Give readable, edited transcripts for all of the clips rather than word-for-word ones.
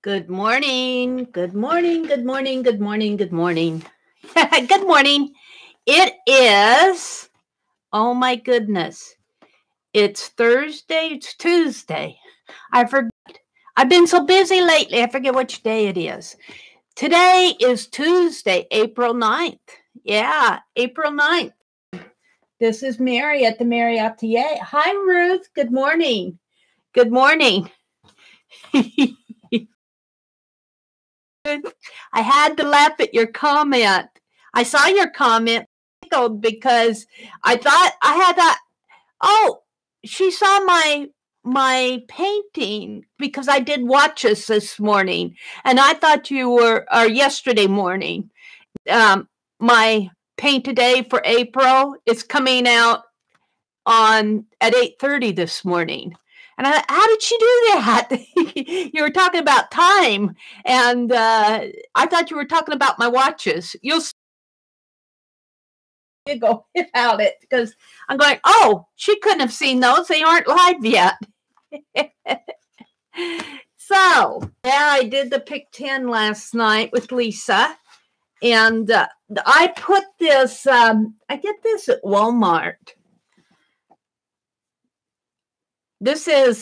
Good morning. Good morning. Good morning. Good morning. Good morning. Good morning. It is, oh my goodness. It's Thursday. It's Tuesday. I forget. I've been so busy lately. I forget which day it is. Today is Tuesday, April 9th. Yeah, April 9th. This is Meri at the.meri.atelier. Hi, Ruth. Good morning. Good morning. I had to laugh at your comment. I saw your comment because I thought, oh, she saw my painting because I did watches this morning, and I thought you were, or yesterday morning. My paint today for April is coming out at 8:30 this morning. And how did she do that? You were talking about time, and I thought you were talking about my watches. You'll go about it because I'm going, oh, she couldn't have seen those. They aren't live yet. So, yeah, I did the Pick 10 last night with Lisa. And I put this, I get this at Walmart. This is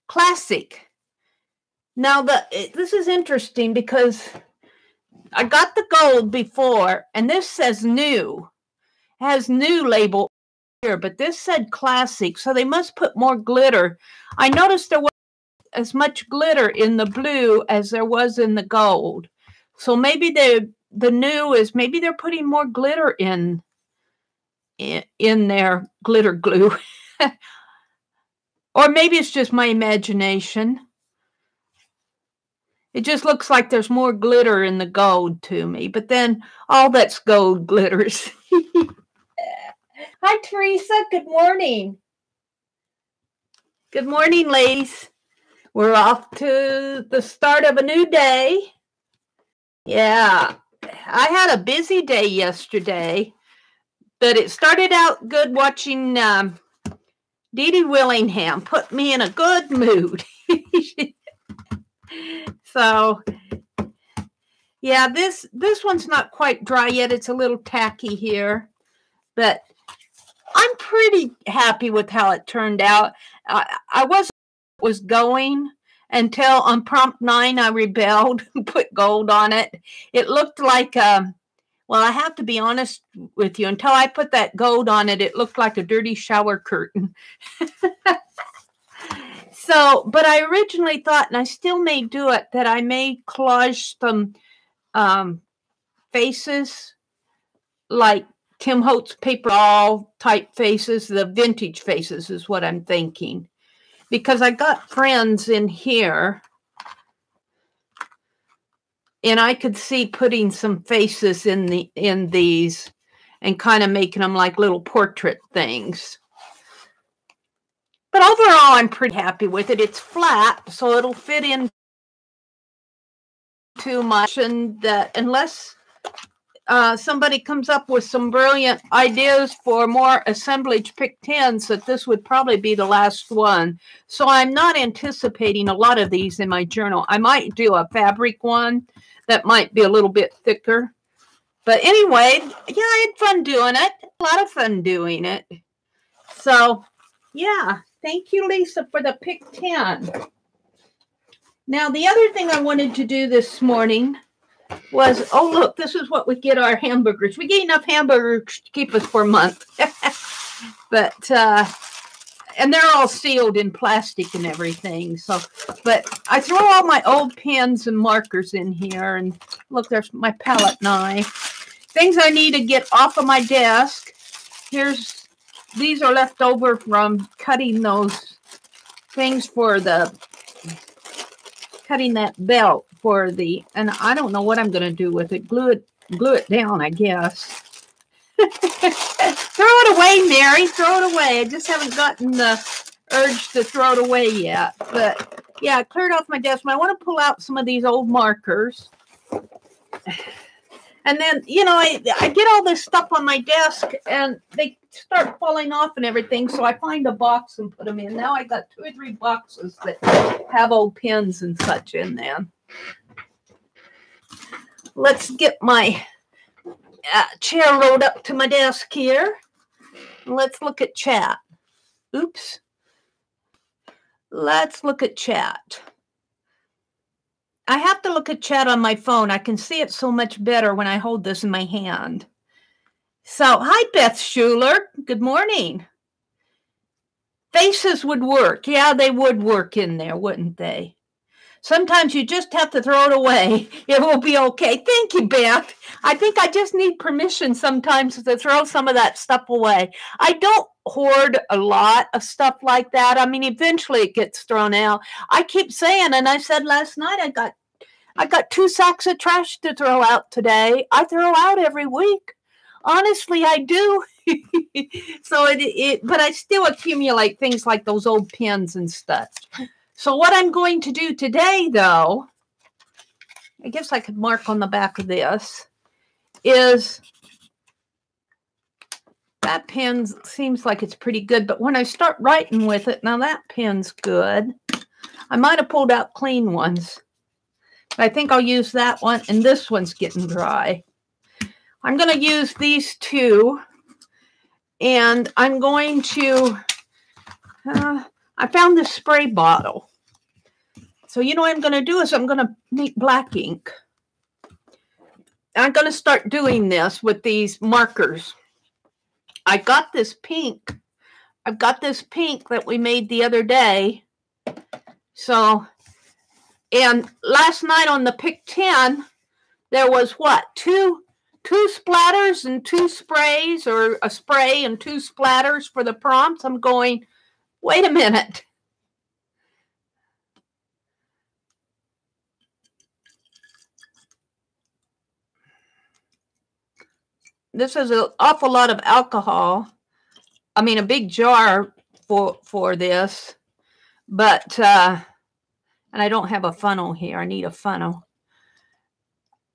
classic. Now, this is interesting because I got the gold before, and this says new. It has new label here, but this said classic, so they must put more glitter. I noticed there wasn't as much glitter in the blue as there was in the gold. So maybe the new is, maybe they're putting more glitter in their glitter glue. Or maybe it's just my imagination. It just looks like there's more glitter in the gold to me, but then all that's gold glitters. Hi, Teresa. Good morning. Good morning, ladies. We're off to the start of a new day. Yeah, I had a busy day yesterday, but it started out good watching Dee Dee Willingham. Put me in a good mood. So, yeah, this one's not quite dry yet. It's a little tacky here, but I'm pretty happy with how it turned out. I was going until on prompt 9 I rebelled and put gold on it. It looked like well, I have to be honest with you. Until I put that gold on it, it looked like a dirty shower curtain. So, but I originally thought, and I still may do it, that I may collage some faces, like Tim Holtz paper doll type faces, the vintage faces is what I'm thinking. Because I got friends in here, and I could see putting some faces in these and kind of making them like little portrait things. But overall, I'm pretty happy with it. It's flat, so it'll fit in too much. And unless somebody comes up with some brilliant ideas for more assemblage Pick 10s, that this would probably be the last one. So I'm not anticipating a lot of these in my journal. I might do a fabric one that might be a little bit thicker. But anyway, yeah, I had fun doing it. A lot of fun doing it. So, yeah. Thank you, Lisa, for the Pick 10. Now, the other thing I wanted to do this morning was, oh, look, this is what we get our hamburgers. We get enough hamburgers to keep us for a month. But, and they're all sealed in plastic and everything. So, but I throw all my old pens and markers in here. And look, there's my palette knife. Things I need to get off of my desk. These are left over from cutting those things for cutting that belt for and I don't know what I'm going to do with it. Glue it down, I guess. Throw it away, Meri. Throw it away. I just haven't gotten the urge to throw it away yet. But yeah, I cleared off my desk. I want to pull out some of these old markers. And And then, you know, I get all this stuff on my desk and they start falling off and everything. So I find a box and put them in. Now I got 2 or 3 boxes that have old pens and such in them. Let's get my chair rode up to my desk here. Let's look at chat. Oops. Let's look at chat. I have to look at chat on my phone. I can see it so much better when I hold this in my hand. So, hi, Beth Schuler. Good morning. Faces would work. Yeah, they would work in there, wouldn't they? Sometimes you just have to throw it away. It will be okay. Thank you, Beth. I think I just need permission sometimes to throw some of that stuff away. I don't hoard a lot of stuff like that. I mean, eventually it gets thrown out. I keep saying, and I said last night, I got 2 sacks of trash to throw out today. I throw out every week. Honestly, I do. So but I still accumulate things like those old pens and stuff. So what I'm going to do today, though, I guess I could mark on the back of this, is that pen seems like it's pretty good, but when I start writing with it, now that pen's good. I might have pulled out clean ones. But I think I'll use that one, and this one's getting dry. I'm going to use these 2, and I'm going to, I found this spray bottle. So, you know what I'm going to do is I'm going to make black ink. I'm going to start doing this with these markers. I got this pink. I've got this pink that we made the other day. So, and last night on the Pick 10, there was what? Two splatters and 2 sprays, or a spray and 2 splatters for the prompts. I'm going, wait a minute. This is an awful lot of alcohol. I mean, a big jar for this, but, and I don't have a funnel here. I need a funnel.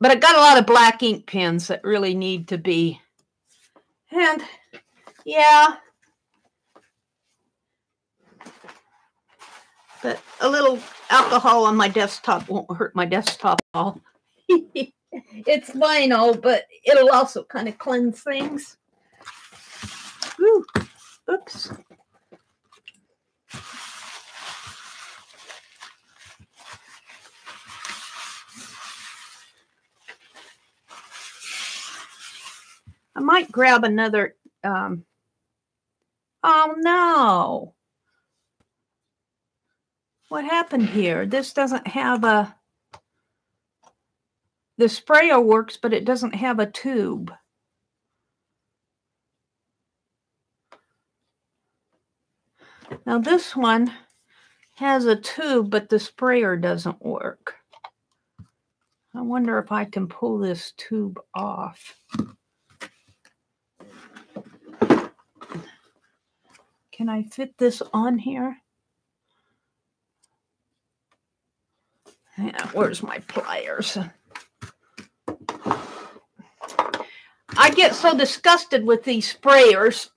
But I got a lot of black ink pens that really need to be, and yeah, but a little alcohol on my desktop won't hurt my desktop all. It's vinyl, but it'll also kind of cleanse things. Ooh, oops. I might grab another, oh no. What happened here? This doesn't have a, the sprayer works, but it doesn't have a tube. Now this one has a tube, but the sprayer doesn't work. I wonder if I can pull this tube off. Can I fit this on here? Yeah, where's my pliers? I get so disgusted with these sprayers.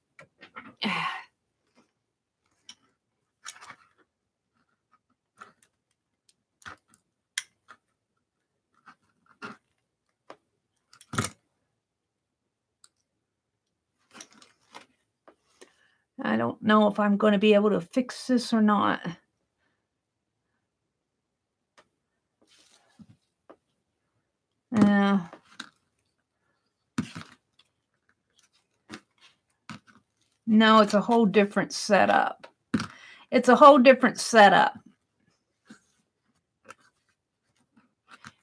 I don't know if I'm going to be able to fix this or not. No, it's a whole different setup. It's a whole different setup.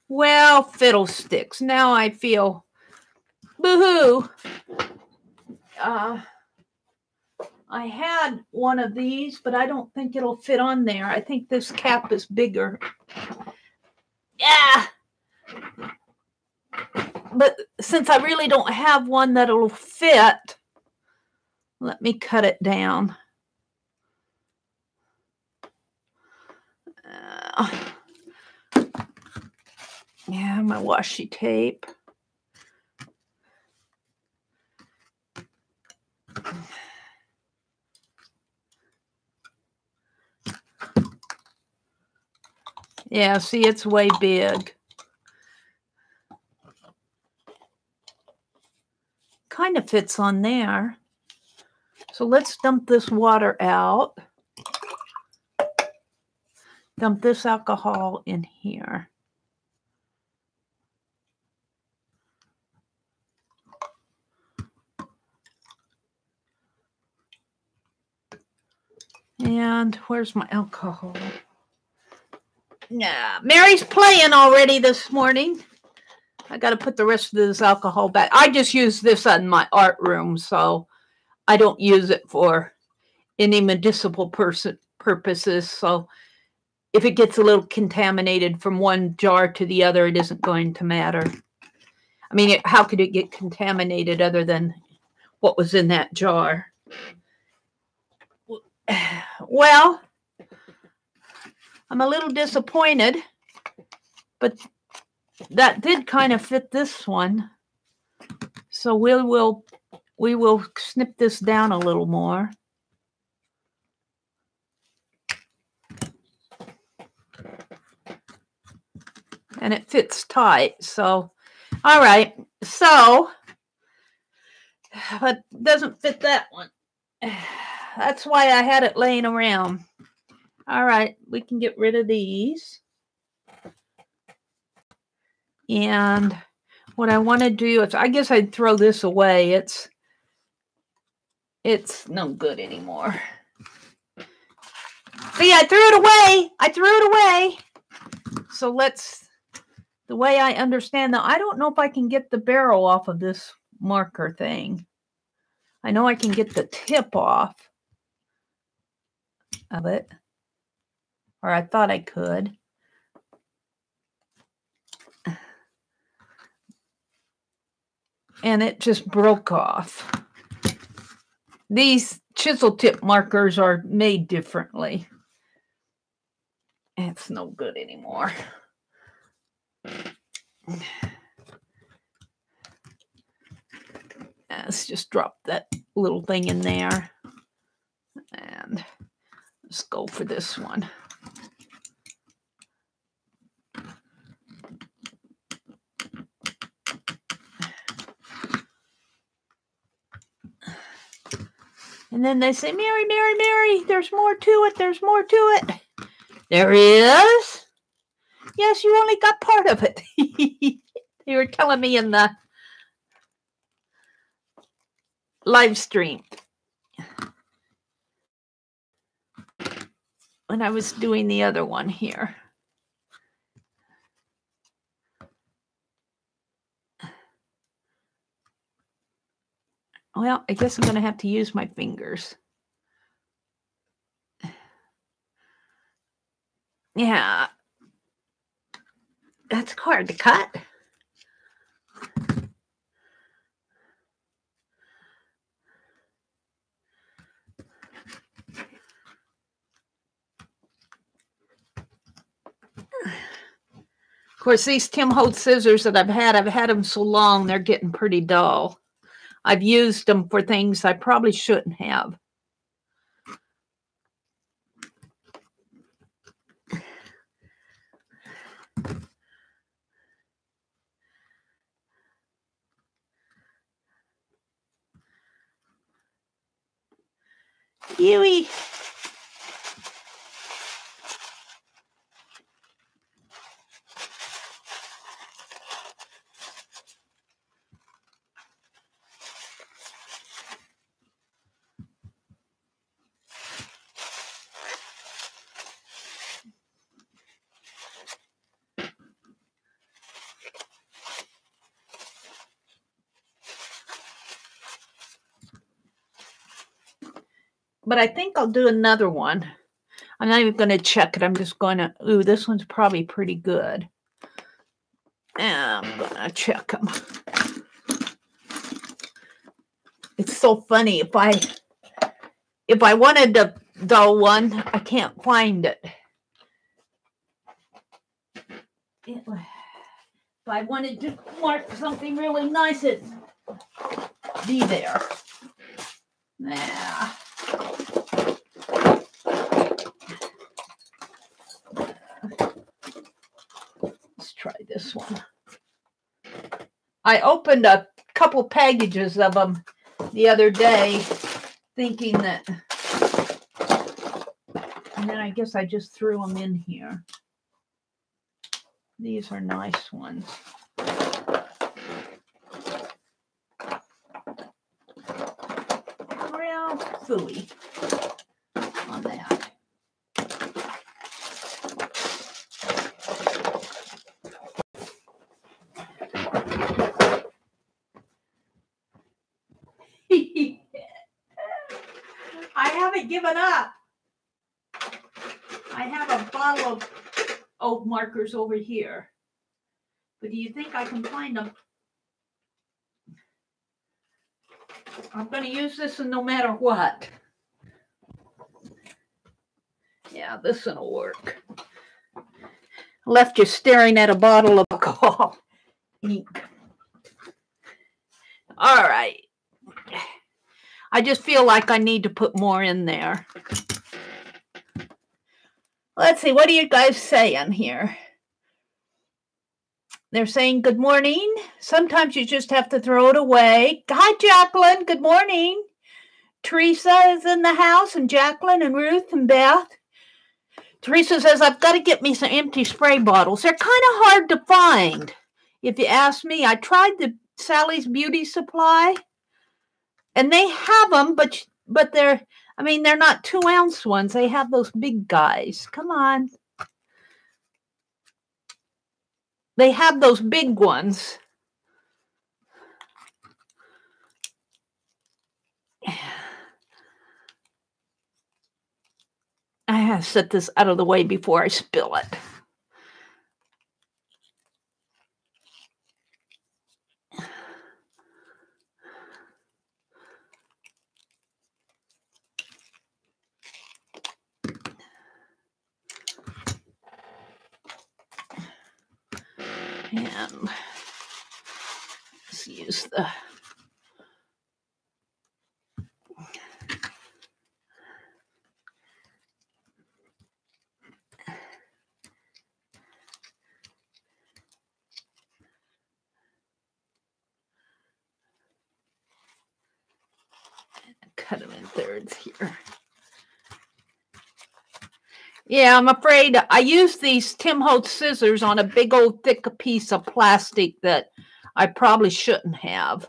Well, fiddlesticks. Now I feel boo-hoo. I had one of these, but I don't think it'll fit on there. I think this cap is bigger. Yeah. But since I really don't have one that'll fit, let me cut it down. Yeah, my washi tape. Yeah, see, it's way big. Kind of fits on there. So let's dump this water out. Dump this alcohol in here. And where's my alcohol? Yeah, Mary's playing already this morning. I got to put the rest of this alcohol back. I just use this in my art room, so I don't use it for any medicinal purposes. So if it gets a little contaminated from one jar to the other, it isn't going to matter. I mean, how could it get contaminated other than what was in that jar? Well, I'm a little disappointed, but that did kind of fit this one. So we will snip this down a little more. And it fits tight. So, all right. So, but doesn't fit that one. That's why I had it laying around. All right, we can get rid of these. And what I want to do is, I guess I'd throw this away. It's no good anymore. See, I threw it away. I threw it away. So let's, the way I understand that, I don't know if I can get the barrel off of this marker thing. I know I can get the tip off of it. Or I thought I could. And it just broke off. These chisel tip markers are made differently. It's no good anymore. Let's just drop that little thing in there. And let's go for this one. And then they say, Meri, Meri, Meri, there's more to it. There's more to it. There is. Yes, you only got part of it. You were telling me in the live stream when I was doing the other one here. Well, I guess I'm going to have to use my fingers. Yeah. That's hard to cut. Of course, these Tim Holtz scissors that I've had them so long, they're getting pretty dull. I've used them for things I probably shouldn't have. Yui. But I think I'll do another one. I'm not even going to check it. I'm just going to, ooh, this one's probably pretty good. And I'm going to check them. It's so funny. If I wanted the dull one, I can't find it. If I wanted to mark something really nice, it'd be there. Yeah. I opened a couple packages of them the other day, thinking that, and then I guess I just threw them in here. These are nice ones. Real fooey on that. I haven't given up. I have a bottle of oak markers over here. But do you think I can find them? I'm going to use this no matter what. Yeah, this one will work. Left you staring at a bottle of alcohol ink. All right. I just feel like I need to put more in there. Let's see, what are you guys saying here? They're saying good morning. Sometimes you just have to throw it away. Hi, Jacqueline. Good morning. Teresa is in the house, and Jacqueline and Ruth and Beth. Teresa says, I've got to get me some empty spray bottles. They're kind of hard to find, if you ask me. I tried the Sally's Beauty Supply, and they have them, but they're, I mean, they're not 2-ounce ones. They have those big guys. Come on. They have those big ones. I have to set this out of the way before I spill it. And let's use the cut them in thirds here. Yeah, I'm afraid I used these Tim Holtz scissors on a big old thick piece of plastic that I probably shouldn't have.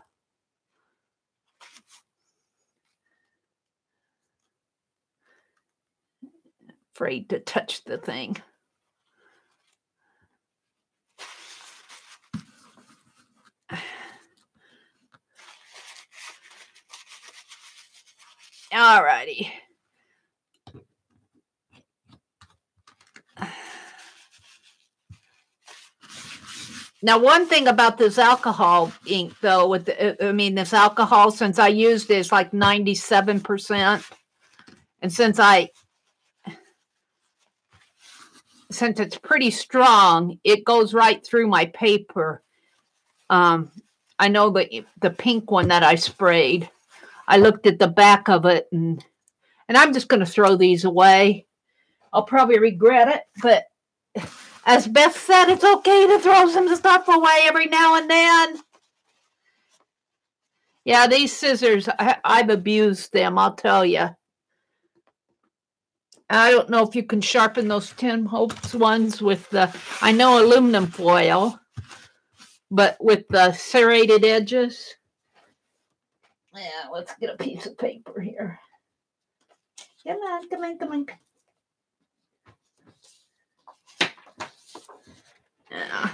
Afraid to touch the thing. All righty. Now, one thing about this alcohol ink, though, with this alcohol, since I used it, it's like 97%, and since it's pretty strong, it goes right through my paper. I know the pink one that I sprayed, I looked at the back of it, and I'm just going to throw these away. I'll probably regret it, but as Beth said, it's okay to throw some stuff away every now and then. Yeah, these scissors, I've abused them, I'll tell you. I don't know if you can sharpen those Tim Holtz ones with I know aluminum foil, but with the serrated edges. Yeah, let's get a piece of paper here. Come on, come on, come on. Yeah.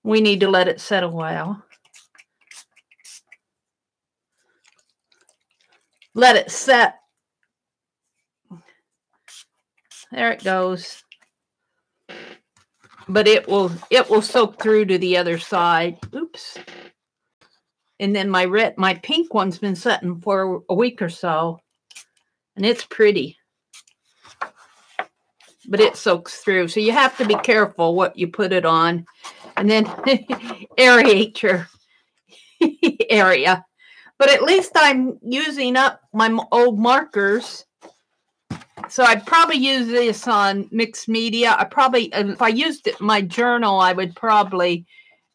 We need to let it set a while. Let it set. There it goes. But it will soak through to the other side. Oops. And then my pink one's been setting for a week or so, and it's pretty. But it soaks through, so you have to be careful what you put it on, and then aerate your area. But at least I'm using up my old markers. So I'd probably use this on mixed media. I probably, if I used it in my journal, I would probably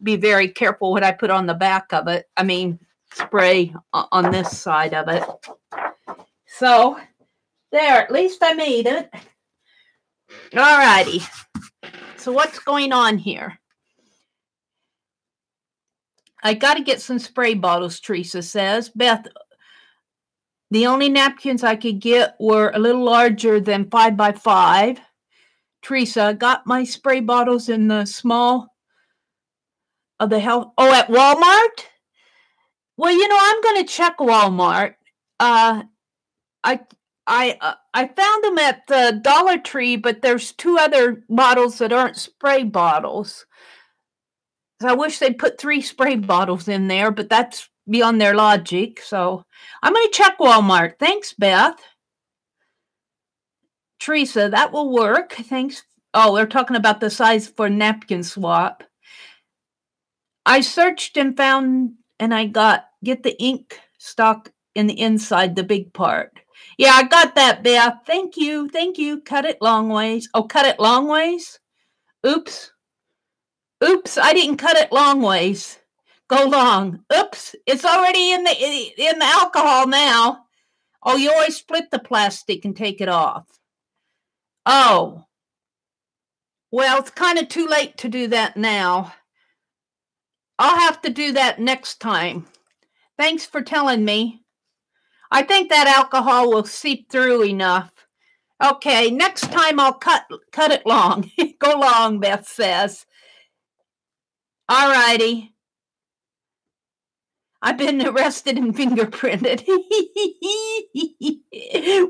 be very careful what I put on the back of it. I mean, spray on this side of it. So there, at least I made it. All righty. So what's going on here? I got to get some spray bottles, Teresa says. Beth, the only napkins I could get were a little larger than 5x5. Teresa, I got my spray bottles in the small of the health. Oh, at Walmart? Well, you know, I'm going to check Walmart. I found them at the Dollar Tree, but there's 2 other bottles that aren't spray bottles. So I wish they'd put 3 spray bottles in there, but that's beyond their logic. So I'm going to check Walmart. Thanks, Beth. Teresa, that will work. Thanks. Oh, they're talking about the size for napkin swap. I searched and found, and I get the ink stock in the inside, the big part. Yeah, I got that, Beth. Thank you. Thank you. Cut it long ways. Oh, cut it long ways? Oops. Oops, I didn't cut it long ways. Go long. Oops, it's already in the alcohol now. Oh, you always split the plastic and take it off. Oh. Well, it's kind of too late to do that now. I'll have to do that next time. Thanks for telling me. I think that alcohol will seep through enough. Okay, next time I'll cut it long. Go long, Beth says. All righty. I've been arrested and fingerprinted.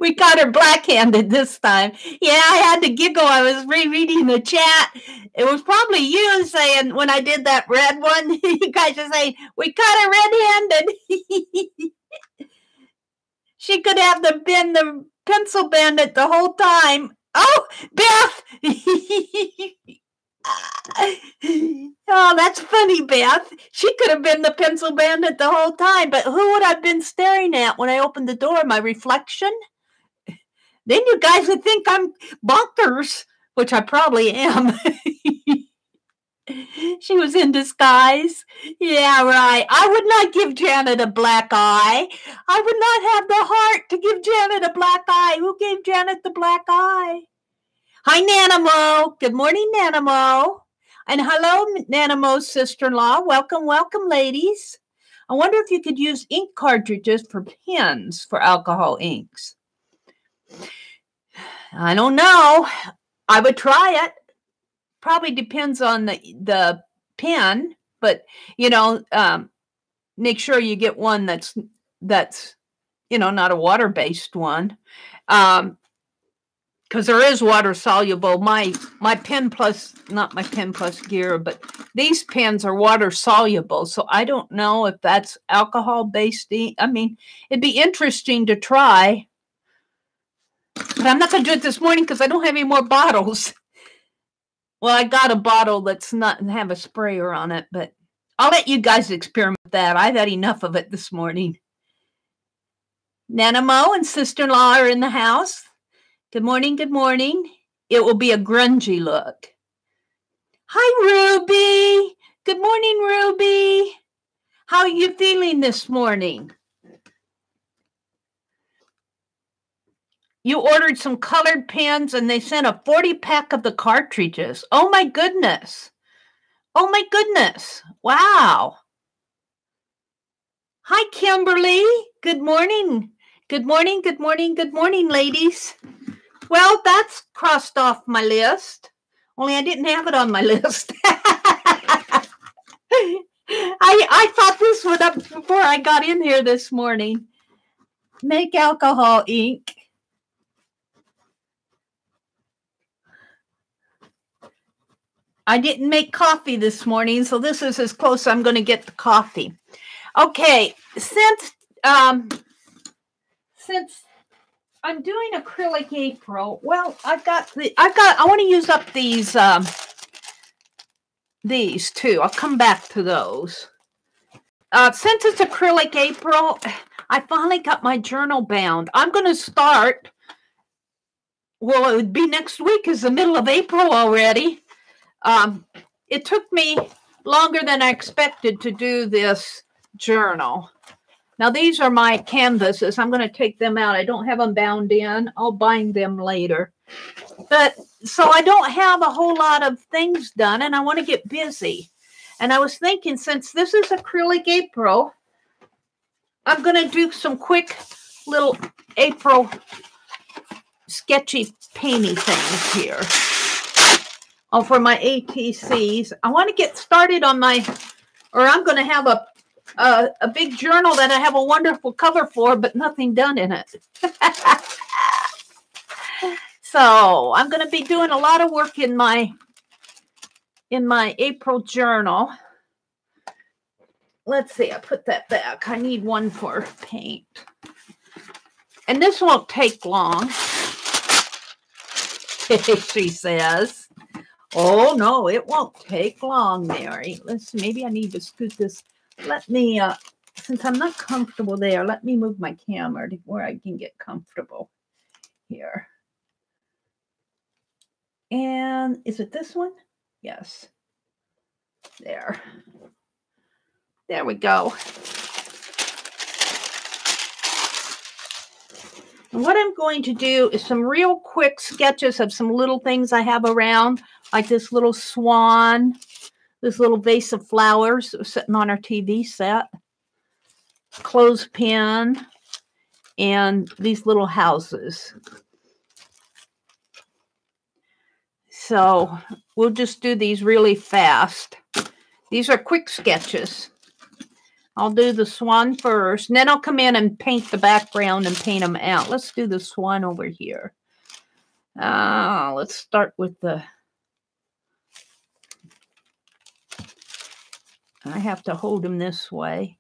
We got her black-handed this time. Yeah, I had to giggle. I was rereading the chat. It was probably you saying, when I did that red one, you guys are saying, we caught her red-handed. She could have been the pencil bandit the whole time. Oh, Beth! Oh, that's funny, Beth. She could have been the pencil bandit the whole time, but who would I have been staring at when I opened the door? My reflection? Then you guys would think I'm bonkers, which I probably am. She was in disguise. Yeah, right. I would not give Janet a black eye. I would not have the heart to give Janet a black eye. Who gave Janet the black eye? Hi, Nanamo. Good morning, Nanamo. And hello, Nanamo's sister-in-law. Welcome, welcome, ladies. I wonder if you could use ink cartridges for pens for alcohol inks. I don't know. I would try it. Probably depends on the pen, but, you know, make sure you get one that's you know, not a water-based one. Because there is water soluble. My Pen Plus, not my Pen Plus gear, but these pens are water soluble. So I don't know if that's alcohol based. I mean, it'd be interesting to try, but I'm not going to do it this morning because I don't have any more bottles. Well, I got a bottle that's not have a sprayer on it, but I'll let you guys experiment with that. I've had enough of it this morning. Nanamo and sister-in-law are in the house. Good morning, good morning. It will be a grungy look. Hi, Ruby. Good morning, Ruby. How are you feeling this morning? You ordered some colored pens and they sent a 40-pack of the cartridges. Oh, my goodness. Oh, my goodness. Wow. Hi, Kimberly. Good morning. Good morning, good morning, good morning, ladies. Well, that's crossed off my list. Only I didn't have it on my list. I thought this one up before I got in here this morning. Make alcohol ink. I didn't make coffee this morning, so this is as close I'm going to get to coffee. Okay, since I'm doing acrylic April, well, I want to use up these too. I'll come back to those. Since it's acrylic April, I finally got my journal bound. I'm going to start well, it would be next week. It's the middle of April already. It took me longer than I expected to do this journal. Now, these are my canvases. I'm going to take them out. I don't have them bound in. I'll bind them later. But so I don't have a whole lot of things done, and I want to get busy. And I was thinking, since this is Acrylic April, I'm going to do some quick little April sketchy painty things here. Oh, for my ATCs. I want to get started on my, or I'm going to have a big journal that I have a wonderful cover for, but nothing done in it. So I'm going to be doing a lot of work in my April journal. Let's see, I put that back. I need one for paint. And this won't take long, she says. Oh, no, it won't take long, Meri. Let's see, maybe I need to scoot this. Let me, since I'm not comfortable there, let me move my camera to where I can get comfortable here. And is it this one? Yes. There. There we go. And what I'm going to do is some real quick sketches of some little things I have around, like this little swan, this little vase of flowers sitting on our TV set, clothespin, and these little houses. So we'll just do these really fast. These are quick sketches. I'll do the swan first, and then I'll come in and paint the background and paint them out. Let's do the swan over here. Let's start with the... I have to hold him this way.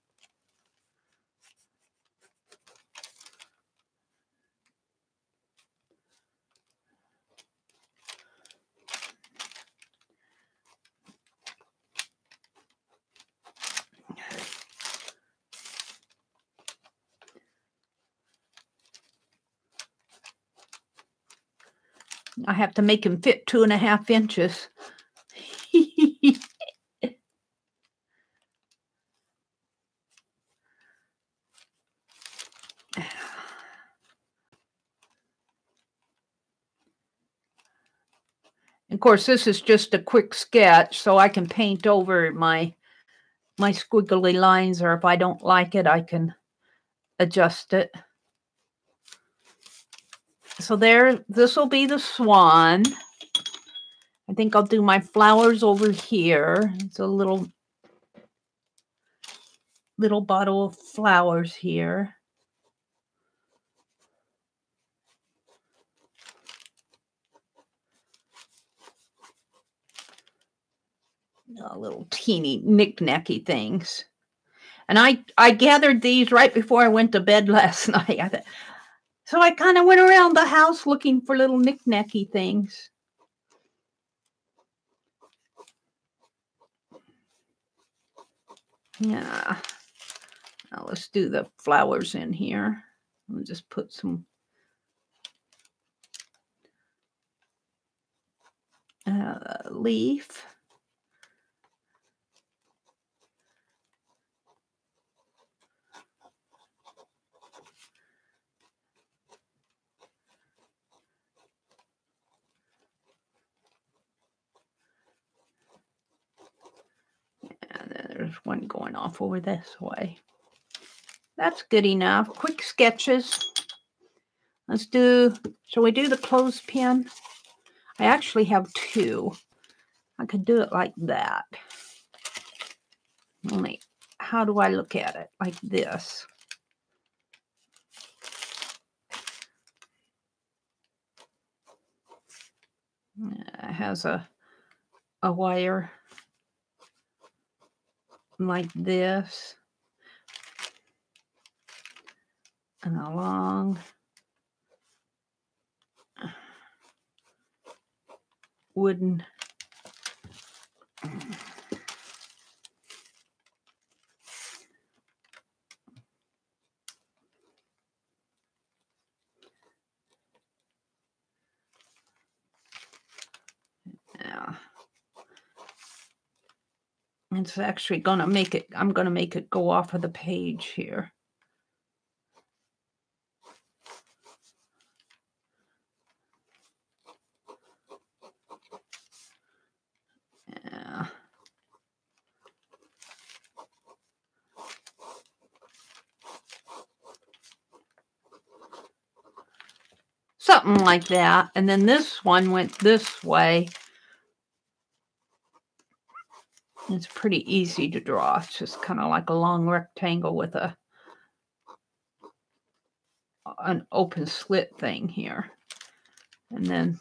I have to make him fit 2.5 inches. Of course, this is just a quick sketch, so I can paint over my squiggly lines, or if I don't like it, I can adjust it. So there, this will be the swan. I think I'll do my flowers over here. It's a little bottle of flowers here. Little teeny knick-knacky things. And I gathered these right before I went to bed last night. So I kind of went around the house looking for little knick-knacky things. Yeah. Now let's do the flowers in here. I'll just put some leaf. And then there's one going off over this way. That's good enough. Quick sketches. Let's do, shall we do the clothespin? I actually have 2. I could do it like that. Only, how do I look at it? Like this. It has a wire like this. And a long wooden It's actually going to make it, I'm going to make it go off of the page here. Yeah. Something like that. And then this one went this way. It's pretty easy to draw. It's just kind of like a long rectangle with an open slit thing here. And then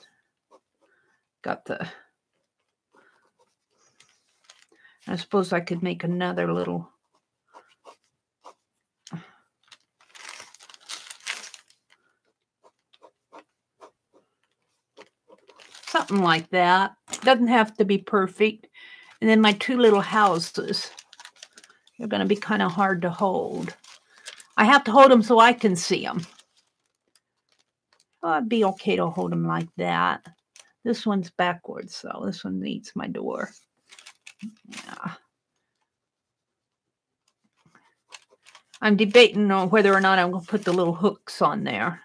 got the, I suppose I could make another little, something like that. Doesn't have to be perfect. And then my two little houses, they're going to be kind of hard to hold. I have to hold them so I can see them. Well, it'd be okay to hold them like that. This one's backwards, so this one needs my door. Yeah. I'm debating on whether or not I'm going to put the little hooks on there.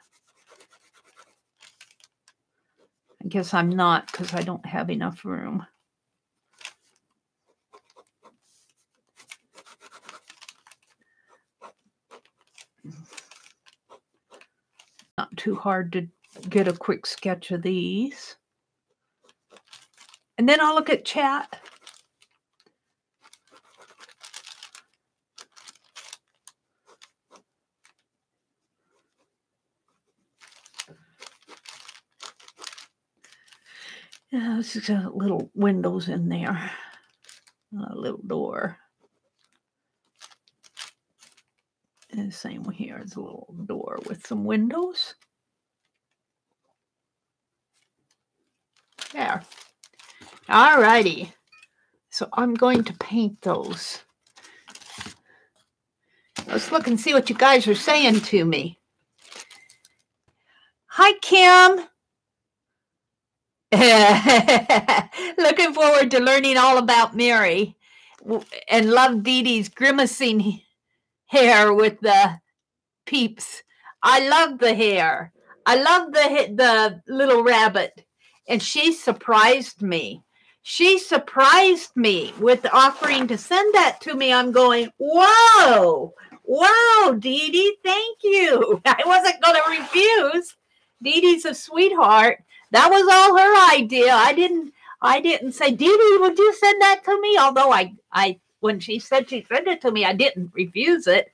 I guess I'm not, because I don't have enough room. Not too hard to get a quick sketch of these. And then I'll look at chat. Yeah, this is got little windows in there. A little door. And same here, it's a little door with some windows. There. All righty. So I'm going to paint those. Let's look and see what you guys are saying to me. Hi, Kim. Looking forward to learning all about Meri, and love Dee Dee's grimacing hair with the peeps. I love the hair. I love the little rabbit, and she surprised me. She surprised me with offering to send that to me. I'm going, whoa, wow, Dee Dee, thank you. I wasn't going to refuse. Dee Dee's a sweetheart. That was all her idea. I didn't say, Dee Dee, would you send that to me? Although I when she said she sent it to me, I didn't refuse it.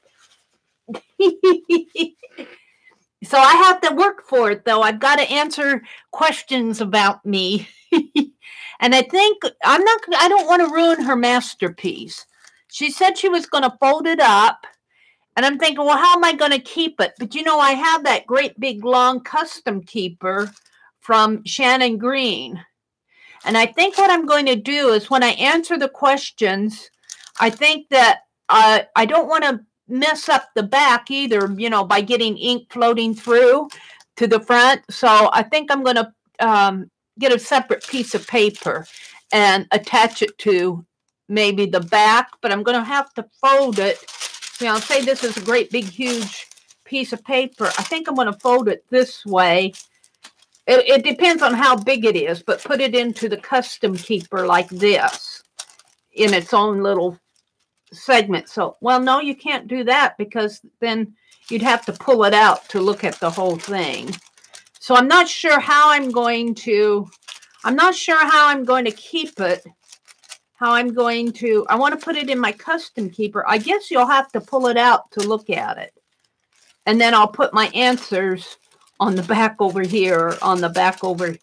So I have to work for it, though. I've got to answer questions about me. And I think I don't want to ruin her masterpiece. She said she was going to fold it up. And I'm thinking, well, how am I going to keep it? But, you know, I have that great big long custom keeper from Shannon Green. And I think what I'm going to do is when I answer the questions, I think that I don't want to mess up the back either, you know, by getting ink floating through to the front. So I think I'm going to get a separate piece of paper and attach it to maybe the back, but I'm going to have to fold it. You know, say this is a great big huge piece of paper. I think I'm going to fold it this way. It depends on how big it is, but put it into the custom keeper like this in its own little segment. So, well, no, you can't do that because then you'd have to pull it out to look at the whole thing. So I'm not sure how I'm going to keep it. I want to put it in my custom keeper. I guess you'll have to pull it out to look at it. And then I'll put my answers on the back over here, on the back over.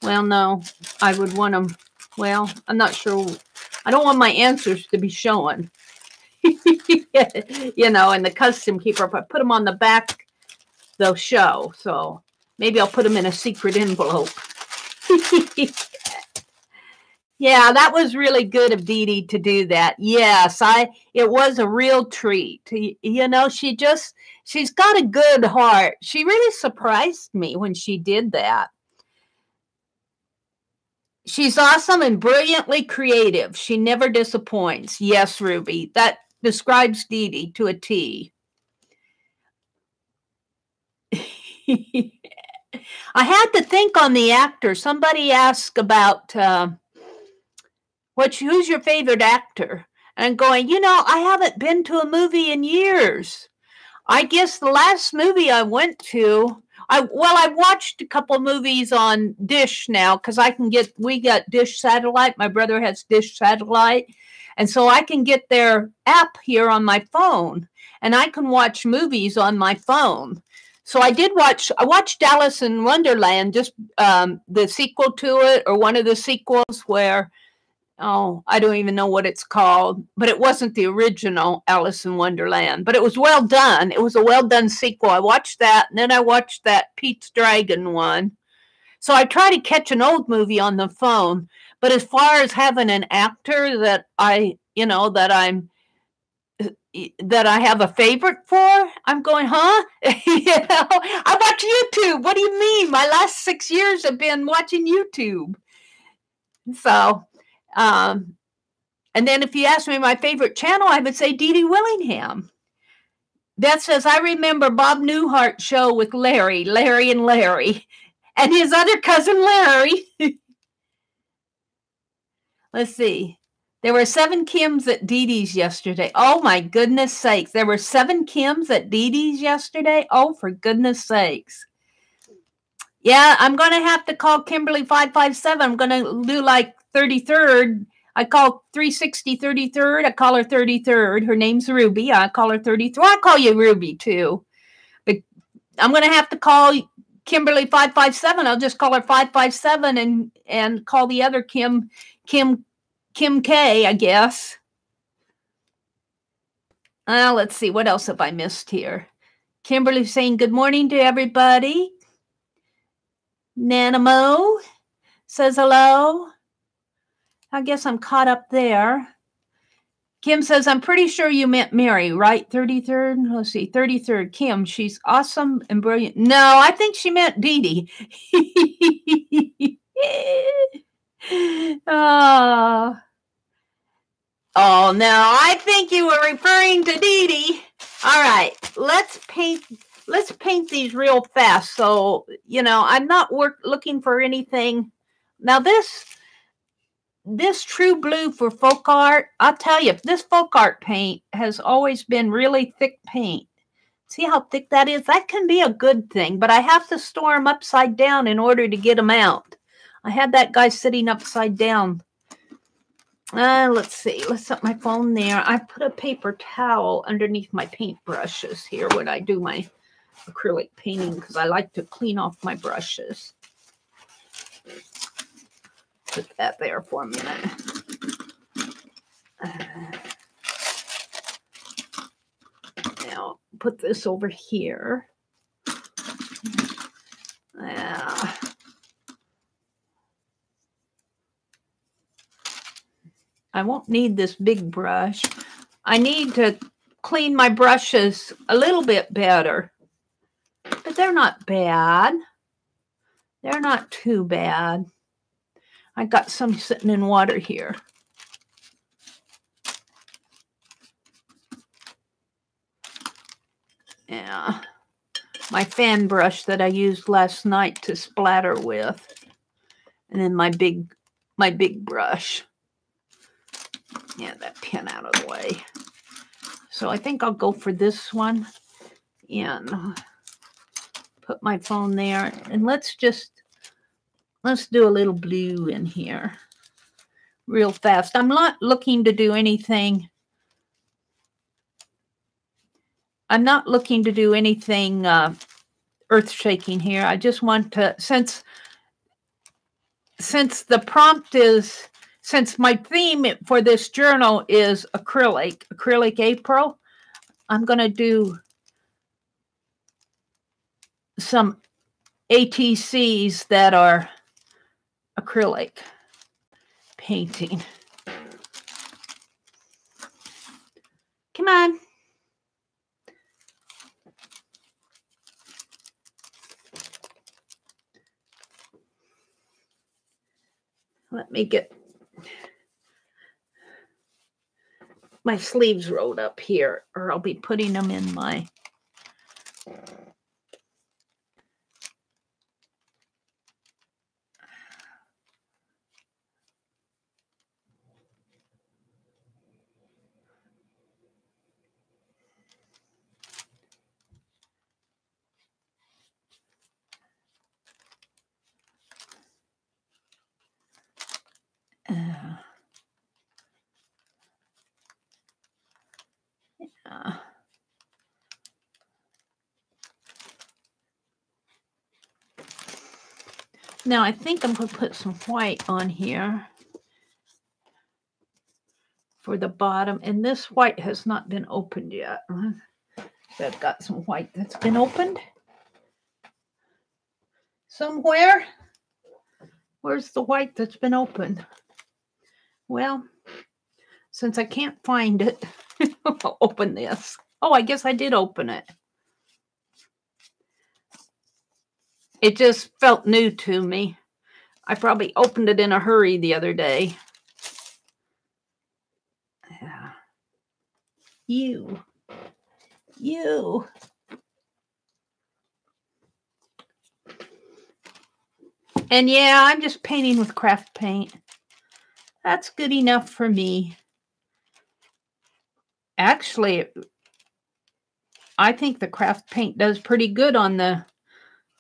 Well, no, I would want them. Well, I'm not sure. I don't want my answers to be showing. You know, in the custom keeper, if I put them on the back, they'll show. So maybe I'll put them in a secret envelope. Yeah, that was really good of Dee Dee to do that. Yes, it was a real treat. You know, she's got a good heart. She really surprised me when she did that. She's awesome and brilliantly creative. She never disappoints. Yes, Ruby. That describes Dee Dee to a T. I had to think on the actor. Somebody asked about who's your favorite actor? And I'm going, I haven't been to a movie in years. I guess the last movie I went to, I watched a couple movies on Dish now because we got Dish Satellite. My brother has Dish Satellite. And so I can get their app here on my phone and I can watch movies on my phone. So I watched Alice in Wonderland, just the sequel to it, or one of the sequels where, I don't even know what it's called, but it wasn't the original Alice in Wonderland, but it was well done. It was a well done sequel. I watched that, and then I watched that Pete's Dragon one. So I try to catch an old movie on the phone, but as far as having an actor that I have a favorite for, I'm going, huh? I watch YouTube. What do you mean? My last 6 years have been watching YouTube. So, and then if you ask me my favorite channel, I would say Dee Dee Willingham. Beth says, I remember Bob Newhart's show with Larry and Larry, and his other cousin Larry. Let's see. There were 7 Kims at Dee Dee's yesterday. Oh, my goodness sakes. There were 7 Kims at Dee Dee's yesterday? Oh, for goodness sakes. Yeah, I'm going to have to call Kimberly 557. I'm going to do like 33rd. I call 360 33rd. I call her 33rd. Her name's Ruby. I call her 33rd. I call you Ruby, too. But I'm going to have to call Kimberly 557. I'll just call her 557 and call the other Kim K, I guess. Let's see. What else have I missed here? Kimberly saying good morning to everybody. Nanamo says hello. I guess I'm caught up there. Kim says, I'm pretty sure you meant Meri, right? 33rd? Let's see. 33rd. Kim, she's awesome and brilliant. No, I think she meant Dee Dee. Oh, no, I think you were referring to Dee Dee. All right, let's paint these real fast. So, I'm not looking for anything. Now, this True Blue for folk art, I'll tell you, this folk art paint has always been really thick paint. See how thick that is? That can be a good thing, but I have to store them upside down in order to get them out. I had that guy sitting upside down. Let's see. Let's set my phone there. I put a paper towel underneath my paintbrushes here when I do my acrylic painting because I like to clean off my brushes. Put that there for a minute. Now, put this over here. I won't need this big brush. I need to clean my brushes a little bit better. But they're not bad. They're not too bad. I got some sitting in water here. Yeah. My fan brush that I used last night to splatter with. And then my big brush. Yeah, that pin out of the way. So I think I'll go for this one and put my phone there. And let's do a little blue in here real fast. I'm not looking to do anything. I'm not looking to do anything earth-shaking here. I just want to, since the prompt is, since my theme for this journal is acrylic April, I'm going to do some ATCs that are acrylic painting. Come on. me get my sleeves rolled up here, or I'll be putting them in my now I think I'm going to put some white on here for the bottom, and this white has not been opened yet. So I've got some white that's been opened somewhere. Where's the white that's been opened? Well, since I can't find it, I'll open this. Oh, I guess I did open it. It just felt new to me. I probably opened it in a hurry the other day. Yeah. You. And yeah, I'm just painting with craft paint. That's good enough for me. Actually, I think the craft paint does pretty good on the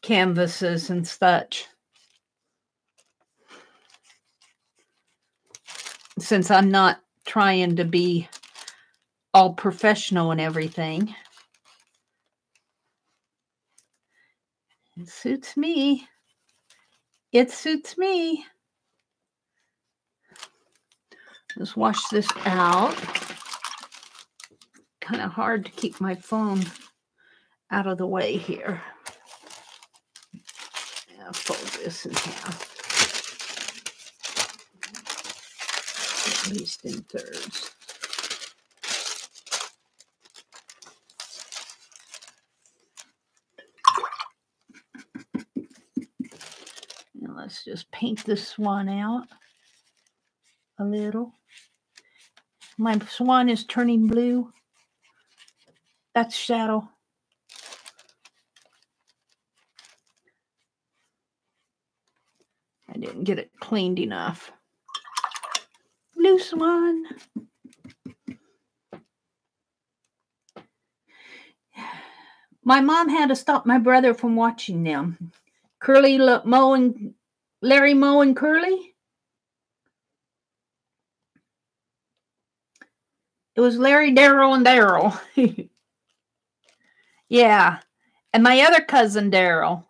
canvases and such. Since I'm not trying to be all professional and everything. It suits me. It suits me. Let's wash this out. Kind of hard to keep my phone out of the way here. Yeah, fold this in half. At least in thirds. Now let's just paint this swan out a little. My swan is turning blue. That's shadow. I didn't get it cleaned enough. Blue swan. My mom had to stop my brother from watching them. Curly, Mo, and Larry, Mo, and Curly. It was Larry, Daryl, and Daryl. Yeah. And my other cousin, Daryl.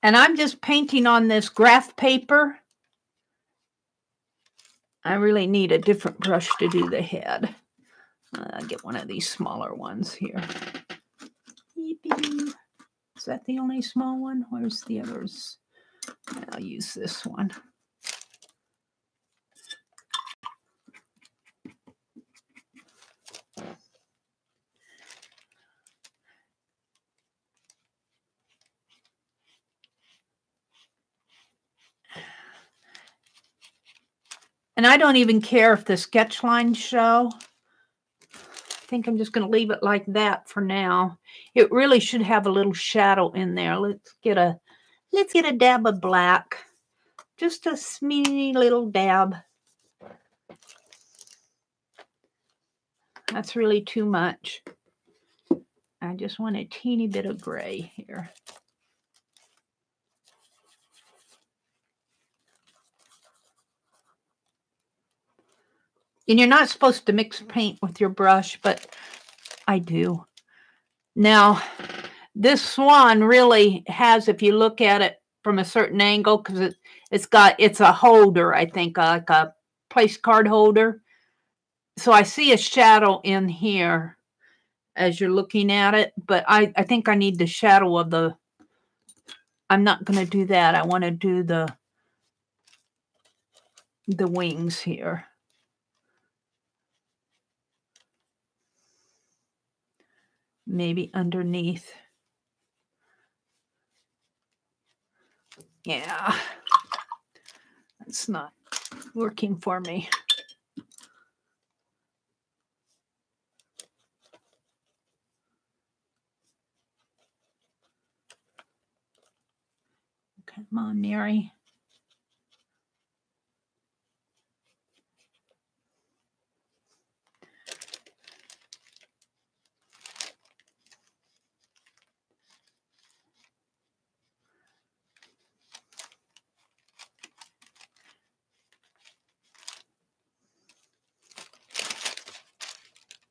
And I'm just painting on this graph paper. I really need a different brush to do the head. I'll get one of these smaller ones here. Yippee. Is that the only small one? Where's the others? I'll use this one. And I don't even care if the sketch lines show. I think I'm just going to leave it like that for now. It really should have a little shadow in there. Let's get a dab of black. Just a smeeny little dab. That's really too much. I just want a teeny bit of gray here. And you're not supposed to mix paint with your brush, but I do. Now, this swan really has, if you look at it from a certain angle, because it's a holder, I think, like a place card holder. So I see a shadow in here as you're looking at it, but I think I need the shadow of the I'm not going to do that. I want to do the wings here. Maybe underneath. Yeah, that's not working for me. Come on, Meri.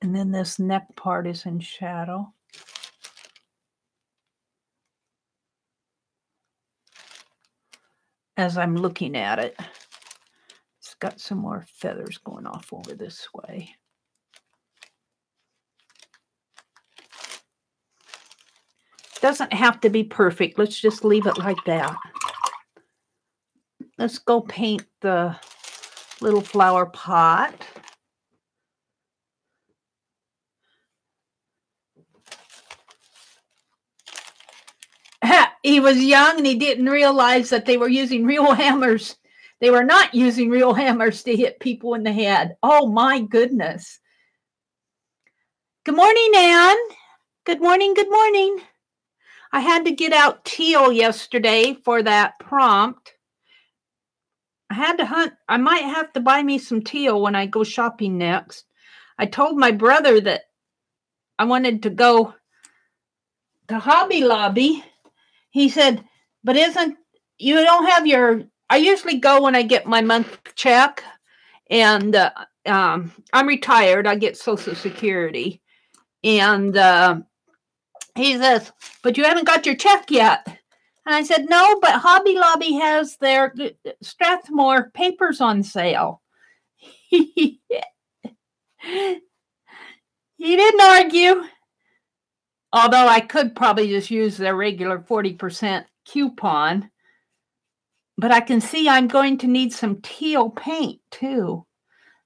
And then this neck part is in shadow. As I'm looking at it, it's got some more feathers going off over this way. Doesn't have to be perfect. Let's just leave it like that. Let's go paint the little flower pot. He was young and he didn't realize that they were using real hammers. They were not using real hammers to hit people in the head. Oh my goodness. Good morning, Anne. Good morning, good morning. I had to get out teal yesterday for that prompt. I had to hunt. I might have to buy me some teal when I go shopping next. I told my brother that I wanted to go to Hobby Lobby. He said, but you don't have your, I usually go when I get my month check, and I'm retired. I get Social Security. And he says, but you haven't got your check yet. And I said, no, but Hobby Lobby has their Strathmore papers on sale. He didn't argue. Although I could probably just use their regular 40% coupon. But I can see I'm going to need some teal paint too.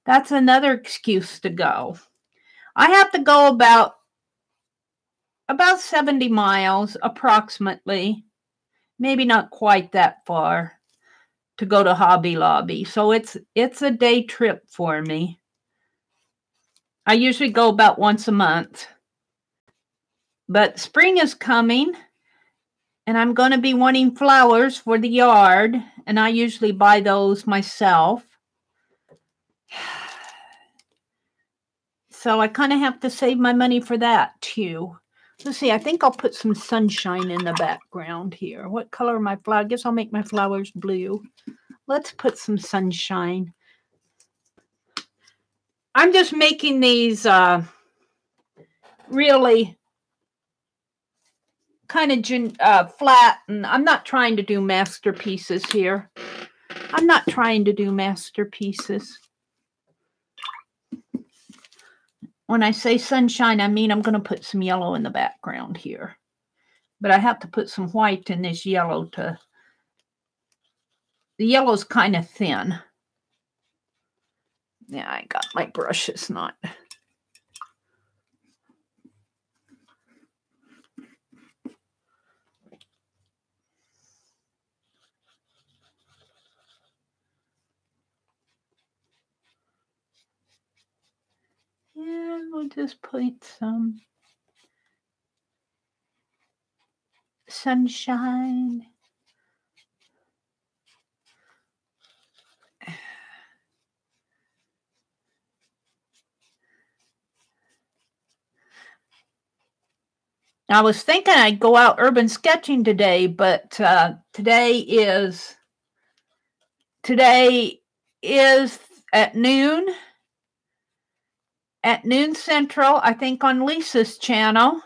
That's another excuse to go. I have to go about 70 miles approximately. Maybe not quite that far to go to Hobby Lobby. So it's a day trip for me. I usually go about once a month. But spring is coming, and I'm going to be wanting flowers for the yard, and I usually buy those myself. So I kind of have to save my money for that too. Let's see, I think I'll put some sunshine in the background here. What color are my flowers? I guess I'll make my flowers blue. Let's put some sunshine. I'm just making these really kind of flat, and I'm not trying to do masterpieces here. I'm not trying to do masterpieces. When I say sunshine, I mean I'm going to put some yellow in the background here. But I have to put some white in this yellow to... The yellow's kind of thin. Yeah, I got my brushes not... Yeah, we'll just put some sunshine. I was thinking I'd go out urban sketching today, but today is at noon. At noon Central, I think on Lisa's channel.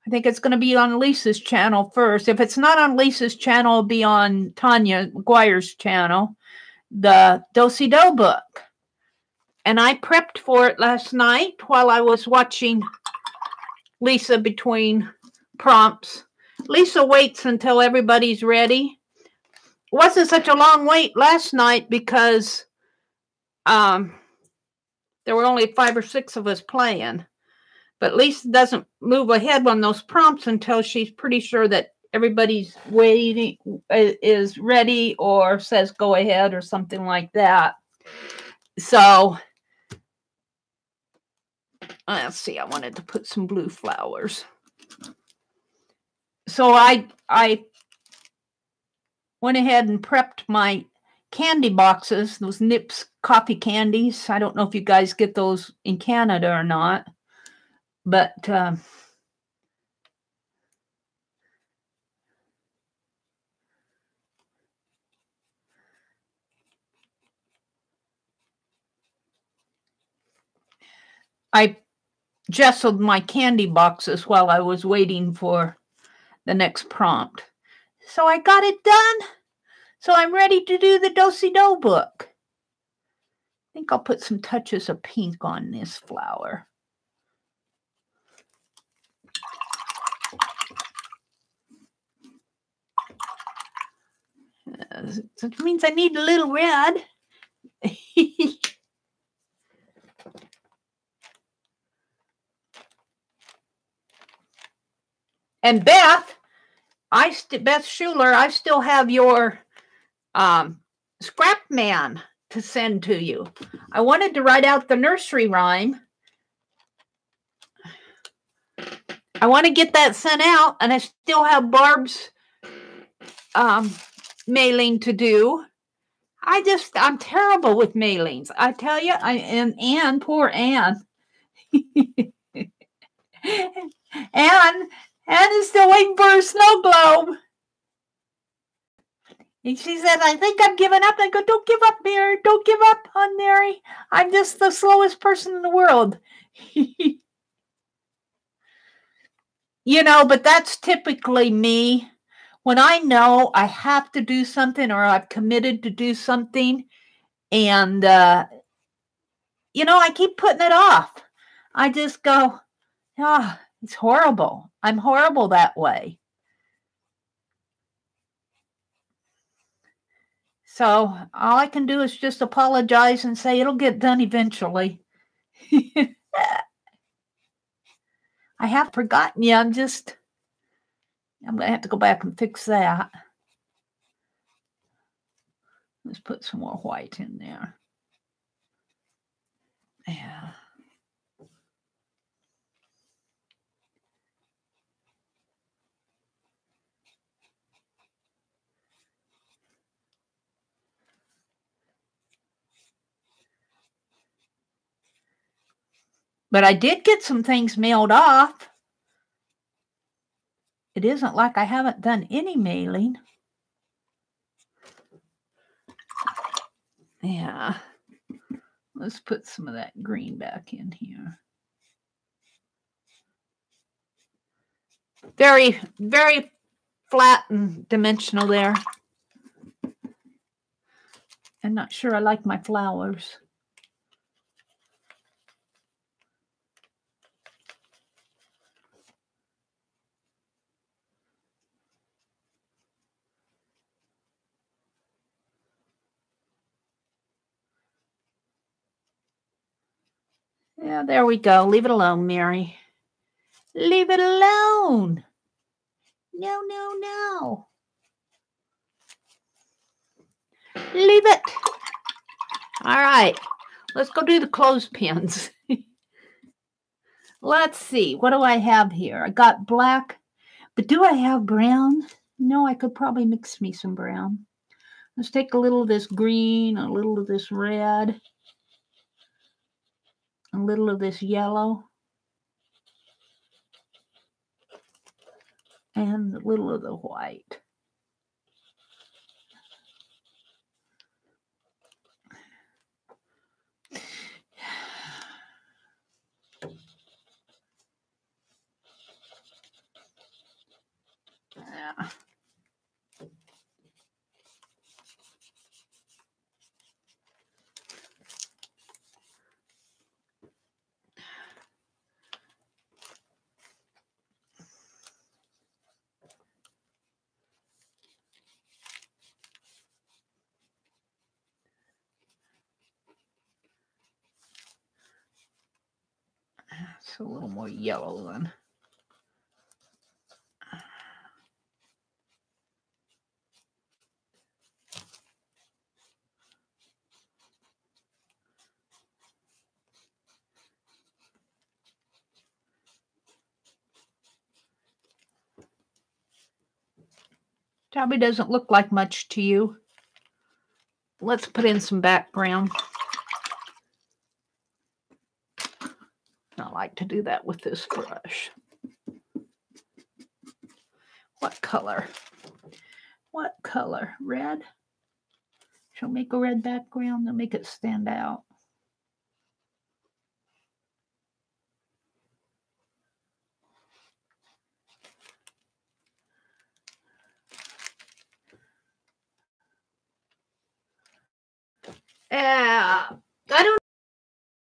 I think it's going to be on Lisa's channel first. If it's not on Lisa's channel, it'll be on Tanya McGuire's channel, the Do-Si-Do book. And I prepped for it last night while I was watching Lisa between prompts. Lisa waits until everybody's ready. It wasn't such a long wait last night because there were only 5 or 6 of us playing. But Lisa doesn't move ahead on those prompts until she's pretty sure that everybody's waiting, is ready, or says go ahead or something like that. So let's see, I wanted to put some blue flowers. So I went ahead and prepped my candy boxes, those Nips coffee candies. I don't know if you guys get those in Canada or not, but I gessoed my candy boxes while I was waiting for the next prompt. So I got it done. So I'm ready to do the Do-Si-Do book. I think I'll put some touches of pink on this flower. That means I need a little red. And Beth Schuler, I still have your scrap man to send to you. I wanted to write out the nursery rhyme. I want to get that sent out, and I still have Barb's mailing to do. I'm terrible with mailings. I tell you, and Anne, poor Anne. Anne is still waiting for her snow globe. And she said, I think I'm giving up. I go, don't give up, Meri. Don't give up on Meri. I'm just the slowest person in the world. You know, but that's typically me. When I know I have to do something or I've committed to do something, and, you know, I keep putting it off. I just go, oh, it's horrible. I'm horrible that way. So all I can do is just apologize and say it'll get done eventually. I have forgotten you. I'm going to have to go back and fix that. Let's put some more white in there. Yeah. But I did get some things mailed off. It isn't like I haven't done any mailing. Yeah. Let's put some of that green back in here. Very, very flat and dimensional there. I'm not sure I like my flowers. Yeah, there we go. Leave it alone, Meri. Leave it alone. No, no, no. Leave it. All right. Let's go do the clothespins. Let's see. What do I have here? I got black. But do I have brown? No, I could probably mix me some brown. Let's take a little of this green, a little of this red, a little of this yellow, and a little of the white. Yeah. It's a little more yellow then. Probably doesn't look like much to you. Let's put in some background. I like to do that with this brush. What color? What color? Red? Shall make a red background to make it stand out. I don't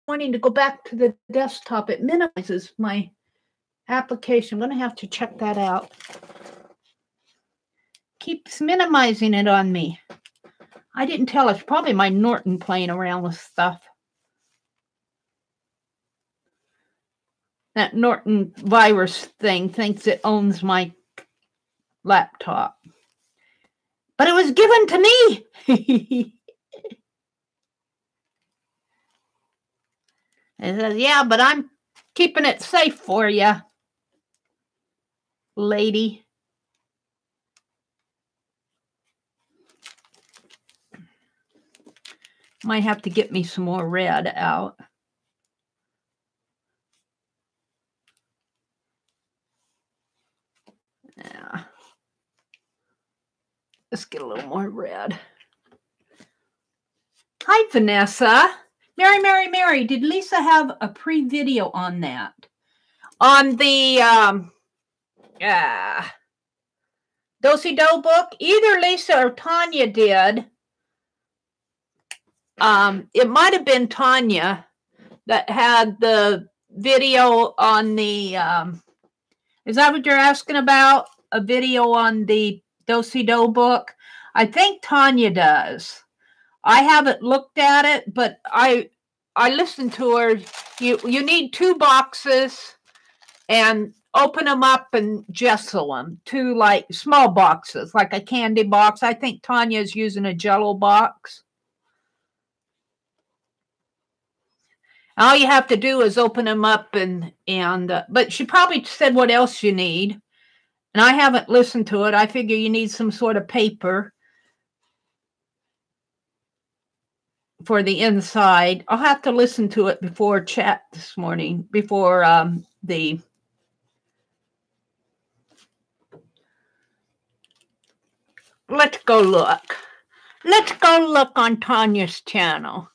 wanting to go back to the desktop. It minimizes my application. I'm going to have to check that out. Keeps minimizing it on me. I didn't tell. It's probably my Norton playing around with stuff. That Norton virus thing thinks it owns my laptop. But it was given to me. It says, yeah, but I'm keeping it safe for you, lady. Might have to get me some more red out. Yeah. Let's get a little more red. Hi, Vanessa. Meri. Did Lisa have a pre-video on that? On the Do-Si-Do book? Either Lisa or Tanya did. It might have been Tanya that had the video on the, is that what you're asking about? A video on the Do-Si-Do book? I think Tanya does. I haven't looked at it, but I listened to her. You need 2 boxes and open them up and gesso them. 2 like small boxes, like a candy box. I think Tanya's using a Jello box. All you have to do is open them up but she probably said what else you need. And I haven't listened to it. I figure you need some sort of paper for the inside. I'll have to listen to it before chat this morning, before let's go look. Let's go look on Tanya's channel.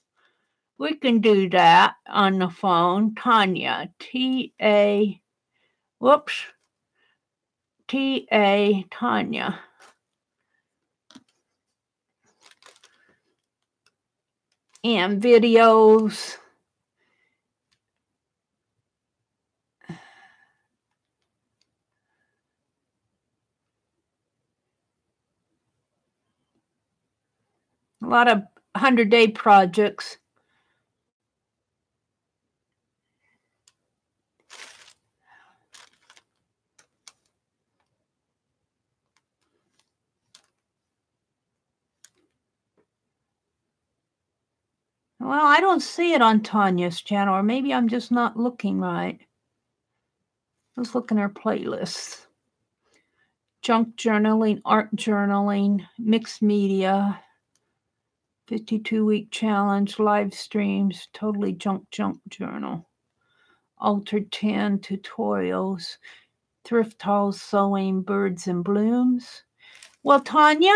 We can do that on the phone. Tanya, T-A, Tanya. And videos. A lot of 100-day projects. Well, I don't see it on Tanya's channel, or maybe I'm just not looking right. Let's look in her playlists. Junk journaling, art journaling, mixed media, 52-week challenge, live streams, totally junk journal, altered 10 tutorials, thrift hauls, sewing, birds and blooms. Well, Tanya,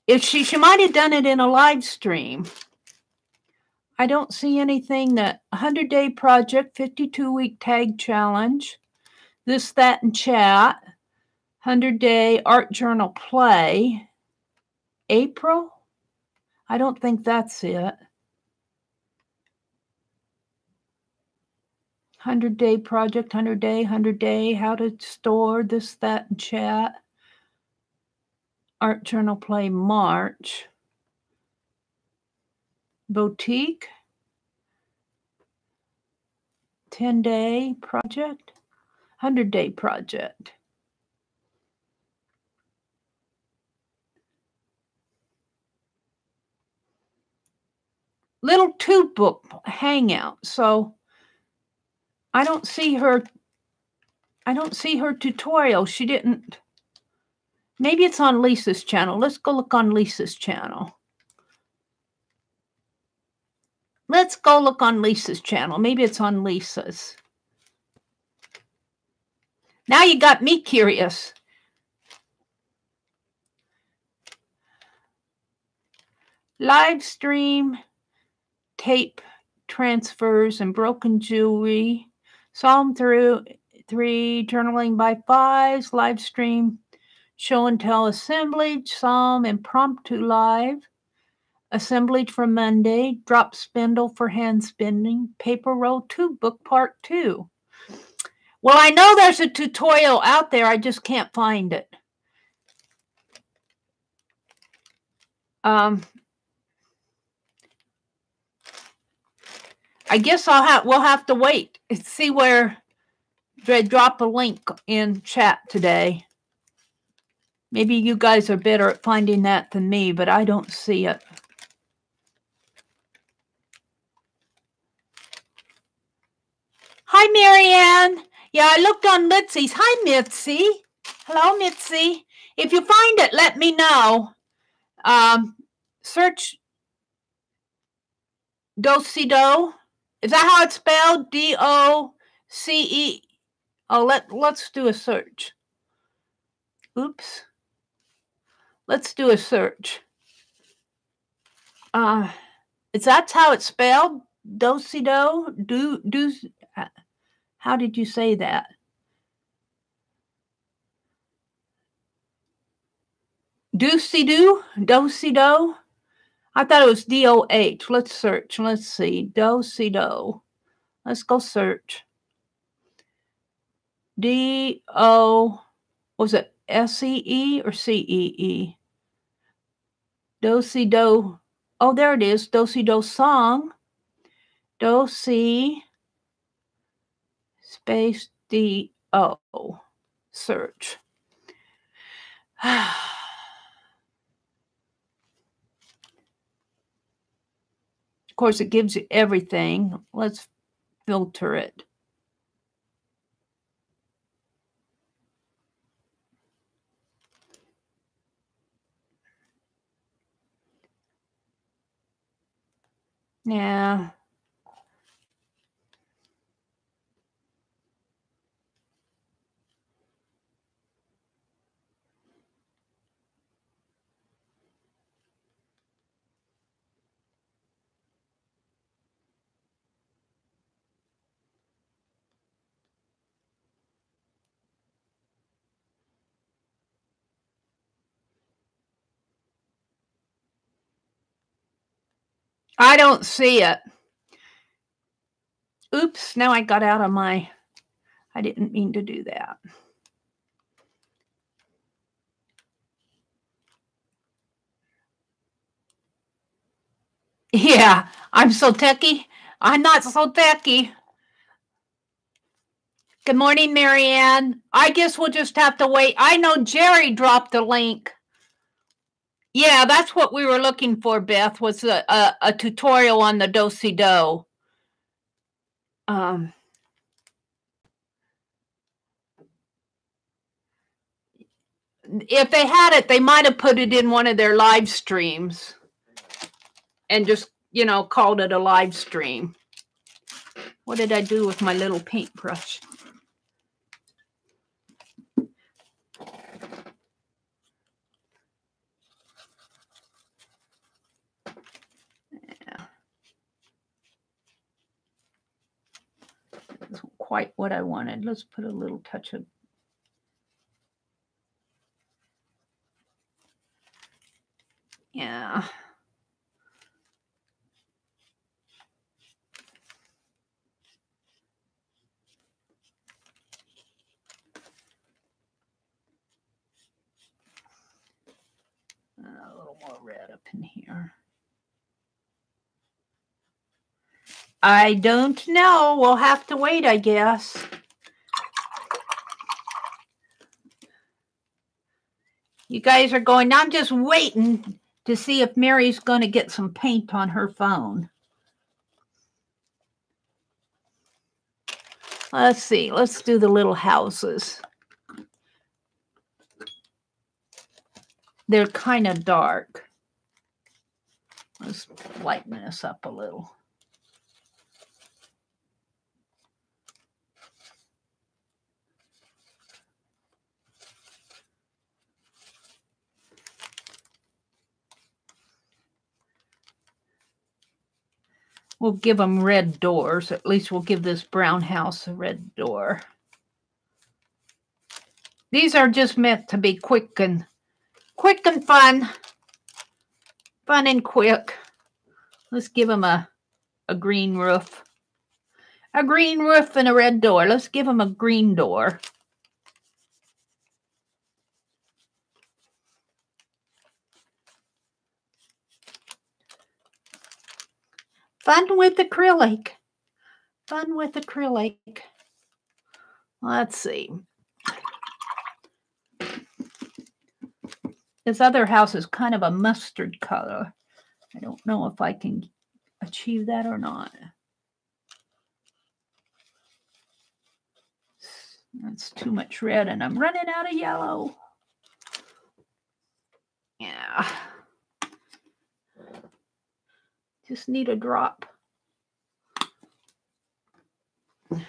if she might have done it in a live stream. I don't see anything that 100-day project, 52-week tag challenge, this, that, and chat, 100-day art journal play, April. I don't think that's it. 100-day project, 100-day, how to store this, that, and chat, art journal play, March. Boutique. 10-day project, 100-day project. Little tube book hangout. So I don't see her. I don't see her tutorial. She didn't. Maybe it's on Lisa's channel. Let's go look on Lisa's channel. Let's go look on Lisa's channel. Maybe it's on Lisa's. Now you got me curious. Live stream, tape transfers and broken jewelry. Psalm 3, journaling by fives, live stream, show and tell assemblage, psalm impromptu live, assemblage for Monday, drop spindle for hand spinning, paper roll 2 book part 2. Well, I know there's a tutorial out there. I just can't find it. I guess we'll have to wait and see where they drop a link in chat today. Maybe you guys are better at finding that than me, but I don't see it. Hi, Marianne. Yeah, I looked on Mitzi's. Hi, Mitzi. Hello, Mitzi. If you find it, let me know. Search Do-si-do. Is that how it's spelled? D-O-C-E. Oh, let's do a search. Oops. Let's do a search. Is that how it's spelled? Do-si-do? How did you say that? Do-si-do? Do-si-do? I thought it was D-O-H. Let's search. Let's see. Do-si-do. Let's go search. D-O, was it S-E-E or C-E-E? Do-si-do. Oh, there it is. Do-si-do song. Do-si space D-O. Search. Of course, it gives you everything. Let's filter it. Yeah. I don't see it. Oops, now I got out of my, I didn't mean to do that. Yeah, I'm so techie. I'm not so techie. Good morning, Marianne. I guess we'll just have to wait. I know Jeri dropped the link. Yeah, that's what we were looking for, Beth, was a tutorial on the Do-si-do. If they had it, they might have put it in one of their live streams and just, called it a live stream. What did I do with my little paintbrush? Yeah. That's quite what I wanted. Let's put a little touch of yeah. A little more red up in here. I don't know. We'll have to wait, I guess. You guys are going, I'm just waiting to see if Mary's going to get some paint on her phone. Let's see. Let's do the little houses. They're kind of dark. Let's lighten this up a little. We'll give them red doors. At least we'll give this brown house a red door. These are just meant to be quick and fun. Fun and quick. Let's give them a green roof. A green roof and a red door. Let's give them a green door. Fun with acrylic. Fun with acrylic. Let's see. This other house is kind of a mustard color. I don't know if I can achieve that or not. That's too much red and I'm running out of yellow. Yeah. Just need a drop. Let's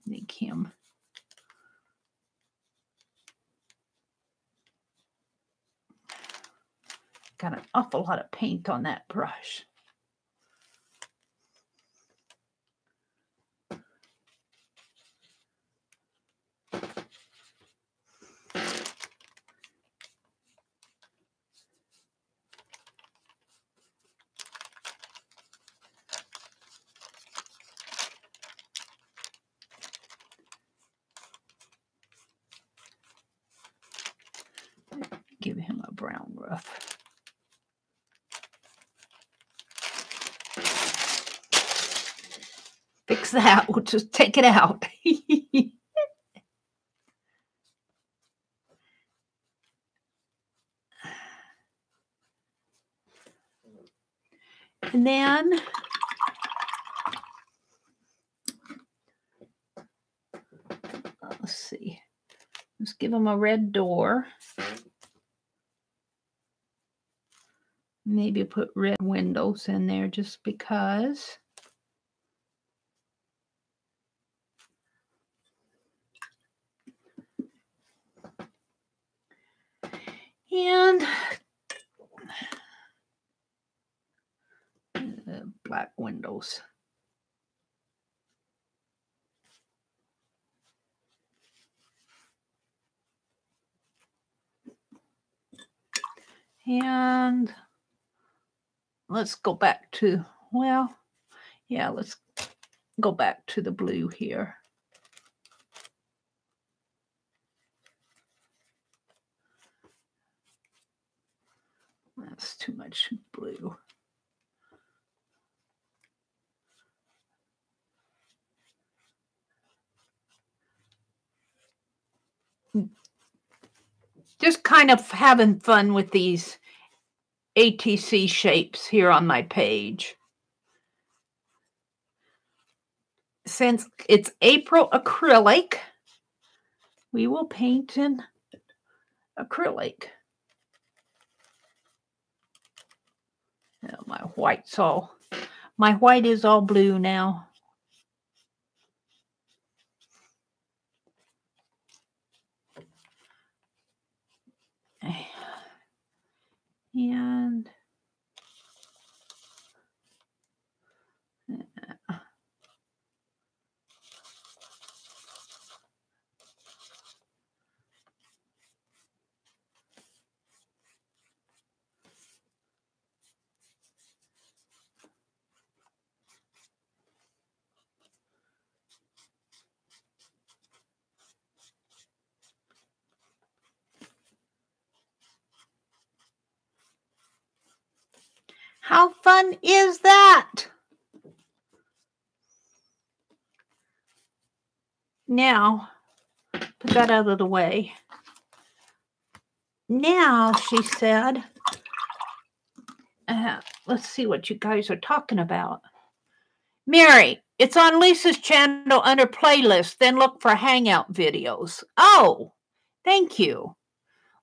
make him. Got an awful lot of paint on that brush. Give him a brown roof. Fix that. We'll just take it out. And then let's see. Let's give them a red door. Maybe put red windows in there just because. And black windows. And let's go back to, well, yeah, let's go back to the blue here. That's too much blue. Just kind of having fun with these ATC shapes here on my page. Since it's April acrylic, we will paint in acrylic. Oh, my white is all blue now. And How fun is that? Now, put that out of the way. Now, she said, let's see what you guys are talking about. Meri, it's on Lisa's channel under playlist. Then look for Hangout videos. Oh, thank you.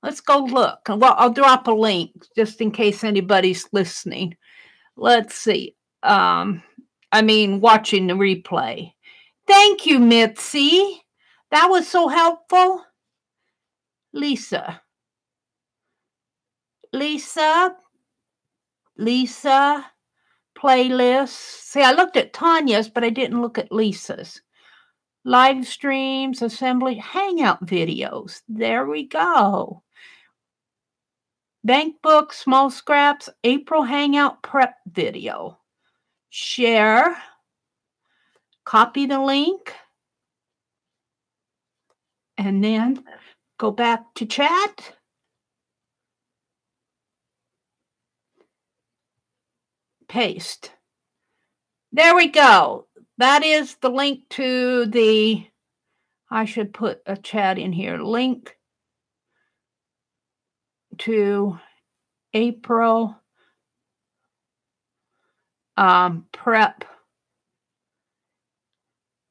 Let's go look. Well, I'll drop a link just in case anybody's listening. Let's see. Watching the replay. Thank you, Mitzi. That was so helpful. Lisa, playlists. See, I looked at Tanya's, but I didn't look at Lisa's. Live streams, assembly, Hangout videos. There we go. Bank book, small scraps, April Hangout prep video. Share. Copy the link. And then go back to chat. Paste. There we go. That is the link to the, I should put a chat in here, link to April prep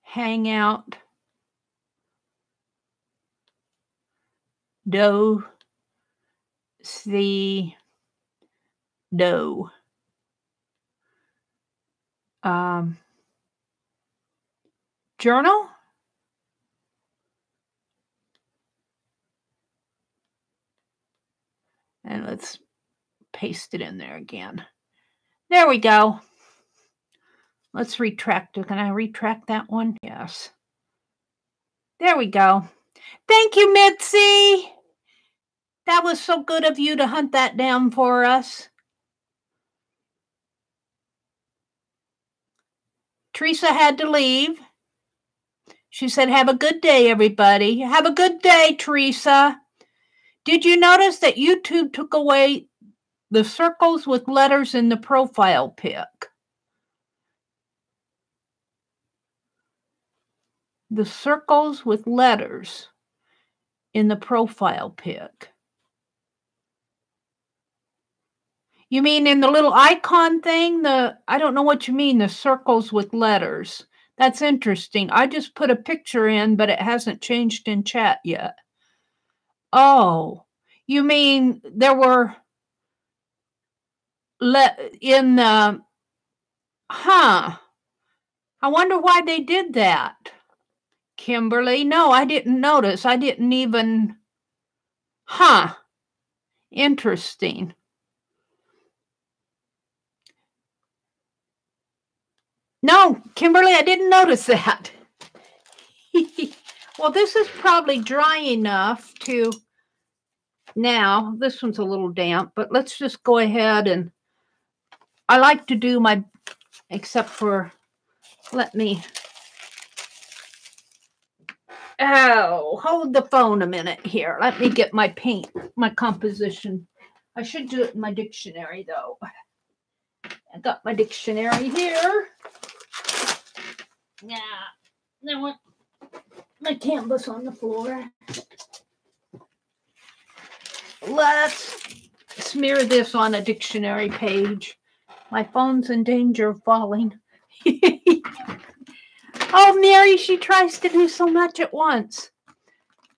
Hangout dough journal. And let's paste it in there again. There we go. Let's retract it. Can I retract that one? Yes. There we go. Thank you, Mitzi. That was so good of you to hunt that down for us. Teresa had to leave. She said, have a good day, everybody. Have a good day, Teresa. Did you notice that YouTube took away the circles with letters in the profile pic? The circles with letters in the profile pic. You mean in the little icon thing? I don't know what you mean, the circles with letters. That's interesting. I just put a picture in, but it hasn't changed in chat yet. Oh, you mean there were in the, I wonder why they did that. Kimberly, no, I didn't notice. I didn't even, interesting. No, Kimberly, I didn't notice that. Well, this is probably dry enough to, now, this one's a little damp, but let's just go ahead and, I like to do my, except for, let me, hold the phone a minute here. Let me get my paint, my composition. I should do it in my dictionary, though. I got my dictionary here. Yeah, then what? My canvas on the floor. Let's smear this on a dictionary page. My phone's in danger of falling. Oh, Meri, she tries to do so much at once.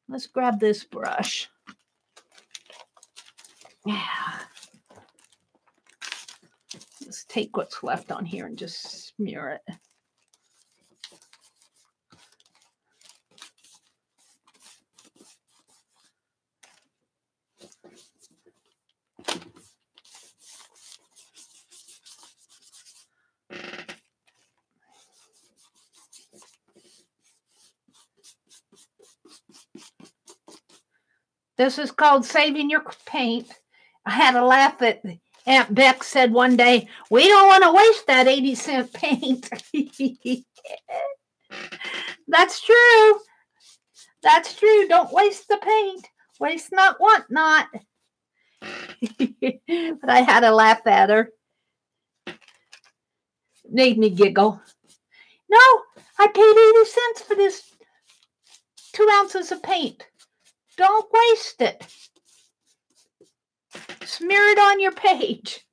Let's grab this brush. Yeah. Let's take what's left on here and just smear it. This is called saving your paint. I had a laugh at Aunt Beck said one day, we don't want to waste that 80-cent paint. That's true. That's true. Don't waste the paint. Waste not, want not. But I had a laugh at her. made me giggle. No, I paid 80 cents for this 2 ounces of paint. Don't waste it. Smear it on your page.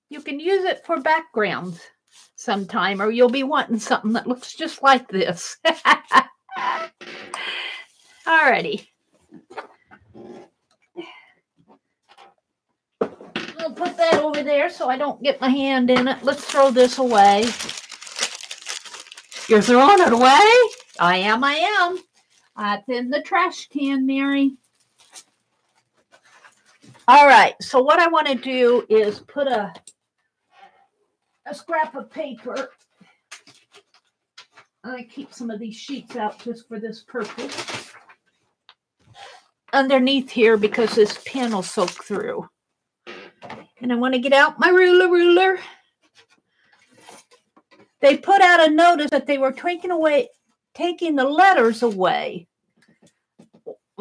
You can use it for backgrounds sometime, or you'll be wanting something that looks just like this. Alrighty. I'll put that over there so I don't get my hand in it. Let's throw this away. You're throwing it away? I am. It's in the trash can, Meri. All right, so what I want to do is put a scrap of paper. I keep some of these sheets out just for this purpose. Underneath here because this pen will soak through. And I want to get out my ruler. They put out a notice that they were taking the letters away.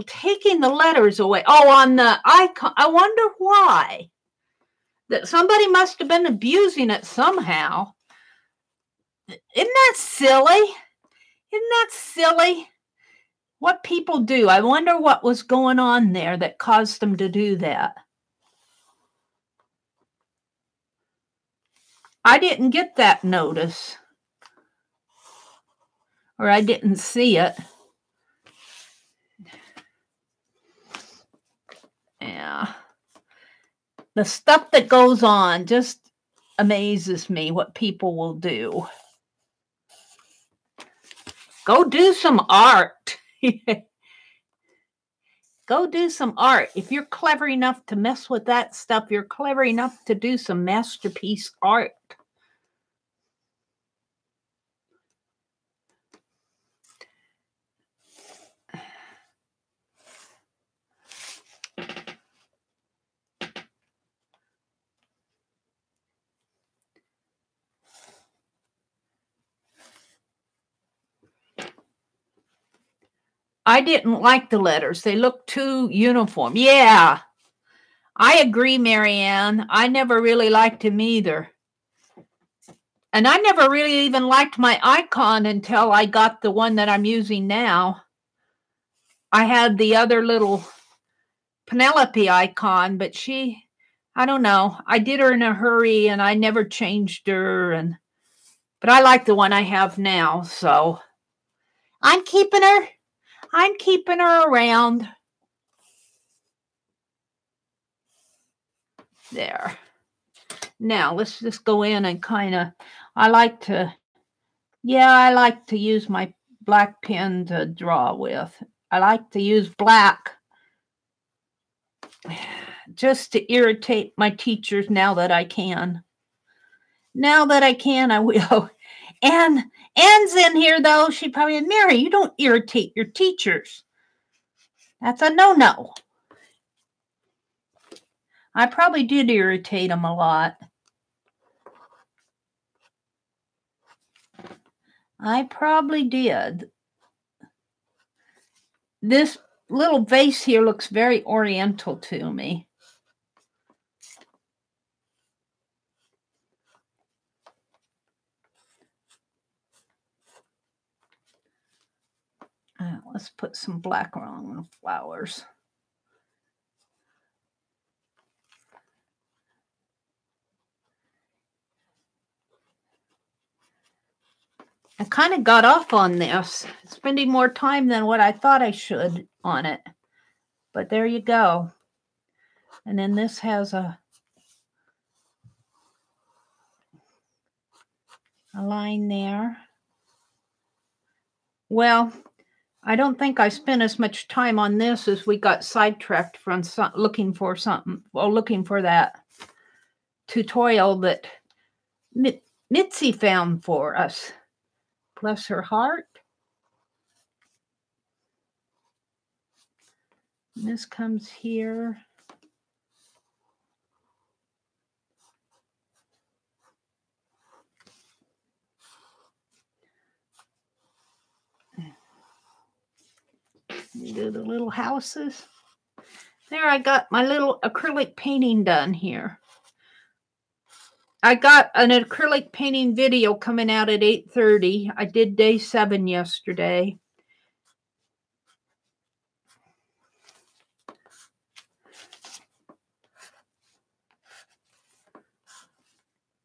Taking the letters away. Oh, on the icon. I wonder why. That somebody must have been abusing it somehow. Isn't that silly? Isn't that silly? What people do. I wonder what was going on there that caused them to do that. I didn't get that notice. Or I didn't see it. Yeah. The stuff that goes on just amazes me what people will do. Go do some art. Go do some art. If you're clever enough to mess with that stuff, you're clever enough to do some masterpiece art. I didn't like the letters. They looked too uniform. Yeah, I agree, Marianne. I never really liked him either. And I never really even liked my icon until I got the one that I'm using now. I had the other little Penelope icon, but I don't know. I did her in a hurry and I never changed her. But I like the one I have now, so I'm keeping her. I'm keeping her around. There. Now, let's just go in and kind of, I like to use my black pen to draw with. I like to use black just to irritate my teachers now that I can. Now that I can, I will. And Anne's in here, though. She probably said, Meri, you don't irritate your teachers. That's a no-no. I probably did irritate them a lot. I probably did. This little vase here looks very oriental to me. Let's put some black on the flowers. I kind of got off on this, spending more time than what I thought I should on it. But there you go. And then this has a line there. Well, I don't think I spent as much time on this as we got sidetracked from looking for something. Well, looking for that tutorial that Mitzi found for us. Bless her heart. And this comes here. You do the little houses. There, I got my little acrylic painting done here. I got an acrylic painting video coming out at 8:30. I did day 7 yesterday.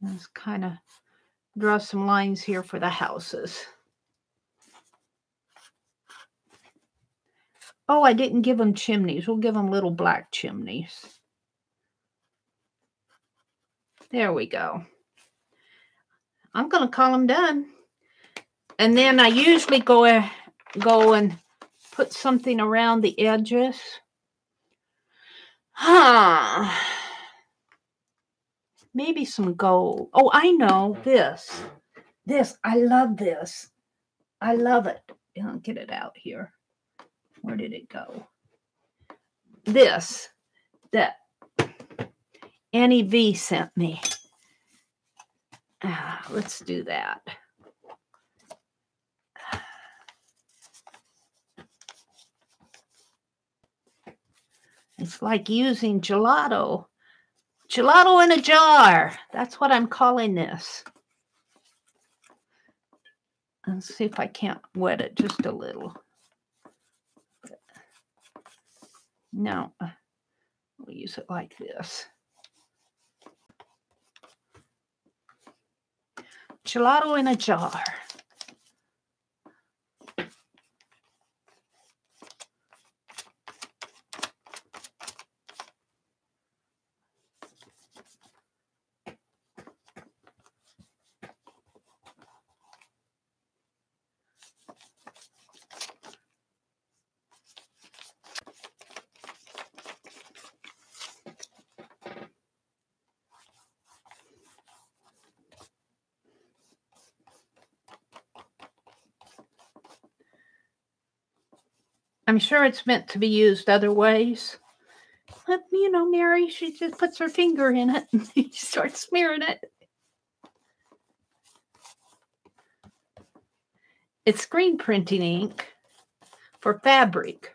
Let's kind of draw some lines here for the houses. Oh, I didn't give them chimneys. We'll give them little black chimneys. There we go. I'm going to call them done. And then I usually go and put something around the edges. Maybe some gold. Oh, I know this. This, I love this. I love it. I'll get it out here. Where did it go? This, that Annie V sent me. Let's do that. It's like using gelato. Gelato in a jar. That's what I'm calling this. Let's see if I can't wet it just a little. No, we'll use it like this. Gelato in a jar. I'm sure it's meant to be used other ways. But, you know, Meri, she just puts her finger in it and she starts smearing it. It's screen printing ink for fabric.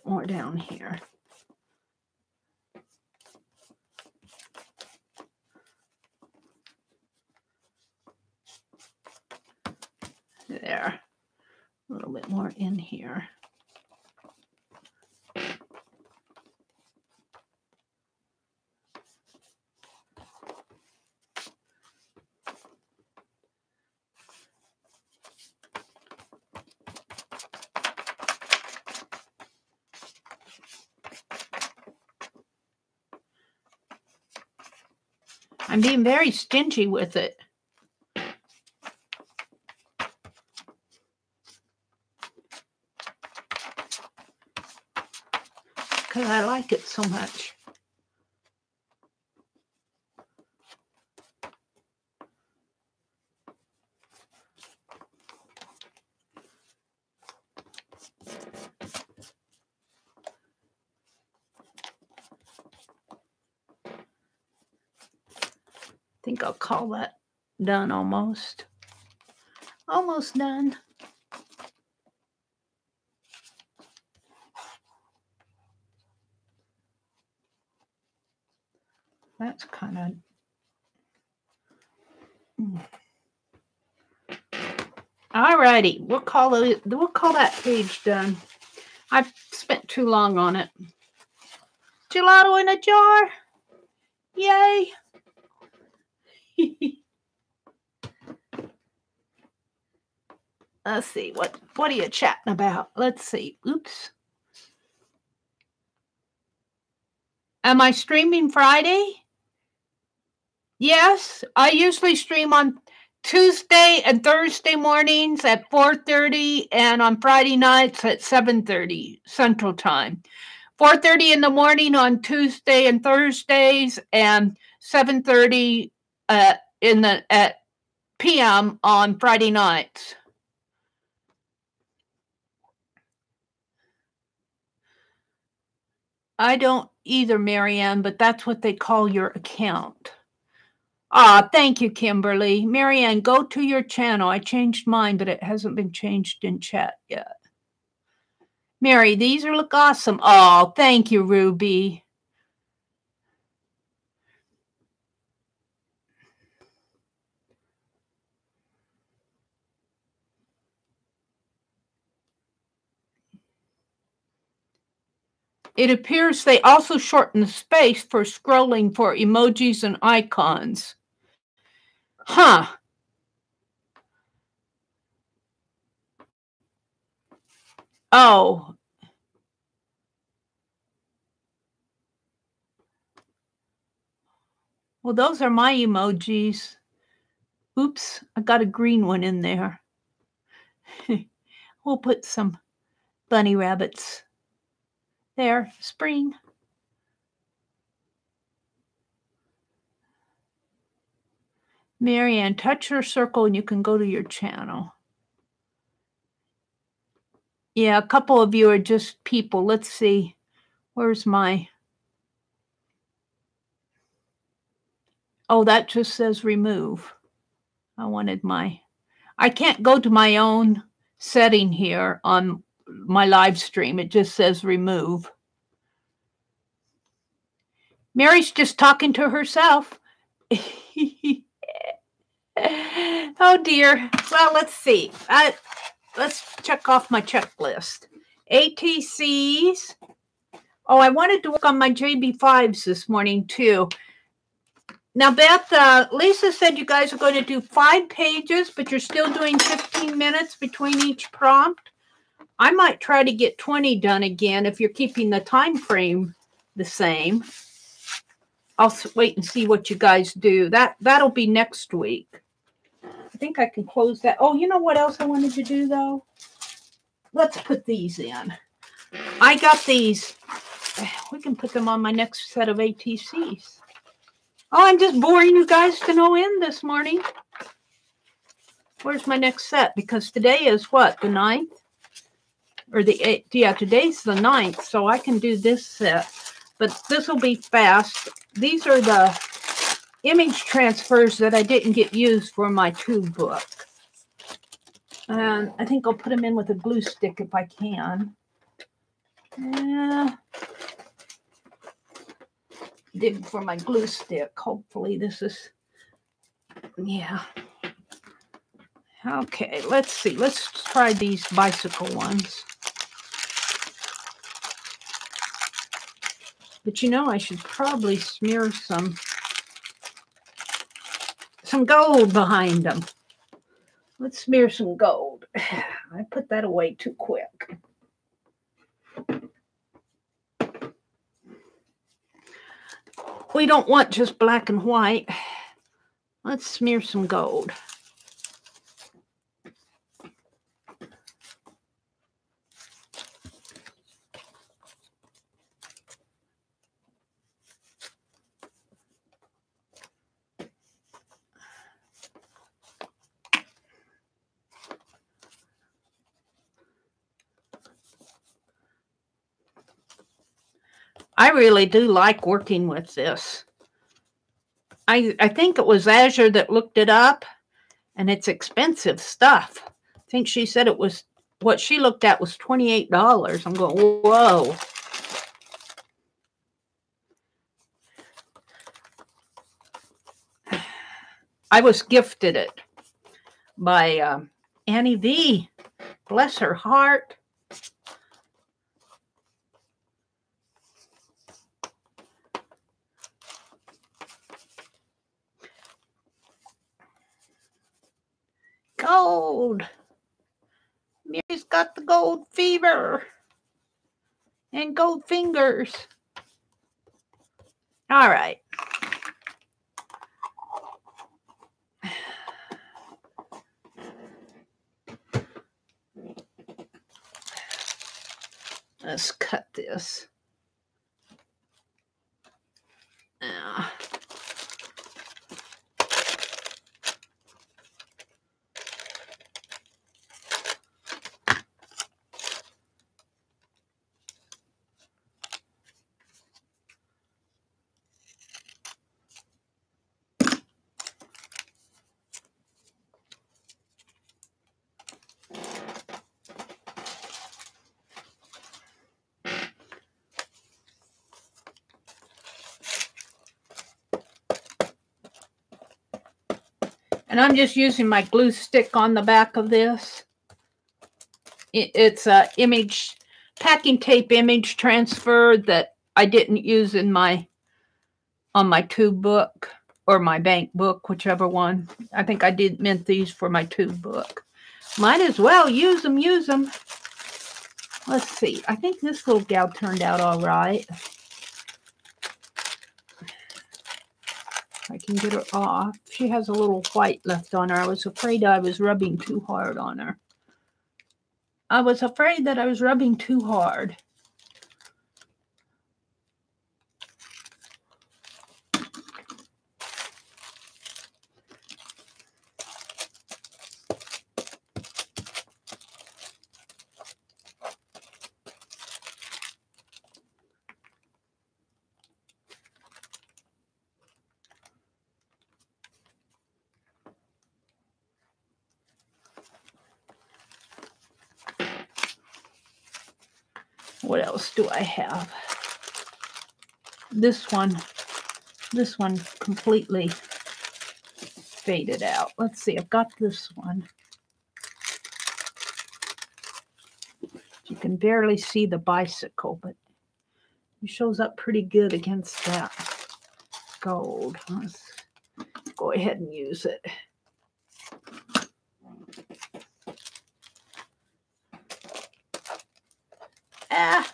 More down here. There. A little bit more in here. I'm being very stingy with it. Because I like it so much. I think I'll call that done almost. Almost done. That's kind of... All righty, we'll call that page done. I've spent too long on it. Gelato in a jar. Yay. Let's see, what are you chatting about? Let's see. Oops. Am I streaming Friday? Yes, I usually stream on Tuesday and Thursday mornings at 4:30 and on Friday nights at 7:30 Central Time. 4:30 in the morning on Tuesday and Thursdays and 7:30 at p.m. on Friday nights. I don't either, Marianne, but that's what they call your account. Ah, thank you, Kimberly. Marianne, go to your channel. I changed mine, but it hasn't been changed in chat yet. Mary, these look awesome. Oh, thank you, Ruby. It appears they also shorten the space for scrolling for emojis and icons. Huh. Oh. Well, those are my emojis. Oops, I got a green one in there. We'll put some bunny rabbits. There, spring. Marianne, touch your circle and you can go to your channel. Yeah, a couple of you are just people. Let's see. Where's my... Oh, that just says remove. I wanted my... I can't go to my own setting here on my live stream. It just says remove. Mary's just talking to herself. Oh, dear. Well, let's see. Let's check off my checklist. ATCs. Oh, I wanted to work on my JB5s this morning, too. Now, Beth, Lisa said you guys are going to do 5 pages, but you're still doing 15 minutes between each prompt. I might try to get 20 done again if you're keeping the time frame the same. I'll wait and see what you guys do. That'll be next week. I think I can close that. Oh, you know what else I wanted to do, though? Let's put these in. I got these. We can put them on my next set of ATCs. Oh, I'm just boring you guys to no end this morning. Where's my next set? Because today is what, the 9th? Or the 8th? Yeah, today's the 9th, so I can do this set. But this will be fast. These are the image transfers that I didn't get used for my tube book. And I think I'll put them in with a glue stick if I can. Dig for my glue stick. Hopefully this is, yeah. Okay, let's see. Let's try these bicycle ones. But you know, I should probably smear some gold behind them. Let's smear some gold. I put that away too quick. We don't want just black and white. Let's smear some gold. I really do like working with this. I think it was Azure that looked it up, and it's expensive stuff. I think she said it was, what she looked at was $28. I'm going, whoa. I was gifted it by Annie V. Bless her heart. Gold. Mary's got the gold fever and gold fingers. All right. Let's cut this. And I'm just using my glue stick on the back of this. It's a image, packing tape image transfer that I didn't use in on my tube book or my bank book, whichever one. I think I did mint these for my tube book. Might as well use them, Let's see. I think this little gal turned out all right. I can get her off. She has a little white left on her. I was afraid I was rubbing too hard on her. I was afraid that I was rubbing too hard. What else do I have? This one completely faded out. Let's see, I've got this one. You can barely see the bicycle, but it shows up pretty good against that gold. Let's go ahead and use it. Ah!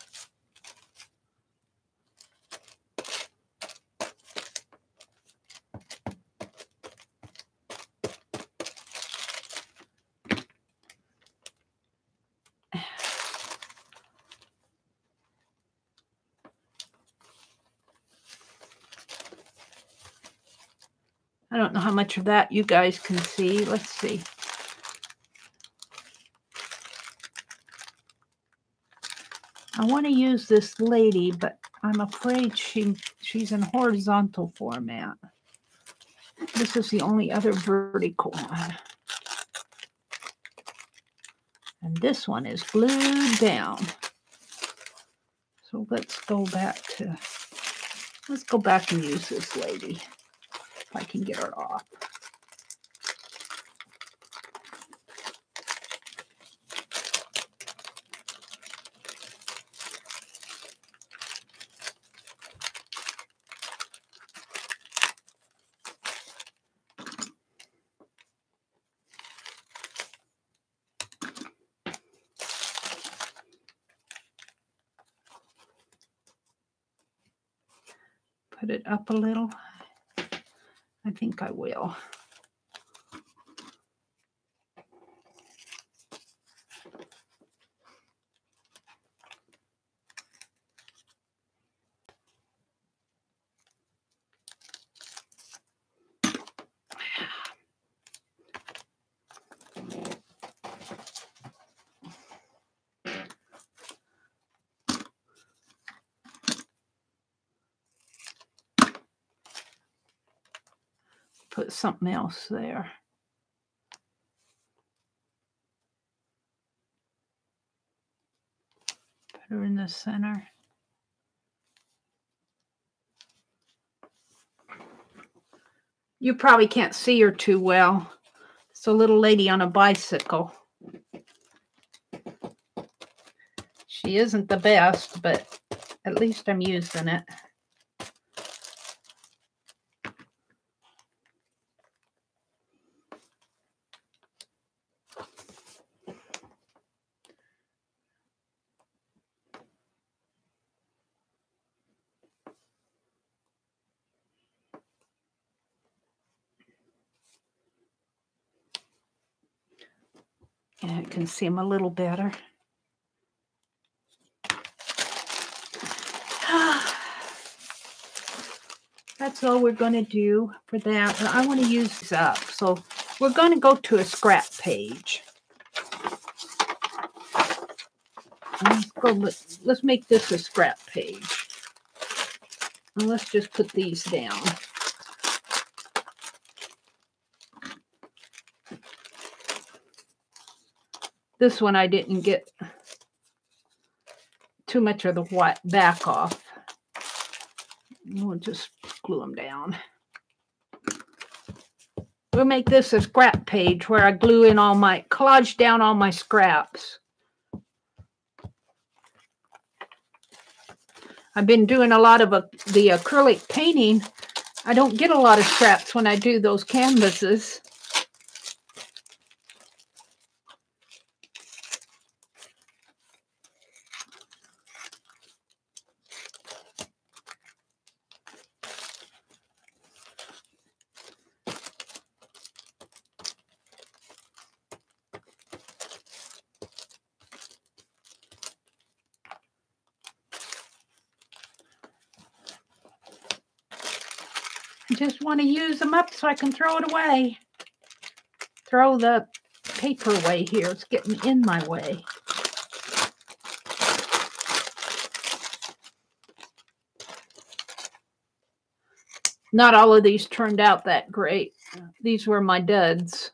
I don't know how much of that you guys can see. Let's see. I want to use this lady, but I'm afraid she's in horizontal format. This is the only other vertical one. And this one is glued down. So let's go back and use this lady. If I can get her off. Put it up a little. I think I will. Put something else there. Put her in the center. You probably can't see her too well. It's a little lady on a bicycle. She isn't the best, but at least I'm using it. And I can see them a little better. That's all we're going to do for that. I want to use this up. So we're going to go to a scrap page. Let's make this a scrap page. And let's just put these down. This one I didn't get too much of the white back off. We'll just glue them down. We'll make this a scrap page where I glue in all my, collage down all my scraps. I've been doing a lot of the acrylic painting. I don't get a lot of scraps when I do those canvases. I just want to use them up so I can throw it away. Throw the paper away here. It's getting in my way. Not all of these turned out that great. These were my duds.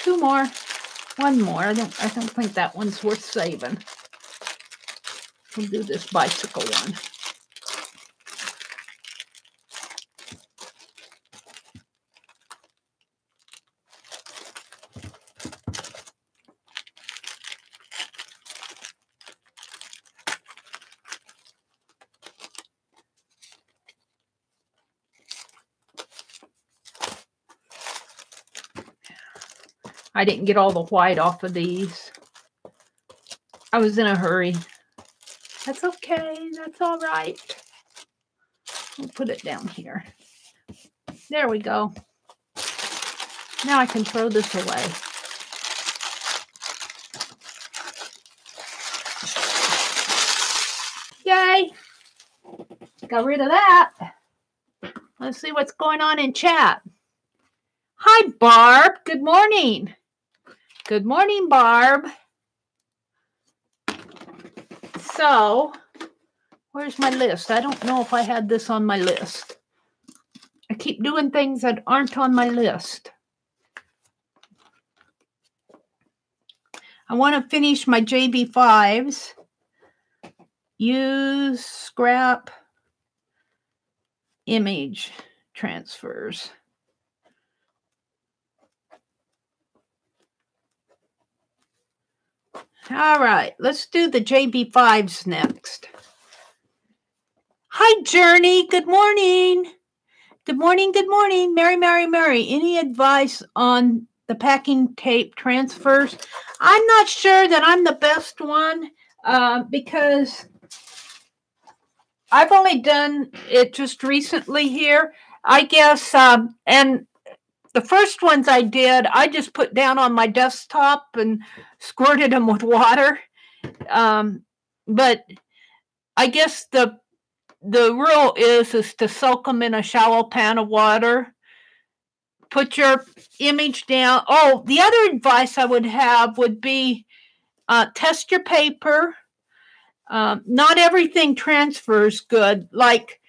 Two more. One more. I don't think that one's worth saving. We'll do this bicycle one. I didn't get all the white off of these. I was in a hurry. That's okay. That's all right. We'll put it down here. There we go. Now I can throw this away. Yay! Got rid of that. Let's see what's going on in chat. Hi, Barb. Good morning. Good morning, Barb. So, where's my list? I don't know if I had this on my list. I keep doing things that aren't on my list. I want to finish my JB5s. Use scrap image transfers. All right, let's do the JB5s next. Hi, Journey. Good morning. Good morning. Good morning. Meri, Meri, Meri. Any advice on the packing tape transfers? I'm not sure that I'm the best one because I've only done it just recently here, I guess. And the first ones I did, I just put down on my desktop and squirted them with water. But I guess the rule is to soak them in a shallow pan of water. Put your image down. Oh, the other advice I would have would be test your paper. Not everything transfers good. Like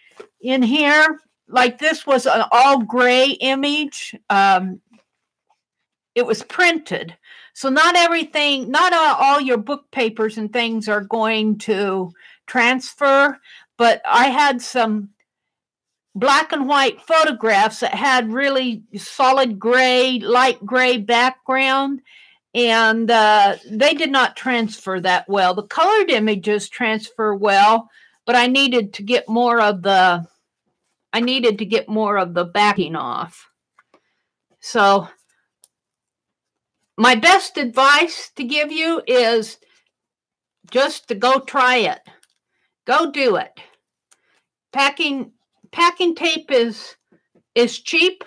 in here, like this was an all gray image. It was printed. So not everything, not all your book papers and things are going to transfer. But I had some black and white photographs that had really solid gray, light gray background. And they did not transfer that well. The colored images transfer well, but I needed to get more of the backing off. So my best advice to give you is just to go try it. Go do it. Packing tape is cheap.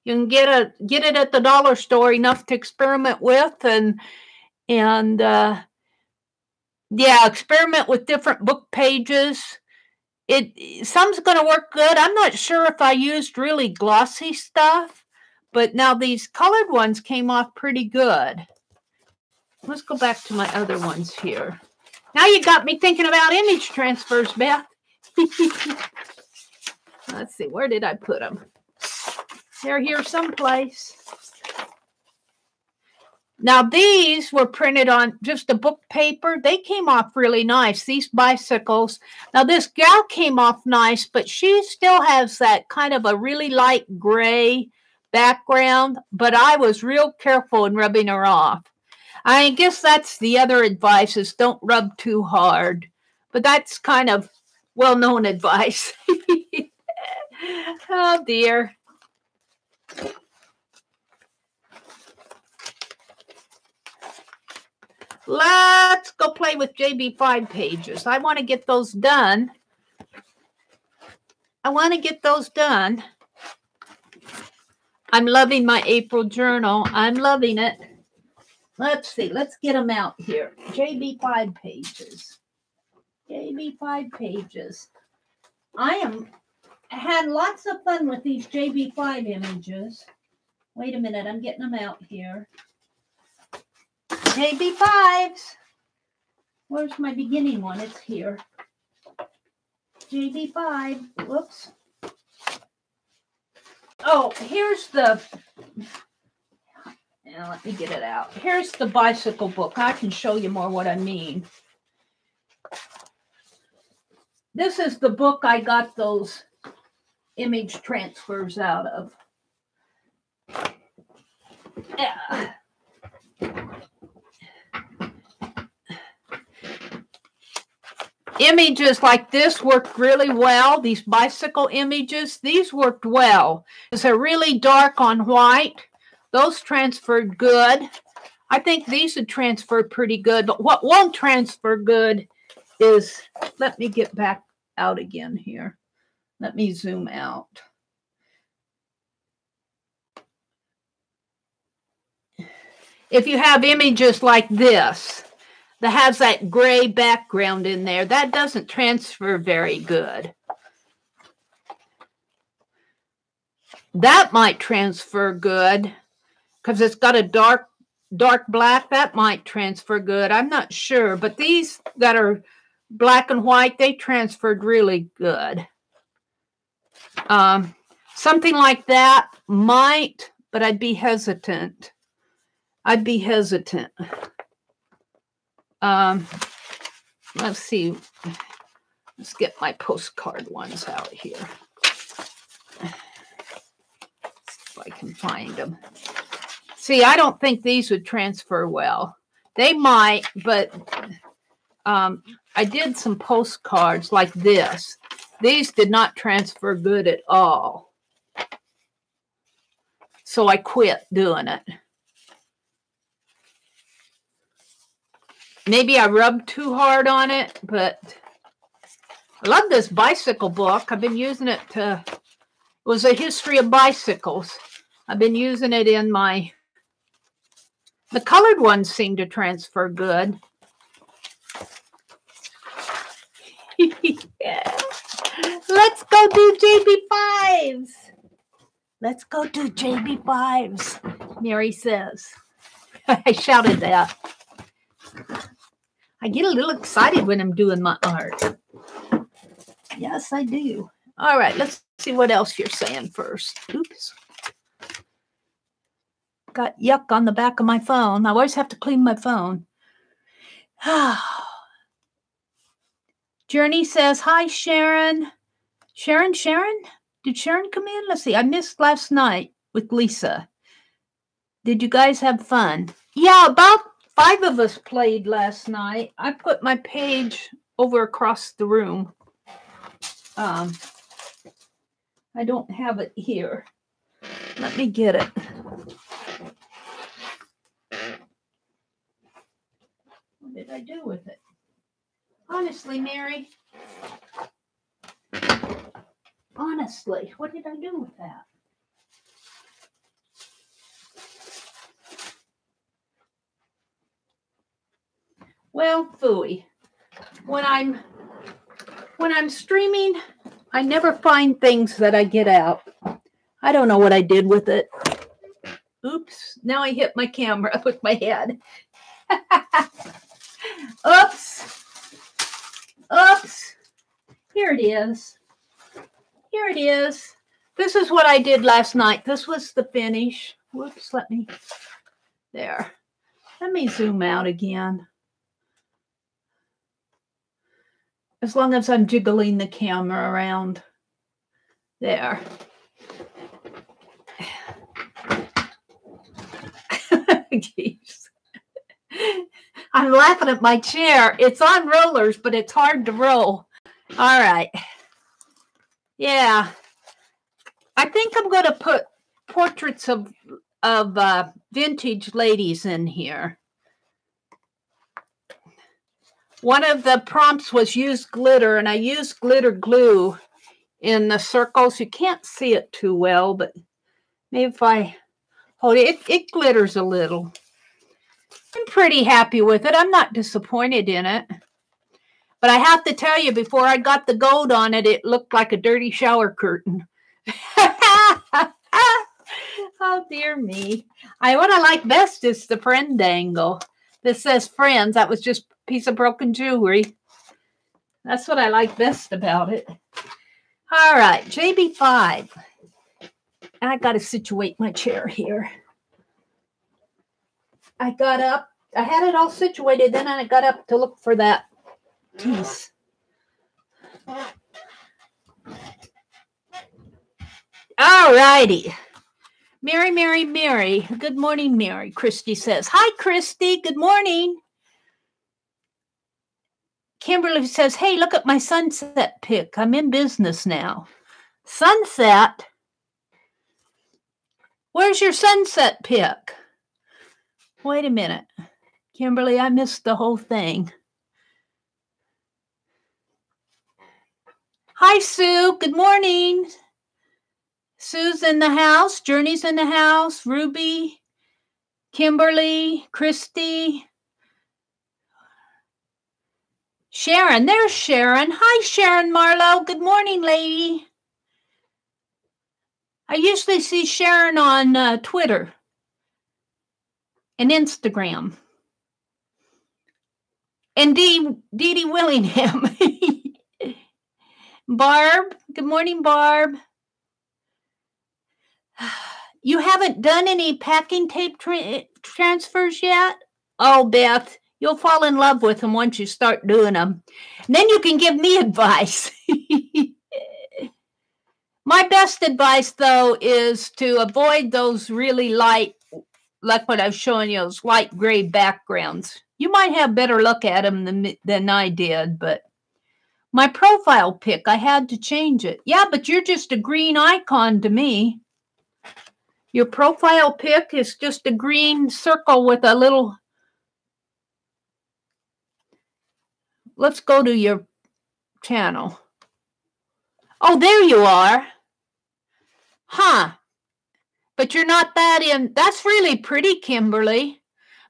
You can get it at the dollar store, enough to experiment with, and yeah, experiment with different book pages. Some's going to work good. I'm not sure if I used really glossy stuff, but now these colored ones came off pretty good. Let's go back to my other ones here. Now you got me thinking about image transfers, Beth. Let's see, where did I put them? They're here someplace. Now, these were printed on just a book paper. They came off really nice, these bicycles. Now, this gal came off nice, but she still has that kind of a really light gray background, but I was real careful in rubbing her off. I guess that's the other advice is don't rub too hard, but that's kind of well-known advice. Oh, dear. Let's go play with JB5 pages. I want to get those done. I'm loving my April journal. I'm loving it. Let's see. Let's get them out here. JB5 pages. JB5 pages. I had lots of fun with these JB5 images. Wait a minute. I'm getting them out here. JB5s. Where's my beginning one? It's here. JB5. Whoops. Oh, here's the... Now, let me get it out. Here's the bicycle book. I can show you more what I mean. This is the book I got those image transfers out of. Yeah. Images like this worked really well. These bicycle images, these worked well. They're really dark on white. Those transferred good. I think these would transfer pretty good. But what won't transfer good is, let me get back out again here. Let me zoom out. If you have images like this, that has that gray background in there, that doesn't transfer very good. That might transfer good because it's got a dark black. That might transfer good. I'm not sure, but these that are black and white, they transferred really good. Something like that might, but I'd be hesitant. Let's see. Let's get my postcard ones out here. See if I can find them. See, I don't think these would transfer well. They might, but I did some postcards like this. These did not transfer good at all. So I quit doing it. Maybe I rubbed too hard on it, but I love this bicycle book. I've been using it to, it was a history of bicycles. I've been using it in my, the colored ones seem to transfer good. Yeah. Let's go do JB5s. Let's go do JB5s, Meri says. I shouted that. I get a little excited when I'm doing my art. Yes, I do. All right, let's see what else you're saying first. Oops. Got yuck on the back of my phone. I always have to clean my phone. Journey says, hi, Sharon. Sharon? Did Sharon come in? Let's see. I missed last night with Lisa. Did you guys have fun? Yeah, about 5 of us played last night. I put my page over across the room. I don't have it here. Let me get it. What did I do with it? Honestly, Meri. Honestly, what did I do with that? Well, phooey. When I'm streaming, I never find things that I get out. I don't know what I did with it. Oops, now I hit my camera with my head. Oops. Oops. Here it is. Here it is. This is what I did last night. This was the finish. Whoops, there. Let me zoom out again. As long as I'm jiggling the camera around. There. Jeez. I'm laughing at my chair. It's on rollers, but it's hard to roll. All right. Yeah. I think I'm going to put portraits of vintage ladies in here. One of the prompts was use glitter, and I used glitter glue in the circles. You can't see it too well, but maybe if I hold it, it glitters a little. I'm pretty happy with it. I'm not disappointed in it. But I have to tell you, before I got the gold on it, it looked like a dirty shower curtain. Oh, dear me. What I like best is the friend angle. This says friends. That was just a piece of broken jewelry. That's what I like best about it. All right, JB5. I got to situate my chair here. I got up. I had it all situated. Then I got up to look for that piece. All righty. Meri, Meri, Meri. Good morning, Meri. Christy says, hi, Christy. Good morning. Kimberly says, hey, look at my sunset pic. I'm in business now. Sunset? Where's your sunset pic? Wait a minute. Kimberly, I missed the whole thing. Hi, Sue. Good morning. Sue's in the house. Journey's in the house. Ruby, Kimberly, Christy, Sharon. There's Sharon. Hi, Sharon Marlowe. Good morning, lady. I usually see Sharon on Twitter and Instagram. And Dee Dee Willingham. Barb. Good morning, Barb. You haven't done any packing tape transfers yet? Oh, Beth, you'll fall in love with them once you start doing them. And then you can give me advice. My best advice, though, is to avoid those really light, like what I was showing you, those light gray backgrounds. You might have better look at them than I did, but my profile pic, I had to change it. Yeah, but you're just a green icon to me. Your profile pic is just a green circle with a little... Let's go to your channel. Oh, there you are. Huh. But you're not that in... That's really pretty, Kimberly.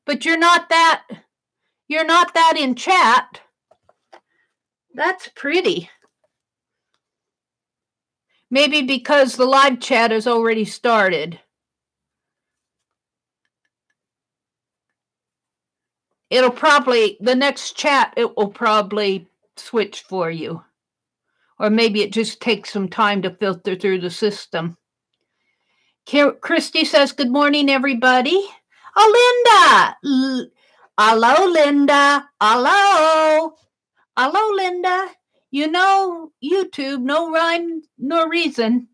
But you're not that in chat. That's pretty. Maybe because the live chat has already started. It'll probably, the next chat, it will probably switch for you. Or maybe it just takes some time to filter through the system. Christy says, good morning, everybody. Oh, Linda. Hello, Linda. Hello. Hello, Linda. You know YouTube, no rhyme, no reason.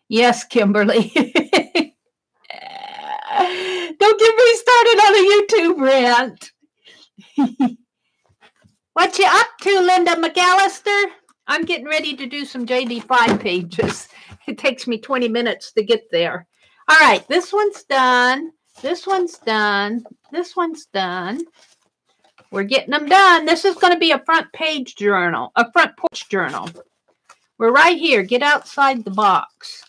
Yes, Kimberly. Don't get me started on a YouTube rant. What you up to, Linda McAllister? I'm getting ready to do some JD5 pages. It takes me 20 minutes to get there. All right, this one's done. This one's done. This one's done. We're getting them done. This is going to be a front page journal, a front porch journal. We're right here. Get outside the box.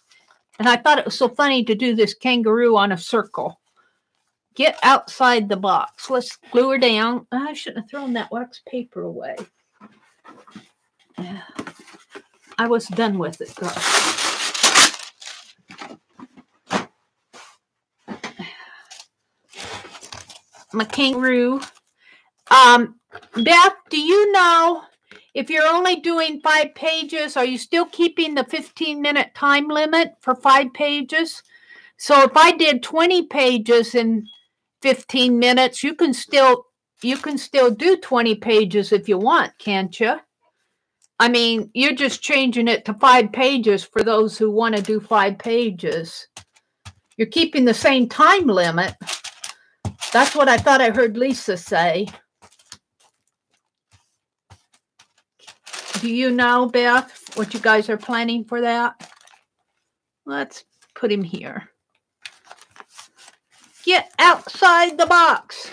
And I thought it was so funny to do this kangaroo on a circle. Get outside the box. Let's glue her down. I shouldn't have thrown that wax paper away. I was done with it, girl. My kangaroo. Beth, do you know if you're only doing 5 pages, are you still keeping the 15-minute time limit for 5 pages? So if I did 20 pages in 15 minutes, you can still do 20 pages if you want, can't you? I mean, you're just changing it to 5 pages for those who want to do 5 pages. You're keeping the same time limit. That's what I thought I heard Lisa say. Do you know, Beth, what you guys are planning for that? Let's put him here. Get outside the box.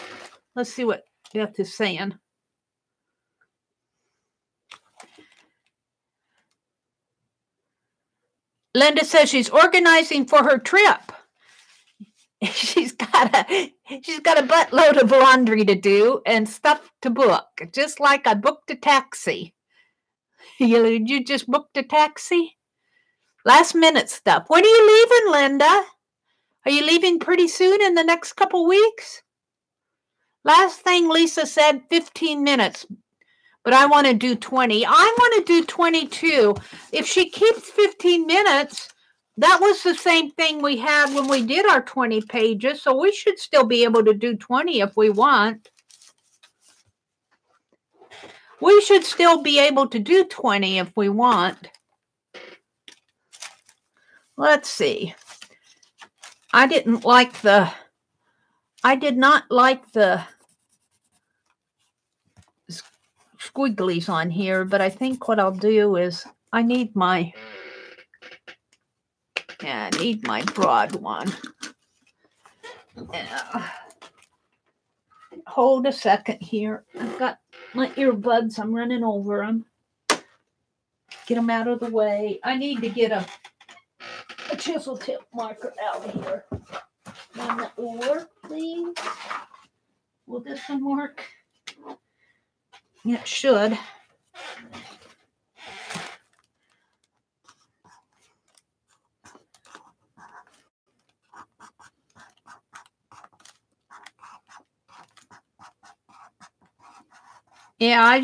Let's see what Beth is saying. Linda says she's organizing for her trip. She's got a buttload of laundry to do and stuff to book, just like I booked a taxi. You just booked a taxi? Last minute stuff. When are you leaving, Linda? Are you leaving pretty soon in the next couple weeks? Last thing Lisa said, 15 minutes. But I want to do 20. I want to do 22. If she keeps 15 minutes, that was the same thing we had when we did our 20 pages. So we should still be able to do 20 if we want. We should still be able to do 20 if we want. Let's see. I did not like the squigglies on here, but I think what I'll do is I need my broad one. Hold a second here. I've got my earbuds. I'm running over them. Get them out of the way. I need to get a chisel tip marker out of here. One that will work, please. Will this one work? Yeah, it should. Yeah,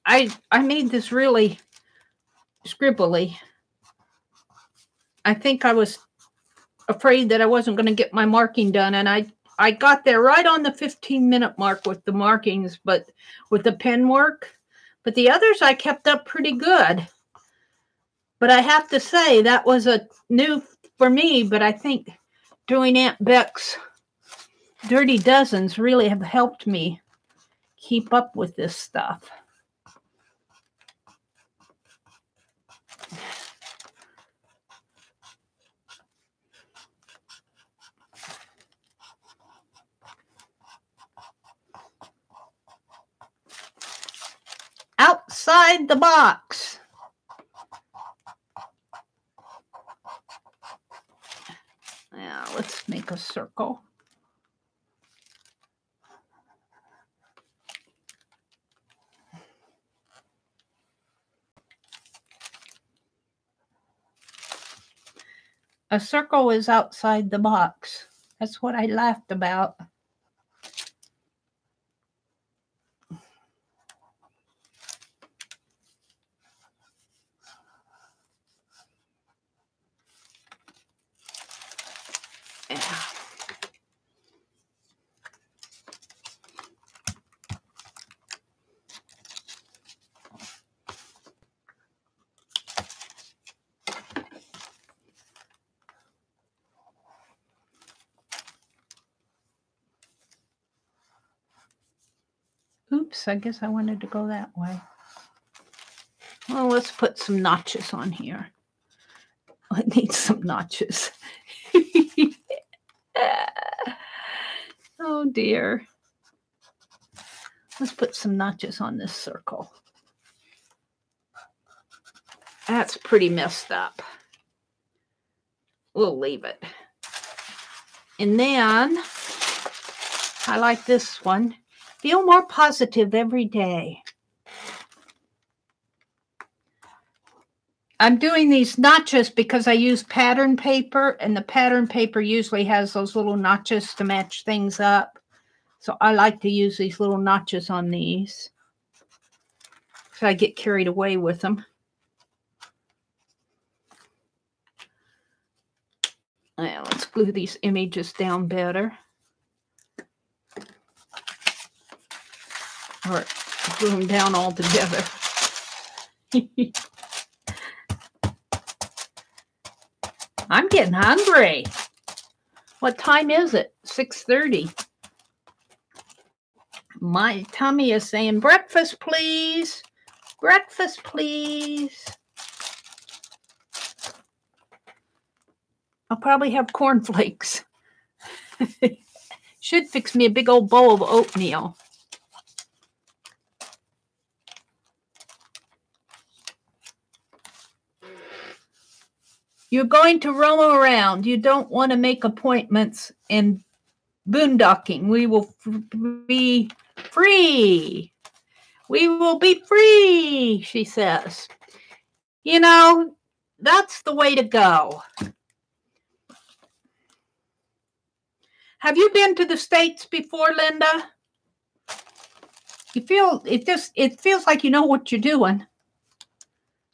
I made this really scribbly. I think I was afraid that I wasn't going to get my marking done, and I got there right on the 15-minute mark with the markings, but with the pen work. But the others I kept up pretty good. But I have to say that was a new for me, but I think doing Aunt Beck's Dirty Dozens really have helped me keep up with this stuff. Outside the box. Now let's make a circle. A circle is outside the box. That's what I laughed about. Oops, I guess I wanted to go that way. Well, let's put some notches on here. It needs some notches. Oh dear. Let's put some notches on this circle. That's pretty messed up. We'll leave it. And then I like this one. Feel more positive every day. I'm doing these notches because I use pattern paper, and the pattern paper usually has those little notches to match things up. So I like to use these little notches on these. So I get carried away with them. Now let's glue these images down better. Or glue them down all together. I'm getting hungry. What time is it? 6:30. My tummy is saying, breakfast, please. Breakfast, please. I'll probably have cornflakes. Should fix me a big old bowl of oatmeal. You're going to roam around. You don't want to make appointments in boondocking. We will be free. We will be free, she says. You know, that's the way to go. Have you been to the States before, Linda? You feel it feels like you know what you're doing.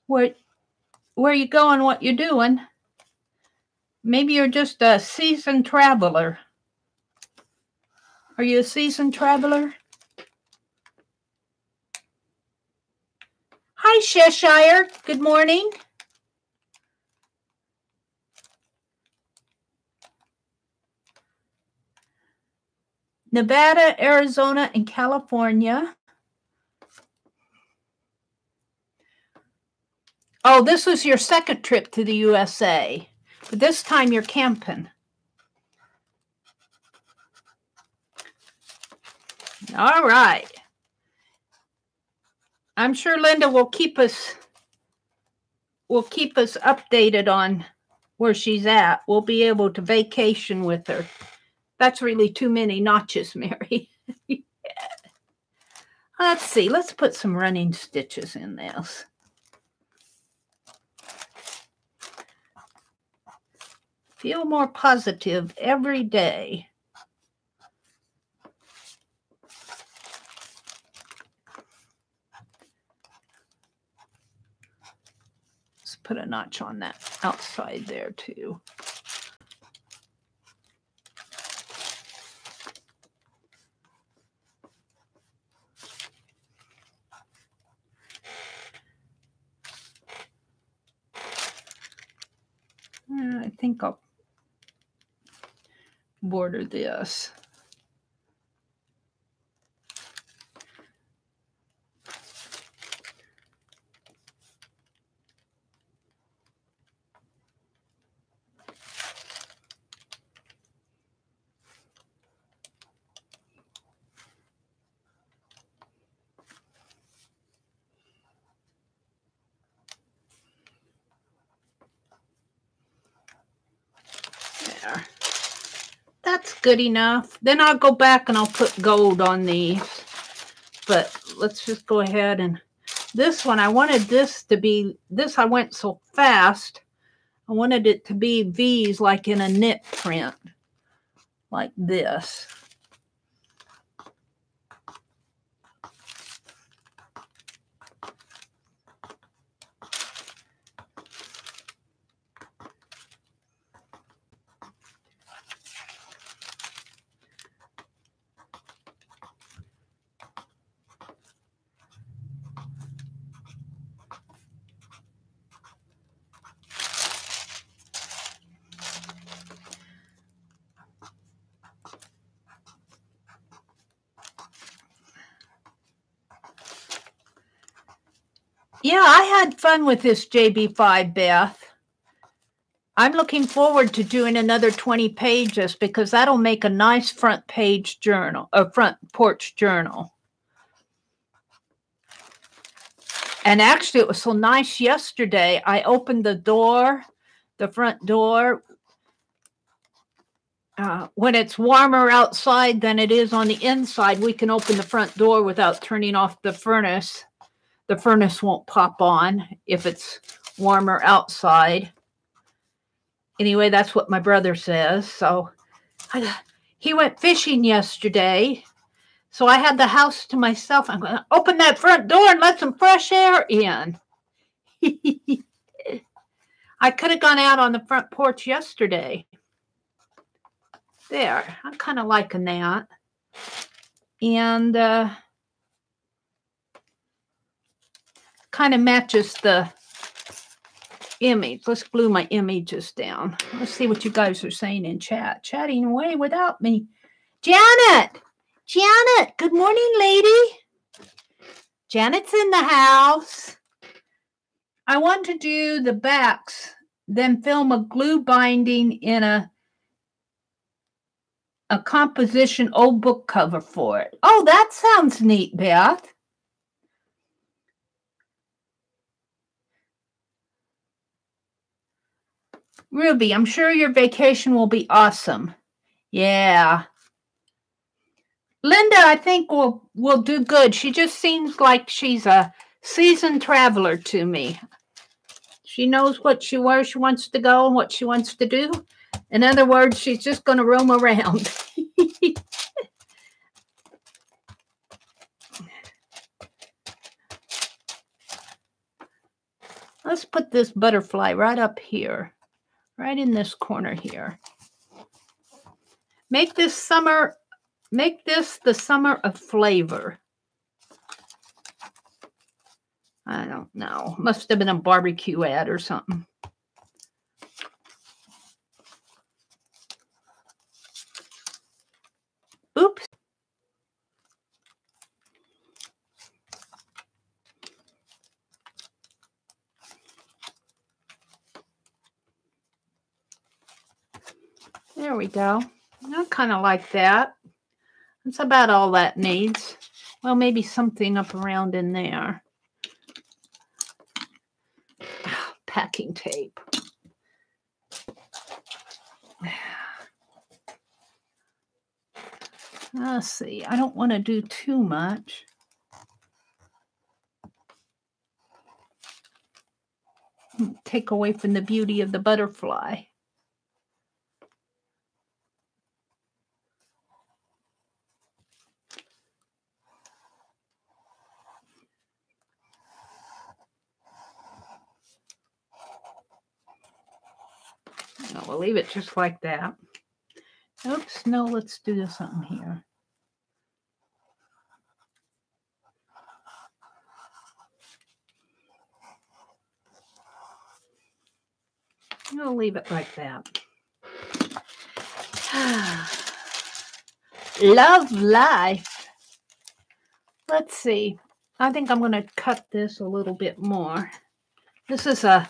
Where you going, what you're doing. Maybe you're just a seasoned traveler. Are you a seasoned traveler? Hi, Cheshire. Good morning. Nevada, Arizona, and California. Oh, this was your second trip to the USA. But this time you're camping. All right. I'm sure Linda will keep us updated on where she's at. We'll be able to vacation with her. That's really too many notches, Mary. Let's see. Let's put some running stitches in this. Feel more positive every day. Let's put a notch on that outside there too. I think I'll border this. There. That's good enough. Then I'll go back and I'll put gold on these. But let's just go ahead and this one, I wanted this to be, this I went so fast. I wanted it to be V's like in a knit print, like this. Yeah, I had fun with this JB5, Beth. I'm looking forward to doing another 20 pages because that'll make a nice front page journal, a front porch journal. And actually, it was so nice yesterday. I opened the door, the front door. When it's warmer outside than it is on the inside, we can open the front door without turning off the furnace. The furnace won't pop on if it's warmer outside. Anyway, that's what my brother says. So he went fishing yesterday. So I had the house to myself. I'm going to open that front door and let some fresh air in. I could have gone out on the front porch yesterday. There, I'm kind of liking that. And kind of matches the image. Let's glue my images down. Let's see what you guys are saying in chat. Chatting away without me. Janet! Janet! Good morning, lady. Janet's in the house. I want to do the backs, then film a glue binding in a composition old book cover for it. Oh, that sounds neat, Beth. Ruby, I'm sure your vacation will be awesome. Yeah. Linda, I think will do good. She just seems like she's a seasoned traveler to me. She knows where she wants to go and what she wants to do. In other words, she's just going to roam around. Let's put this butterfly right up here, right in this corner here. Make this the summer of flavor. I don't know. Must have been a barbecue ad or something. Oops. There we go. I kind of like that. That's about all that needs. Well, maybe something up around in there. Packing tape. Let's see. I don't want to do too much. Take away from the beauty of the butterfly. No, we'll leave it just like that. Oops, no, let's do something here. I'll leave it like that. Love life. Let's see. I think I'm going to cut this a little bit more. This is a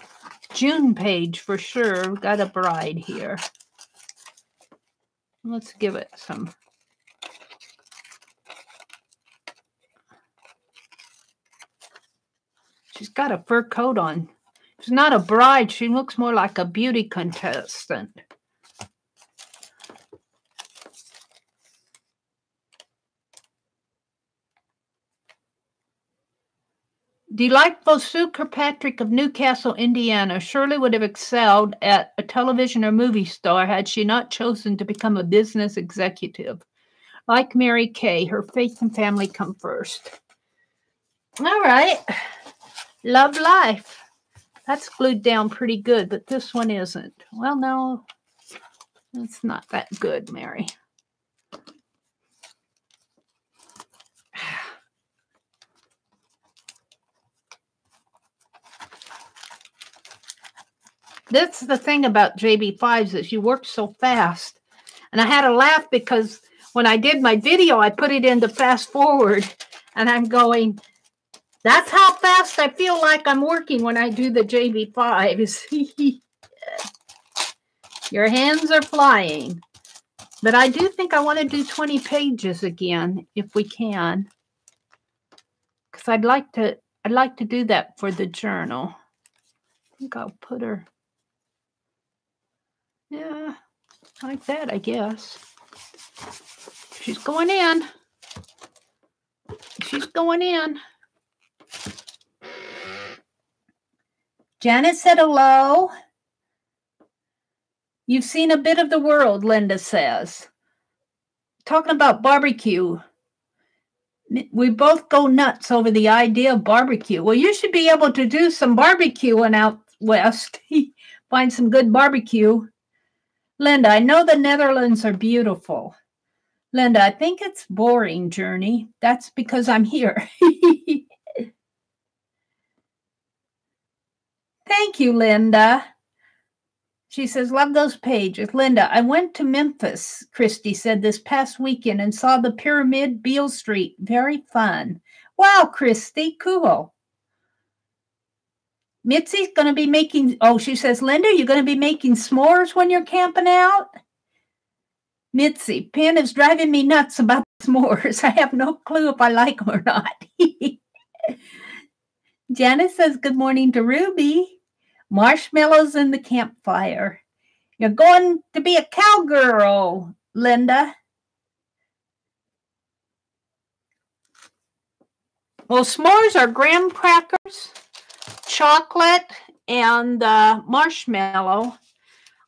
June page for sure. We've got a bride here. Let's give it some. She's got a fur coat on. She's not a bride. She looks more like a beauty contestant. Delightful Sue Kirkpatrick of Newcastle, Indiana, surely would have excelled at a television or movie star had she not chosen to become a business executive. Like Mary Kay, her faith and family come first. All right. Love life. That's glued down pretty good, but this one isn't. Well, no, it's not that good, Mary. That's the thing about JB5s is you work so fast. And I had to laugh because when I did my video, I put it into fast forward. And I'm going, that's how fast I feel like I'm working when I do the JB5s. Your hands are flying. But I do think I want to do 20 pages again, if we can. Because I'd like to do that for the journal. I think I'll put her. Yeah, like that, I guess. She's going in. She's going in. Janet said hello. You've seen a bit of the world, Linda says. Talking about barbecue. We both go nuts over the idea of barbecue. Well, you should be able to do some barbecuing out west. Find some good barbecue. Linda, I know the Netherlands are beautiful. Linda, I think it's boring, Journey. That's because I'm here. Thank you, Linda. She says, love those pages. Linda, I went to Memphis, Christy said, this past weekend and saw the pyramid, Beale Street. Very fun. Wow, Christy, cool. Mitzi's going to be making, she says, Linda, you're going to be making s'mores when you're camping out? Mitzi, Penn is driving me nuts about s'mores. I have no clue if I like them or not. Janice says, good morning to Ruby. Marshmallows in the campfire. You're going to be a cowgirl, Linda. Well, s'mores are graham crackers, chocolate, and marshmallow.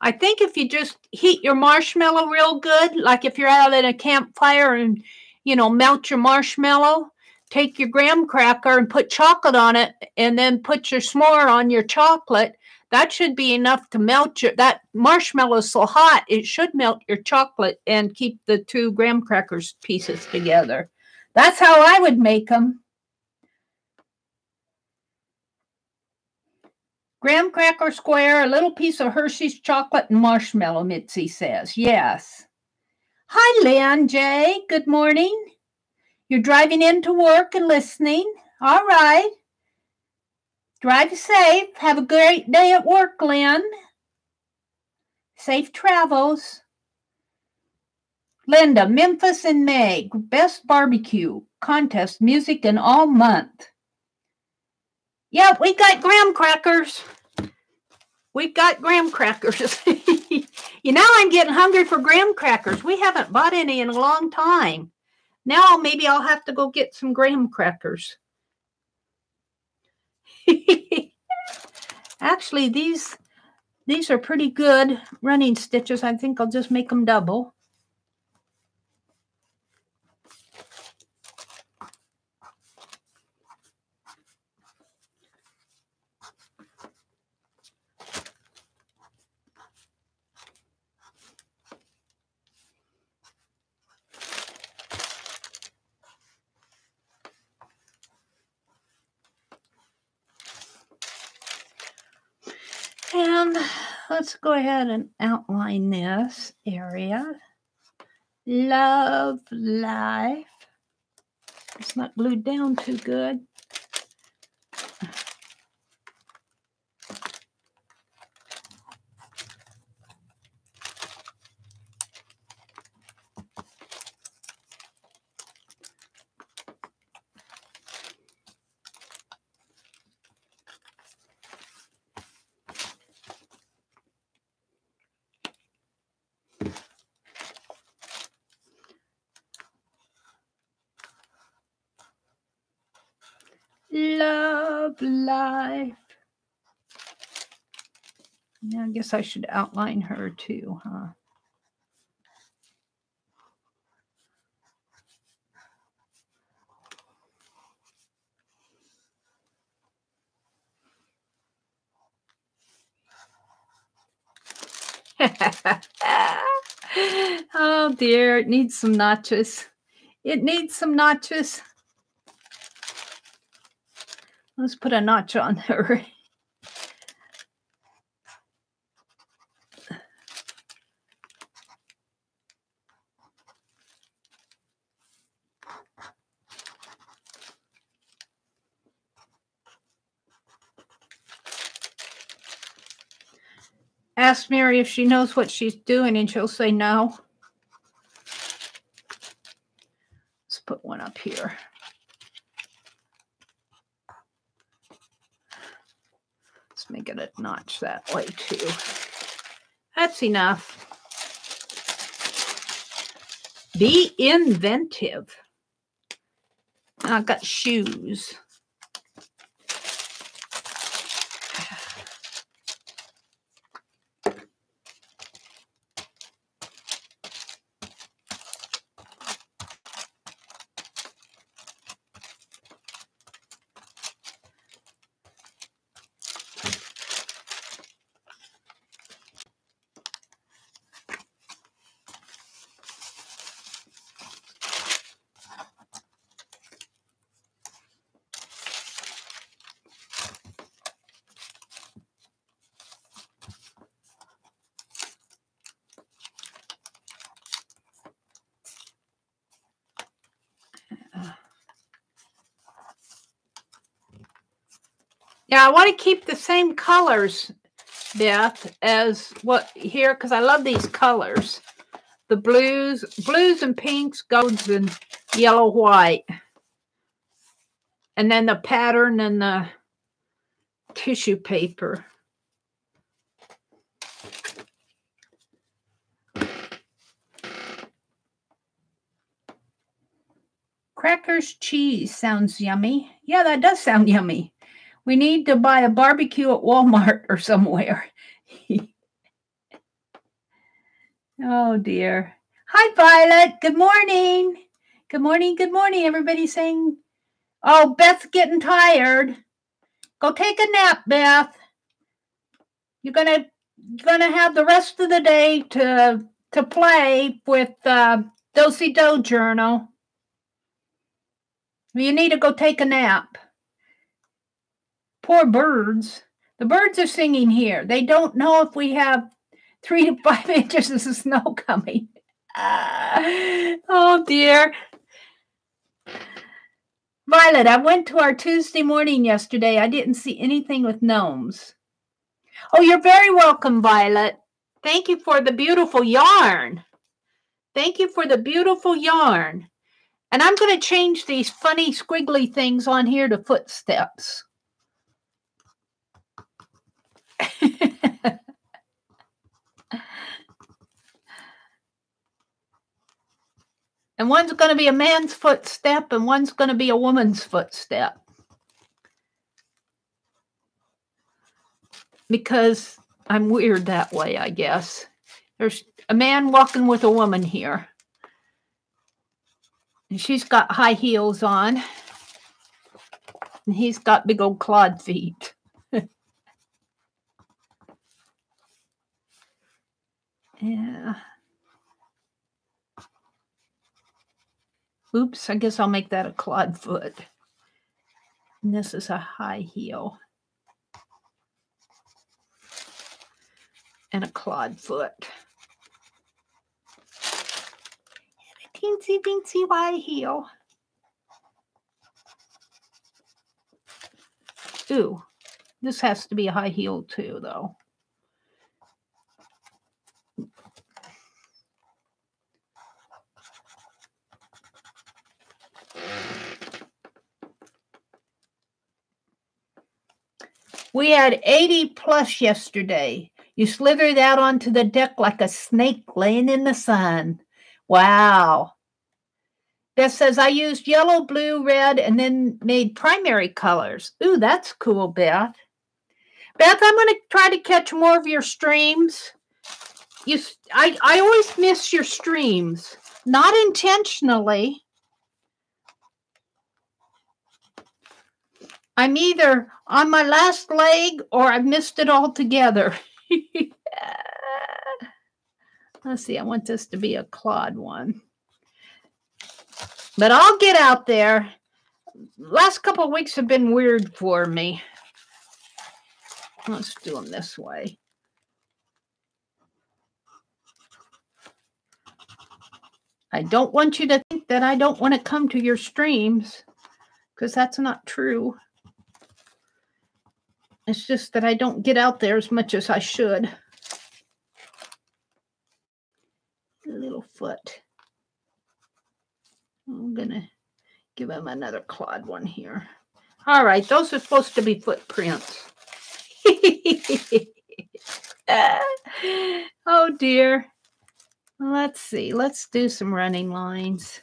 I think if you just heat your marshmallow real good, like if you're out at a campfire and, melt your marshmallow, take your graham cracker and put chocolate on it, and then put your s'more on your chocolate. That should be enough to melt that marshmallow is so hot, it should melt your chocolate and keep the two graham crackers pieces together. That's how I would make them. Graham cracker square, a little piece of Hershey's chocolate and marshmallow, Mitzi says. Yes. Hi, Lynn J. Good morning. You're driving into work and listening. All right. Drive safe. Have a great day at work, Lynn. Safe travels. Linda, Memphis in May. Best barbecue contest, music in all month. Yeah, we got graham crackers. We've got graham crackers. Now I'm getting hungry for graham crackers. We haven't bought any in a long time. Now maybe I'll have to go get some graham crackers. Actually, these are pretty good running stitches. I think I'll just make them double. And let's go ahead and outline this area. Love life. It's not glued down too good. Love life. Yeah, I guess I should outline her too, huh? Oh dear, it needs some notches. It needs some notches. Let's put a notch on her. Ask Mary if she knows what she's doing, and she'll say no. Let's put one up here. Let's make it a notch that way too. That's enough. Be inventive. I've got shoes. Yeah, I want to keep the same colors, Beth, as what here, because I love these colors. The blues and pinks, golds and yellow, white. And then the pattern and the tissue paper. Crackers cheese sounds yummy. Yeah, that does sound yummy. We need to buy a barbecue at Walmart or somewhere. Oh, dear. Hi, Violet. Good morning. Good morning. Good morning. Everybody saying, oh, Beth's getting tired. Go take a nap, Beth. You're gonna have the rest of the day to play with Do-Si-Do Journal. You need to go take a nap. Poor birds. The birds are singing here. They don't know if we have 3 to 5 inches of snow coming. Oh, dear. Violet, I went to our Tuesday morning yesterday. I didn't see anything with gnomes. Oh, you're very welcome, Violet. Thank you for the beautiful yarn. Thank you for the beautiful yarn. And I'm going to change these funny squiggly things on here to footsteps. And one's going to be a man's footstep and one's going to be a woman's footstep. Because I'm weird that way, I guess. There's a man walking with a woman here. And she's got high heels on. And he's got big old clawed feet. Yeah. Oops, I guess I'll make that a clawed foot. And this is a high heel. And a clawed foot. And a teensy weensy high heel. Ooh, this has to be a high heel too, though. We had 80 plus yesterday. You slithered out onto the deck like a snake laying in the sun. Wow. Beth says, I used yellow, blue, red, and then made primary colors. Ooh, that's cool, Beth. Beth, I'm going to try to catch more of your streams. I always miss your streams. Not intentionally. I'm either on my last leg or I've missed it altogether. Let's see, I want this to be a clawed one. But I'll get out there. Last couple of weeks have been weird for me. Let's do them this way. I don't want you to think that I don't want to come to your streams, because that's not true. It's just that I don't get out there as much as I should. A little foot. I'm going to give him another clawed one here. All right, those are supposed to be footprints. Oh, dear. Let's see. Let's do some running lines.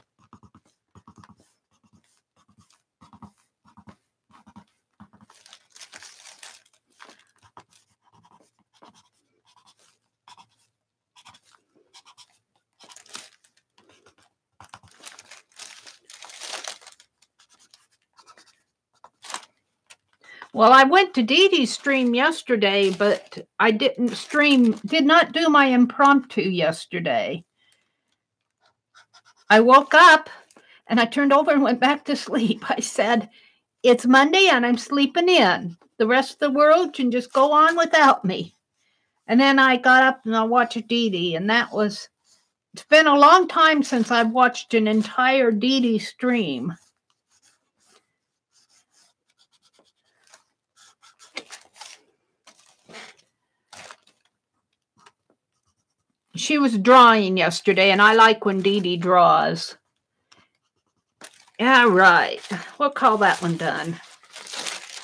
Well, I went to Dee Dee's stream yesterday, but I did not do my impromptu yesterday. I woke up and I turned over and went back to sleep. I said, it's Monday and I'm sleeping in. The rest of the world can just go on without me. And then I got up and I watched Dee Dee, and it's been a long time since I've watched an entire Dee Dee stream. She was drawing yesterday, and I like when Dee Dee draws. All right. We'll call that one done.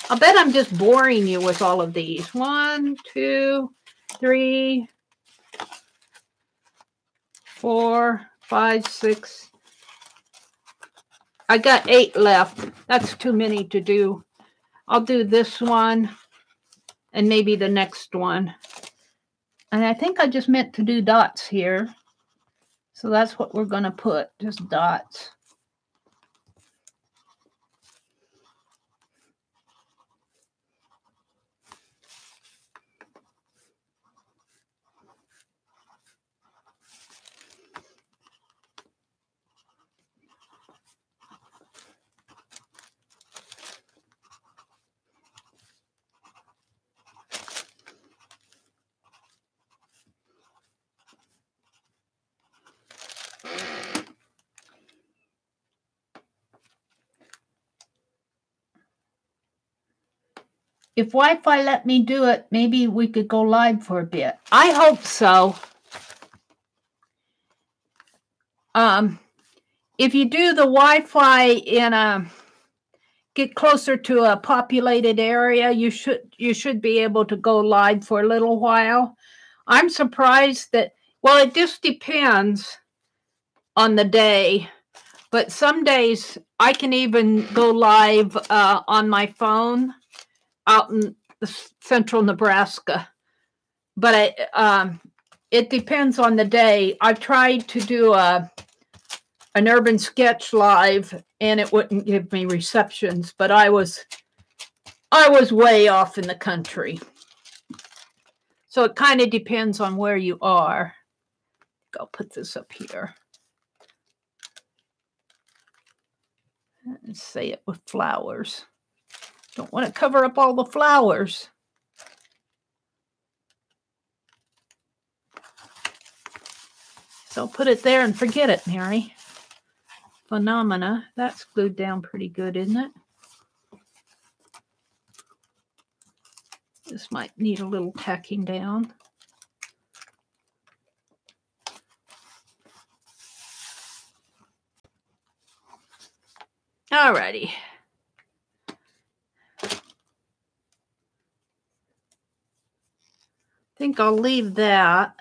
I'll bet I'm just boring you with all of these. 1, 2, 3, 4, 5, 6. I got 8 left. That's too many to do. I'll do this one and maybe the next one. And I think I just meant to do dots here. So that's what we're going to put, just dots. If Wi-Fi let me do it, maybe we could go live for a bit. I hope so. If you do the Wi-Fi in a get closer to a populated area, you should be able to go live for a little while. I'm surprised that, well, it just depends on the day, but some days I can even go live on my phone out in central Nebraska. But it depends on the day. I've tried to do an urban sketch live and it wouldn't give me receptions, but I was way off in the country. So it kind of depends on where you are. I'll put this up here. And say it with flowers. Don't want to cover up all the flowers. So put it there and forget it, Meri. Phenomena. That's glued down pretty good, isn't it? This might need a little tacking down. Alrighty. I think I'll leave that.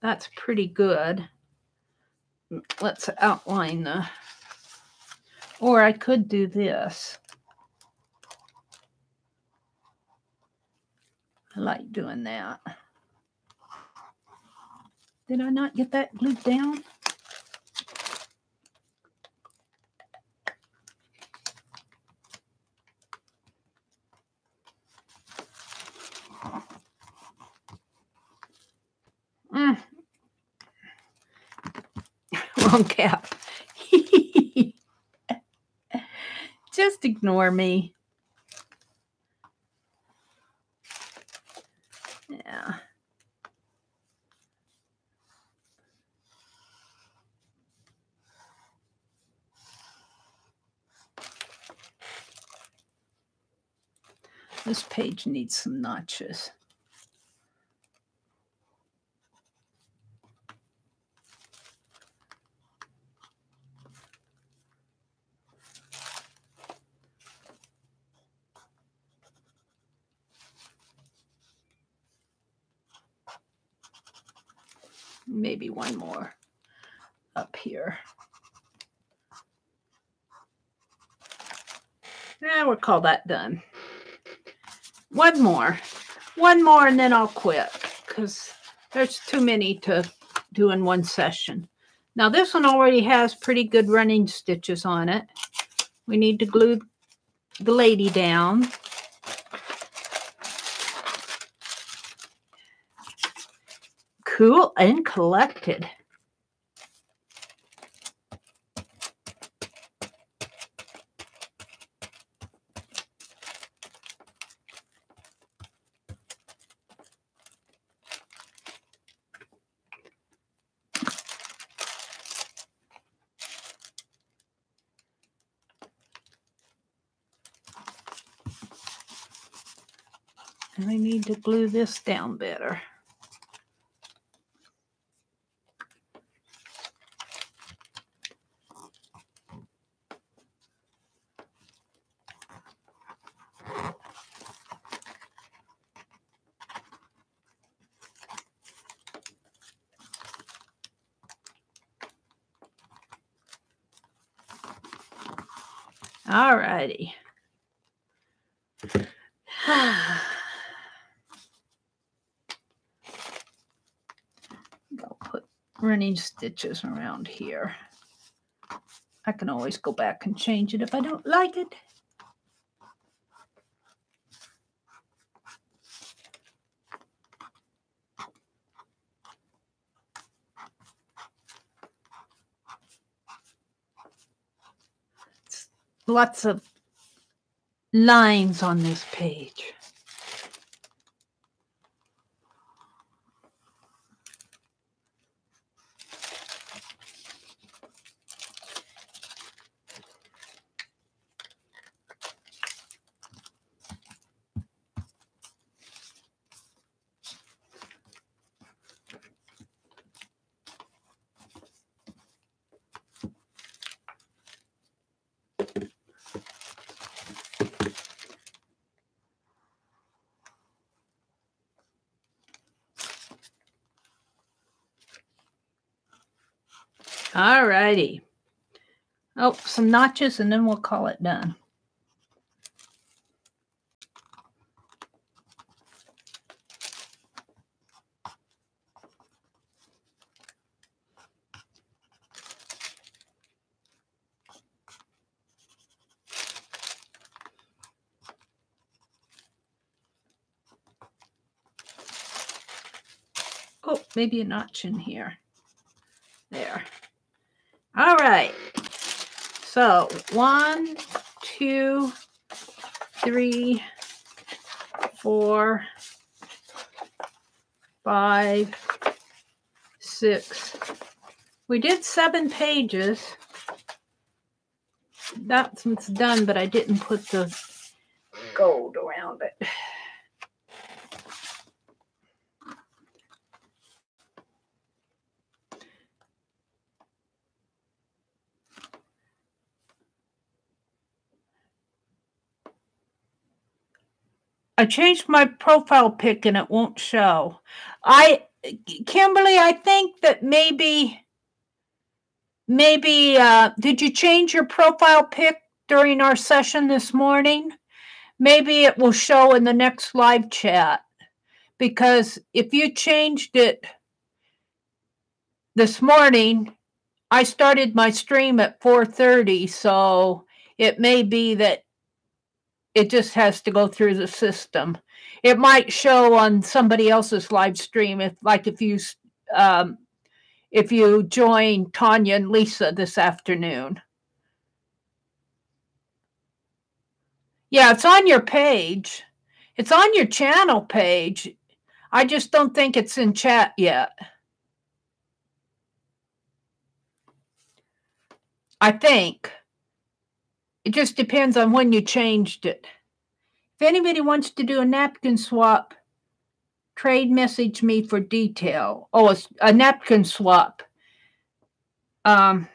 That's pretty good. Let's outline the, or I could do this. I like doing that. Did I not get that glued down? Wrong cap. Just ignore me. Yeah. This page needs some notches. Maybe one more up here. Yeah, we'll call that done. One more, and then I'll quit because there's too many to do in one session. Now this one already has pretty good running stitches on it. We need to glue the lady down. Cool and collected. And I need to glue this down better. All righty. I'll put running stitches around here. I can always go back and change it if I don't like it. Lots of lines on this page. All righty. Oh, some notches and then we'll call it done. Oh, maybe a notch in here. There. All right. So 1, 2, 3, 4, 5, 6. We did 7 pages. That one's done, but I didn't put the gold around it. I changed my profile pic and it won't show. Kimberly, I think that maybe did you change your profile pic during our session this morning? Maybe it will show in the next live chat, because if you changed it this morning, I started my stream at 4:30, so it may be that it just has to go through the system. It might show on somebody else's live stream if you join Tanya and Lisa this afternoon. Yeah, it's on your page. It's on your channel page. I just don't think it's in chat yet. I think. It just depends on when you changed it. If anybody wants to do a napkin swap, trade message me for detail. Oh, it's a napkin swap. Beth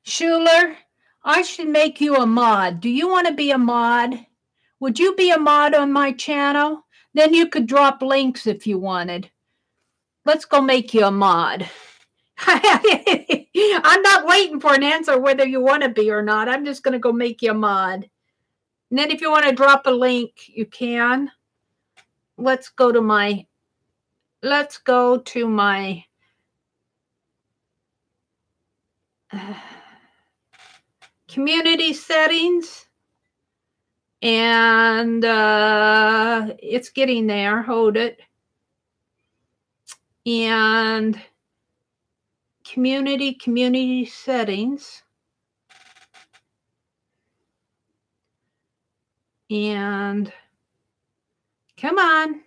Schuler, I should make you a mod. Do you want to be a mod? Would you be a mod on my channel? Then you could drop links if you wanted. Let's go make you a mod. I'm not waiting for an answer whether you want to be or not. I'm just going to go make you a mod. And then if you want to drop a link, you can. Let's go to my community settings. And it's getting there. Hold it. And community settings. And come on.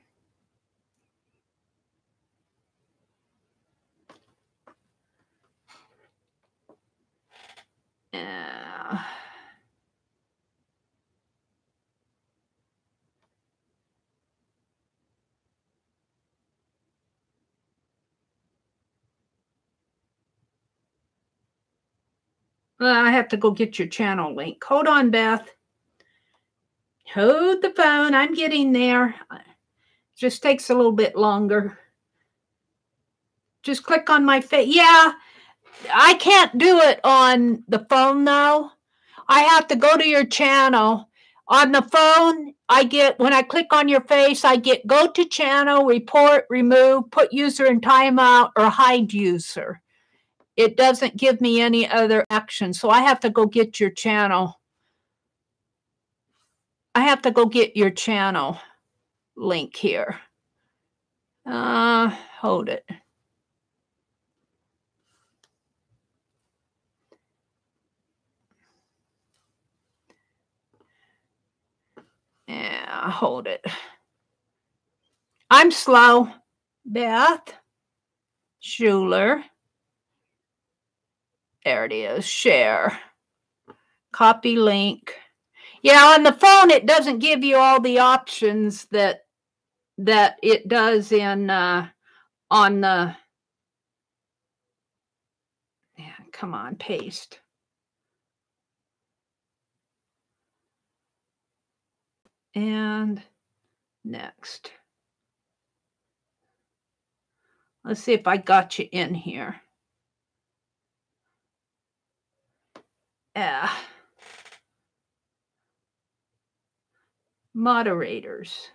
I have to go get your channel link. Hold on, Beth. Hold the phone. I'm getting there. It just takes a little bit longer. Just click on my face. Yeah, I can't do it on the phone though. I have to go to your channel. On the phone, I get, when I click on your face, I get go to channel, report, remove, put user in timeout, or hide user. It doesn't give me any other action. So I have to go get your channel. I have to go get your channel link here. Hold it. Yeah, hold it. I'm slow. Beth Schuler. There it is. Share. Copy link. Yeah, on the phone, it doesn't give you all the options that it does in on the. Yeah, come on, paste. And next. Let's see if I got you in here. Yeah. Moderators.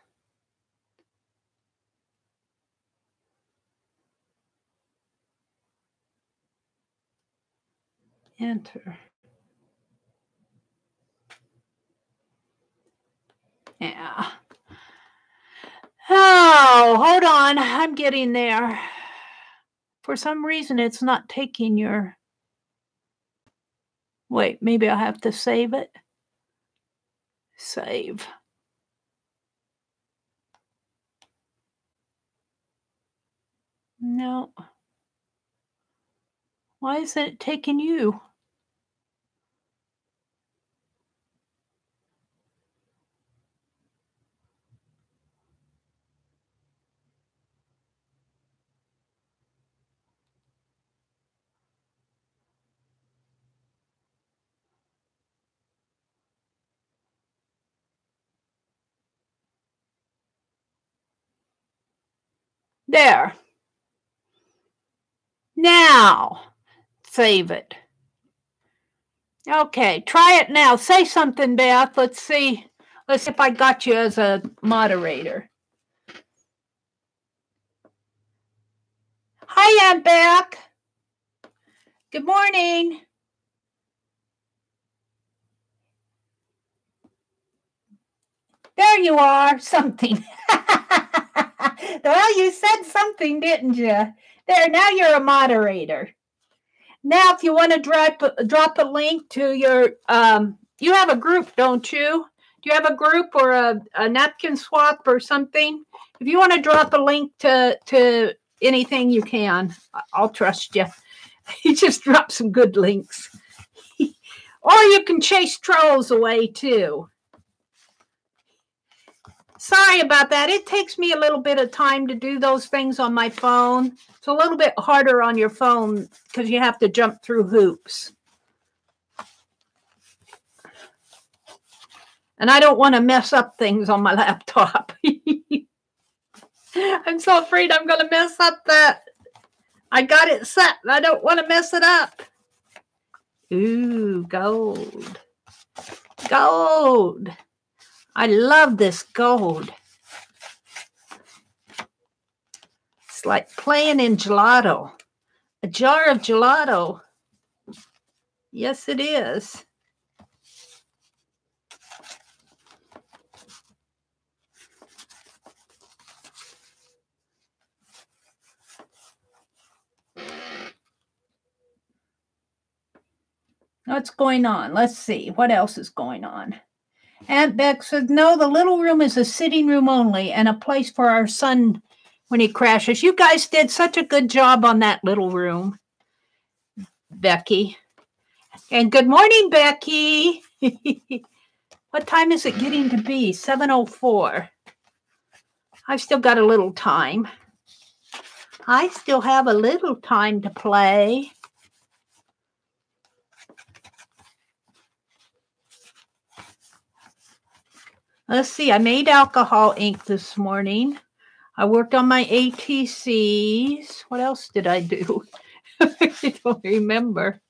Enter. Yeah. Oh, hold on. I'm getting there. For some reason, it's not taking your... Wait, maybe I'll have to save it. Save. No. Why isn't it taking you? There. Now, save it. Okay, try it now. Say something, Beth. Let's see. Let's see if I got you as a moderator. Hi, I'm back. Good morning. There you are. Something. Well, you said something, didn't you? There, now you're a moderator. Now, if you want to drop a link to your, you have a group, don't you? Do you have a group or a napkin swap or something? If you want to drop a link to anything, you can. I'll trust you. You just drop some good links. Or you can chase trolls away, too. Sorry about that. It takes me a little bit of time to do those things on my phone. It's a little bit harder on your phone because you have to jump through hoops. And I don't want to mess up things on my laptop. I'm so afraid I'm going to mess up that. I got it set and I don't want to mess it up. Ooh, gold. Gold. I love this gold. It's like playing in gelato. A jar of gelato. Yes, it is. What's going on? Let's see. What else is going on? Aunt Beck said, no, the little room is a sitting room only and a place for our son when he crashes. You guys did such a good job on that little room, Becky. And good morning, Becky. What time is it getting to be? 7:04. I've still got a little time. I still have a little time to play. Let's see, I made alcohol ink this morning. I worked on my ATCs. What else did I do? I don't remember.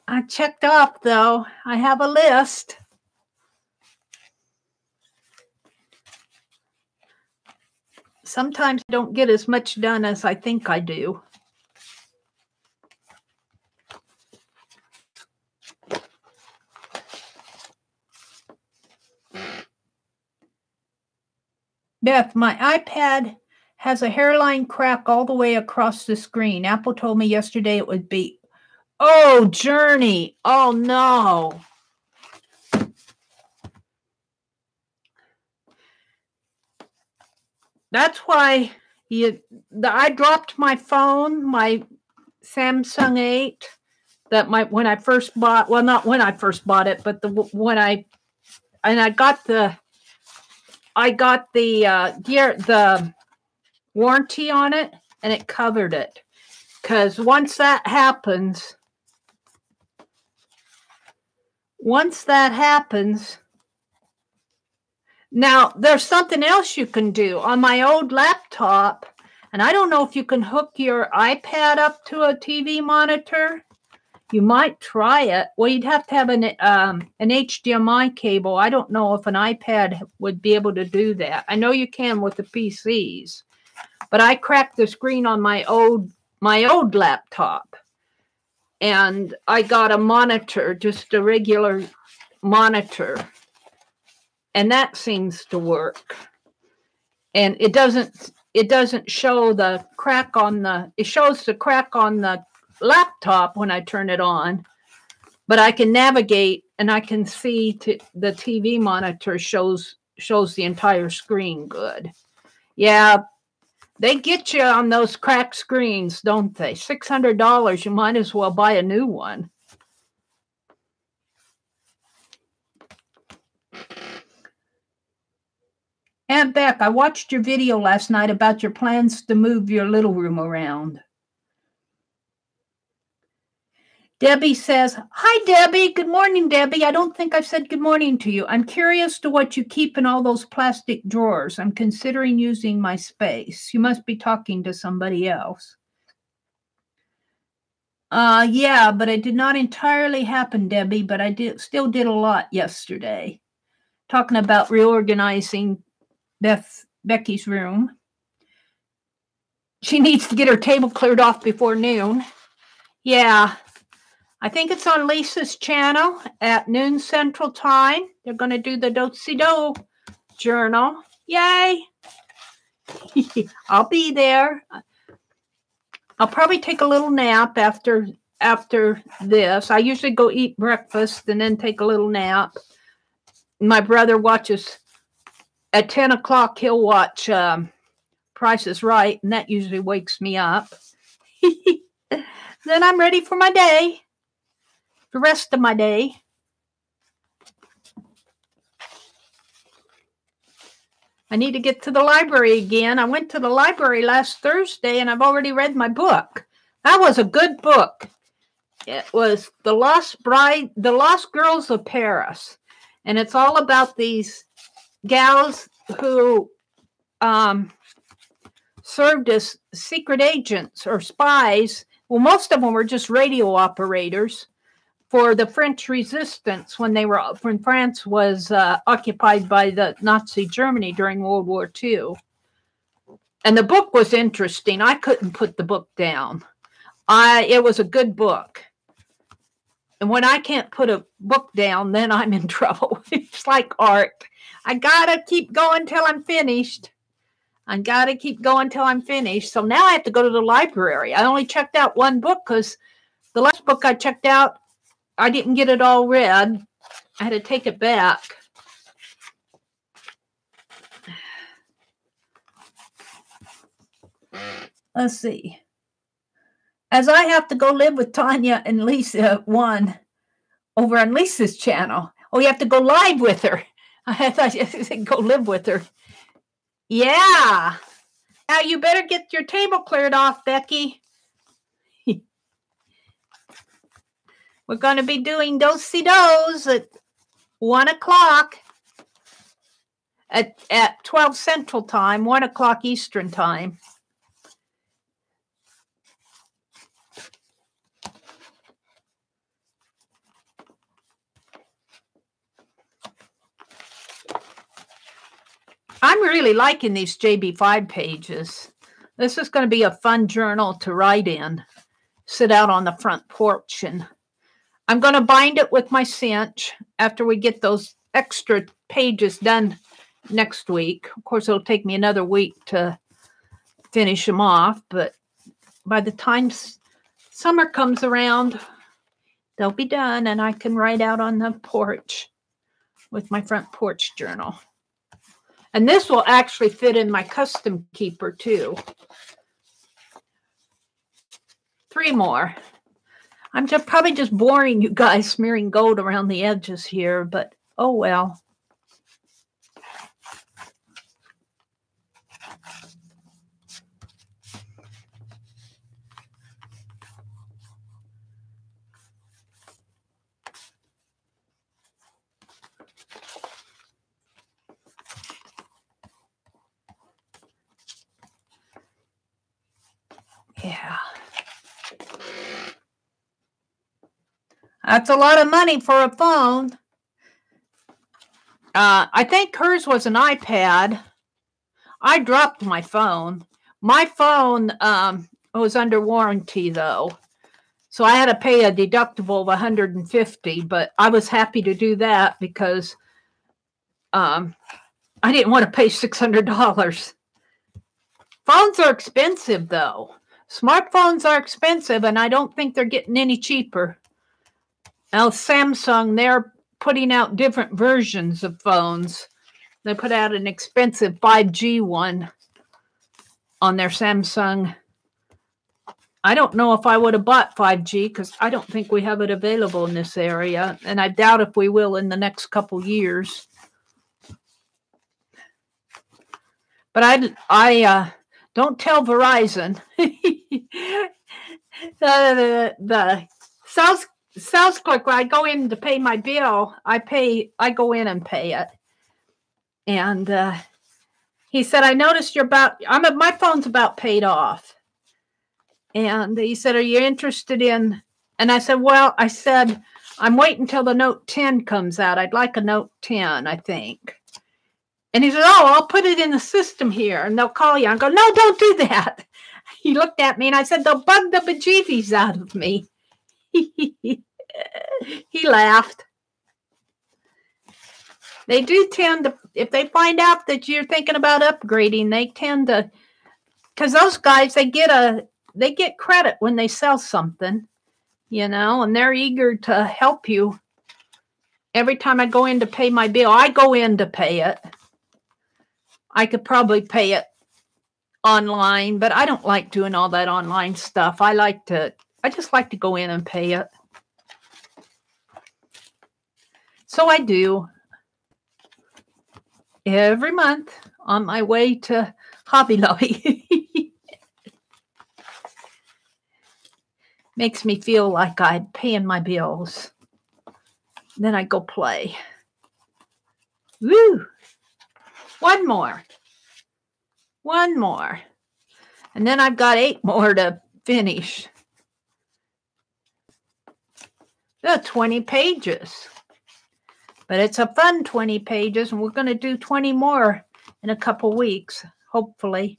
I checked off, though. I have a list. Sometimes I don't get as much done as I think I do. Beth, my iPad has a hairline crack all the way across the screen. Apple told me yesterday it would be. Oh, Journey. Oh, no. That's why I dropped my phone, my Samsung 8, when I first bought, well, not when I first bought it, but I got the warranty on it, and it covered it. Because once that happens, now there's something else you can do on my old laptop, and I don't know if you can hook your iPad up to a TV monitor. You might try it. Well, you'd have to have an HDMI cable. I don't know if an iPad would be able to do that. I know you can with the PCs, but I cracked the screen on my old laptop, and I got a monitor, just a regular monitor, and that seems to work. And it doesn't show the crack on the. It shows the crack on the laptop when I turn it on, but I can navigate and I can see the TV monitor shows the entire screen good. Yeah, they get you on those cracked screens, don't they? $600, you might as well buy a new one. Aunt Beck, I watched your video last night about your plans to move your little room around. Debbie says, hi, Debbie. Good morning, Debbie. I don't think I've said good morning to you. I'm curious to what you keep in all those plastic drawers. I'm considering using my space. You must be talking to somebody else. Yeah, but it did not entirely happen, Debbie, but I still did a lot yesterday. Talking about reorganizing Becky's room. She needs to get her table cleared off before noon. Yeah. I think it's on Lisa's channel at noon Central Time. They're going to do the Do-Si-Do journal. Yay! I'll be there. I'll probably take a little nap after this. I usually go eat breakfast and then take a little nap. My brother watches at 10 o'clock. He'll watch Price is Right, and that usually wakes me up. Then I'm ready for my day. The rest of my day. I need to get to the library again. I went to the library last Thursday, and I've already read my book. That was a good book. It was The Lost Girls of Paris. And it's all about these gals who served as secret agents or spies. Well, most of them were just radio operators for the French resistance when France was occupied by the Nazi Germany during World War II. And the book was interesting. I couldn't put the book down. It was a good book. And when I can't put a book down, then I'm in trouble. It's like art. I gotta keep going till I'm finished. So now I have to go to the library. I only checked out one book because the last book I checked out, I didn't get it all read. I had to take it back. Let's see. As I have to go live with Tanya and Lisa over on Lisa's channel. Oh, you have to go live with her. I thought you said go live with her. Yeah. Now you better get your table cleared off, Becky. We're going to be doing Do-Si-Dos at 1 o'clock. at 12 Central Time, 1 o'clock Eastern Time. I'm really liking these JB5 pages. This is going to be a fun journal to write in. Sit out on the front porch, and I'm going to bind it with my cinch after we get those extra pages done next week. Of course, it'll take me another week to finish them off, but by the time summer comes around, they'll be done, and I can write out on the porch with my front porch journal. And this will actually fit in my custom keeper too. 3 more. I'm probably just boring you guys, smearing gold around the edges here, but oh well. Yeah. That's a lot of money for a phone. I think hers was an iPad. I dropped my phone. My phone was under warranty, though. So I had to pay a deductible of $150, but I was happy to do that because I didn't want to pay $600. Phones are expensive, though. Smartphones are expensive, and I don't think they're getting any cheaper. Now, Samsung, they're putting out different versions of phones. They put out an expensive 5G one on their Samsung. I don't know if I would have bought 5G because I don't think we have it available in this area, and I doubt if we will in the next couple years. But I don't tell Verizon. the sales clerk, when I go in to pay my bill, I go in and pay it. And he said, I noticed my phone's about paid off. And he said, are you interested in, and I said, well, I'm waiting until the Note 10 comes out. I'd like a Note 10, I think. And he said, oh, I'll put it in the system here and they'll call you. I go, no, don't do that. He looked at me and I said, they'll bug the bejeebies out of me. He laughed. They do tend to, if they find out that you're thinking about upgrading, they tend to, because those guys, they get credit when they sell something, and they're eager to help you. Every time I go in to pay my bill, I go in to pay it. I could probably pay it online, but I don't like doing all that online stuff. I just like to go in and pay it. So I do. Every month on my way to Hobby Lobby. Makes me feel like I'm paying my bills. Then I go play. Woo! One more. And then I've got 8 more to finish. There are 20 pages. But it's a fun 20 pages, and we're going to do 20 more in a couple weeks, hopefully.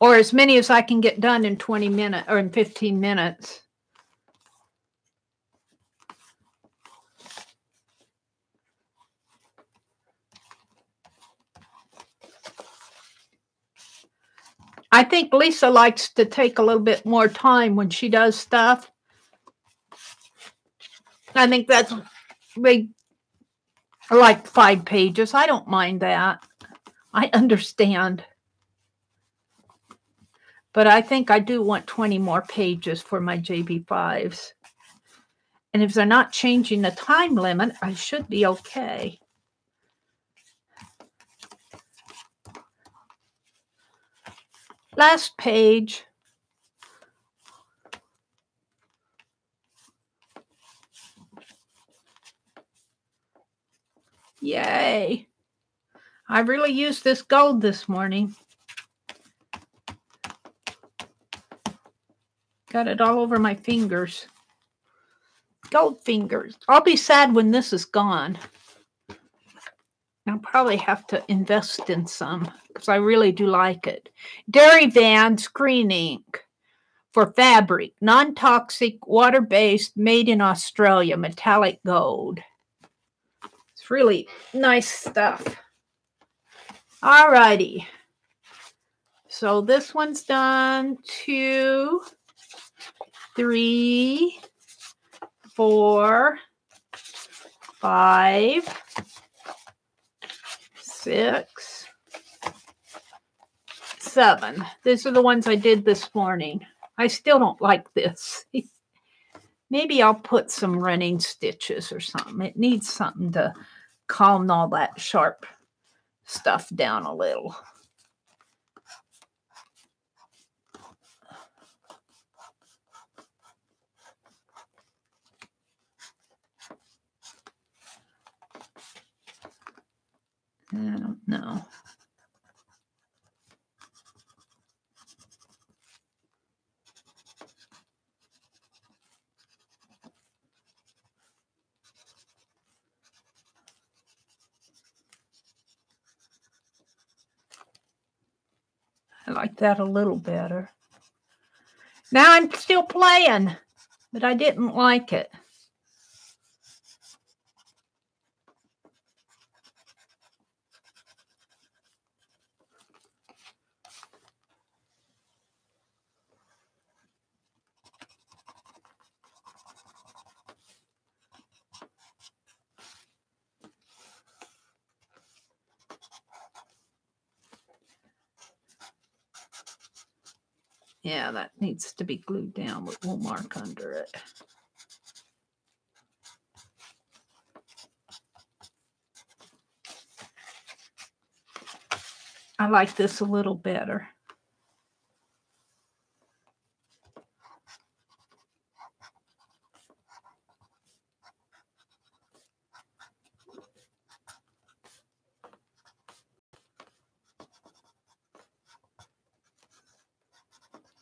Or as many as I can get done in 20 minutes or in 15 minutes. I think Lisa likes to take a little bit more time when she does stuff. I think that's big, like 5 pages. I don't mind that. I understand. But I think I do want 20 more pages for my JB5s. And if they're not changing the time limit, I should be okay. Last page. Yay. I really used this gold this morning. Got it all over my fingers. Gold fingers. I'll be sad when this is gone. I'll probably have to invest in some because I really do like it. Dairy Van Screen Ink for fabric. Non-toxic, water-based, made in Australia. Metallic gold. It's really nice stuff. All righty. So this one's done. 2, 3, 4, 5, 6, 7. These are the ones I did this morning. I still don't like this. Maybe I'll put some running stitches or something. It needs something to calm all that sharp stuff down a little. I don't know. I like that a little better. Now I'm still playing, but I didn't like it. Yeah, that needs to be glued down, but we'll mark under it. I like this a little better.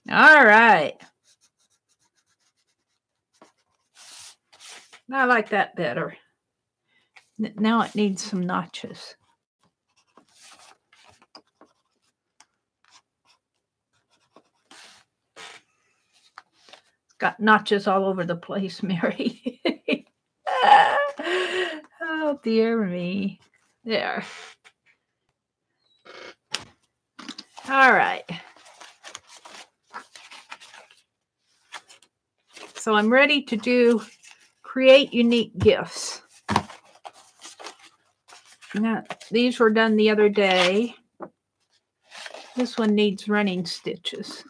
All right. I like that better. Now it needs some notches. It's got notches all over the place, Mary. Oh, dear me. There. All right. So I'm ready to do create unique gifts. Now, these were done the other day. This one needs running stitches.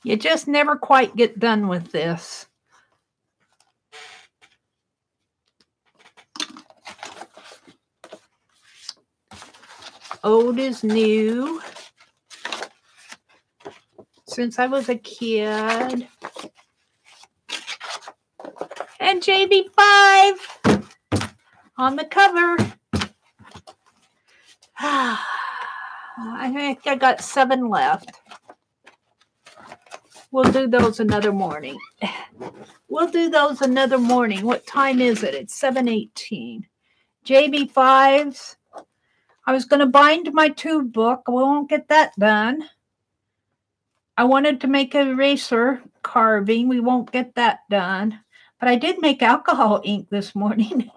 You just never quite get done with this. Old is new. Since I was a kid. And JB5 on the cover. I think I got 7 left. We'll do those another morning. We'll do those another morning. What time is it? It's 7:18. JB5s. I was going to bind my tube book. We won't get that done. I wanted to make an eraser carving. We won't get that done. But I did make alcohol ink this morning.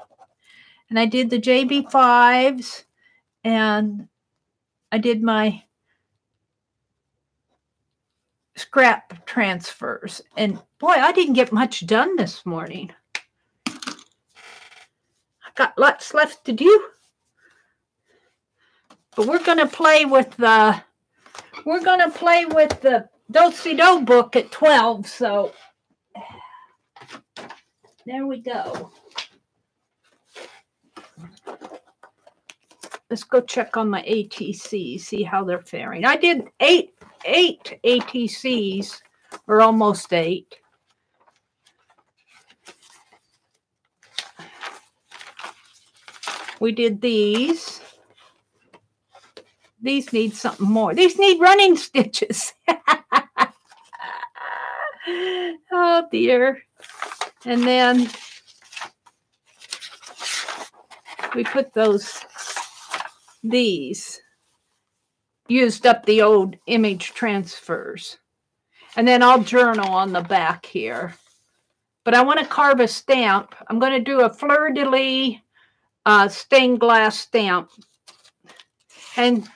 And I did the JB5s. And I did my scrap transfers. And boy, I didn't get much done this morning. I got lots left to do. But we're going to play with the Do-Si-Do book at 12, so there we go. let's go check on my ATCs, see how they're faring. I did eight ATCs, or almost 8. We did these. These need something more. These need running stitches. Oh, dear. And then we put these. Used up the old image transfers. And then I'll journal on the back here. But I want to carve a stamp. I'm going to do a fleur-de-lis stained glass stamp. And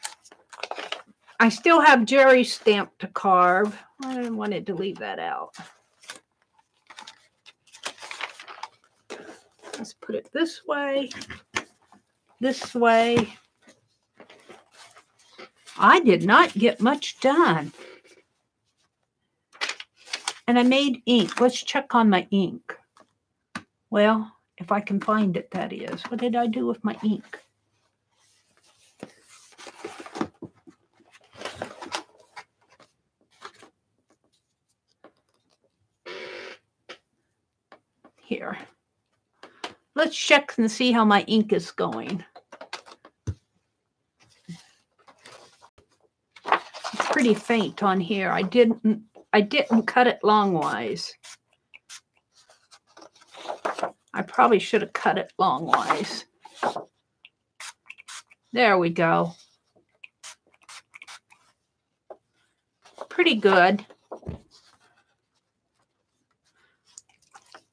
I still have Jeri's stamp to carve. I wanted to leave that out. Let's put it this way. This way. I did not get much done. And I made ink. Let's check on my ink. Well, if I can find it, that is. What did I do with my ink? Here. Let's check and see how my ink is going. It's pretty faint on here. I didn't cut it longwise. I probably should have cut it longwise. There we go. Pretty good.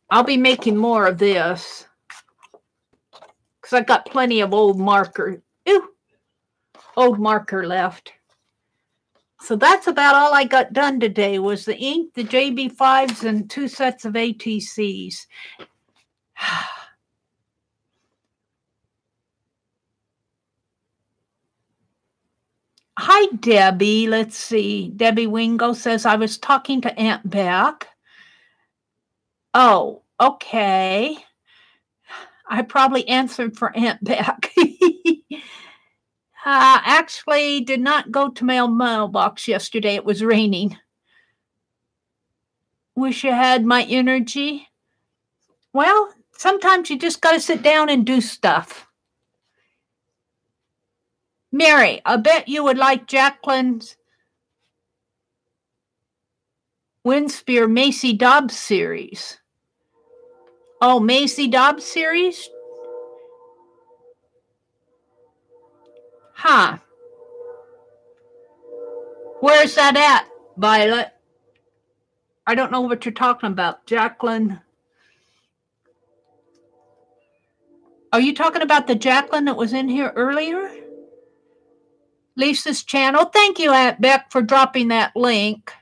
I'll be making more of this because I've got plenty of old marker left. So that's about all I got done today was the ink, the JB5s, and 2 sets of ATCs. Hi, Debbie. Let's see. Debbie Wingo says, I was talking to Aunt Beck. Oh, okay. I probably answered for Aunt Beck. Actually, did not go to my mailbox yesterday. It was raining. Wish you had my energy. Well, sometimes you just got to sit down and do stuff. Mary, I bet you would like Jacqueline's Winspear Macy Dobbs series. Oh, Macy Dobbs series? Huh. Where's that at, Violet? I don't know what you're talking about, Jacqueline. Are you talking about the Jacqueline that was in here earlier? Lisa's channel. Thank you, Aunt Beck, for dropping that link.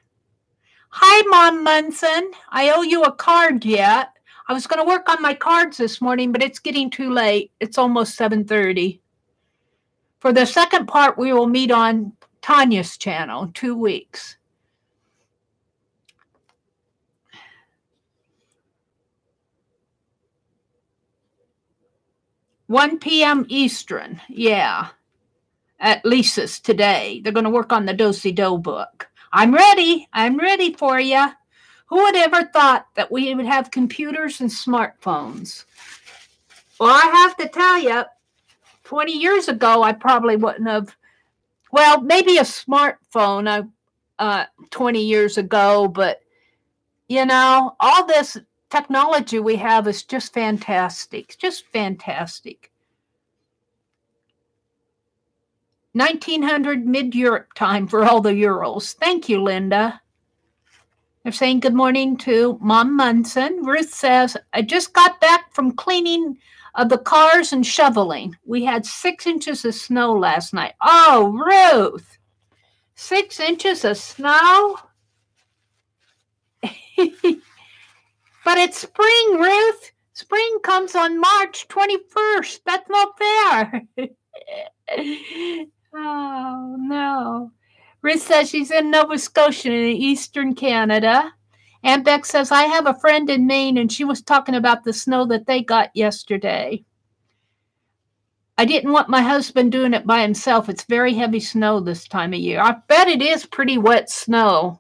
Hi, Mom Munson. I owe you a card yet. I was going to work on my cards this morning, but it's getting too late. It's almost 7:30. For the second part, we will meet on Tanya's channel in 2 weeks. $1 p.m. Eastern. Yeah. At Lisa's today. They're going to work on the Do-Si-Do book. I'm ready. I'm ready for you. Who would ever thought that we would have computers and smartphones? Well, I have to tell you, 20 years ago, I probably wouldn't have, well, maybe a smartphone 20 years ago, but, you know, all this technology we have is just fantastic, just fantastic. 1900 mid-Europe time for all the Urals. Thank you, Linda. They're saying good morning to Mom Munson. Ruth says, I just got back from cleaning of the cars and shoveling. We had 6 inches of snow last night. Oh, Ruth, 6 inches of snow? But it's spring, Ruth. Spring comes on March 21st. That's not fair. Oh, no. Ruth says she's in Nova Scotia in eastern Canada. Aunt Beck says, I have a friend in Maine, and she was talking about the snow that they got yesterday. I didn't want my husband doing it by himself. It's very heavy snow this time of year. I bet it is pretty wet snow.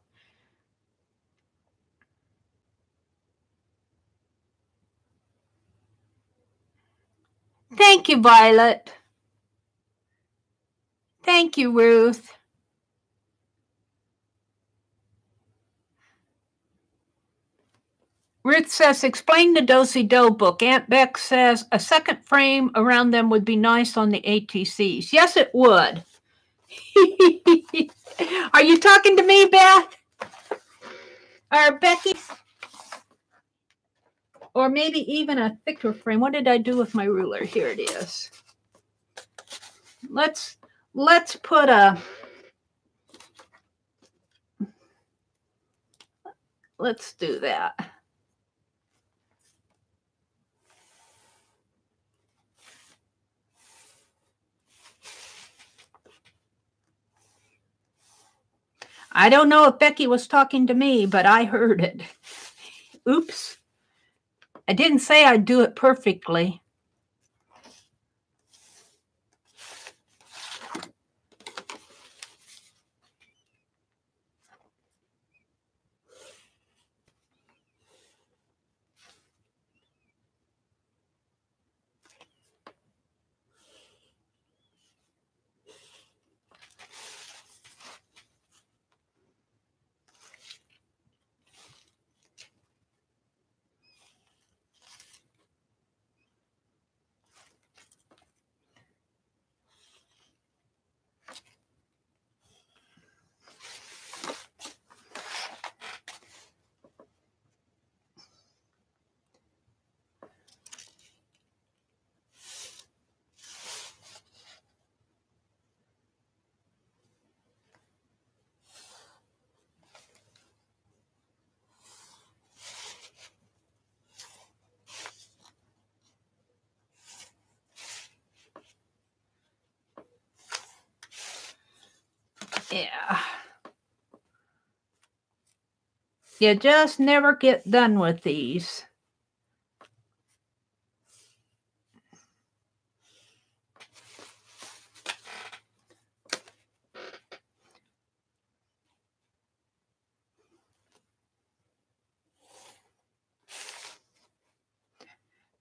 Thank you, Violet. Thank you, Ruth. Ruth says, explain the Do-Si-Do book. Aunt Beck says, a second frame around them would be nice on the ATCs. Yes, it would. Are you talking to me, Beth? Or Becky? Or maybe even a thicker frame. What did I do with my ruler? Here it is. Let's put a... Let's do that. I don't know if Becky was talking to me, but I heard it. Oops. I didn't say I'd do it perfectly. Yeah. You just never get done with these.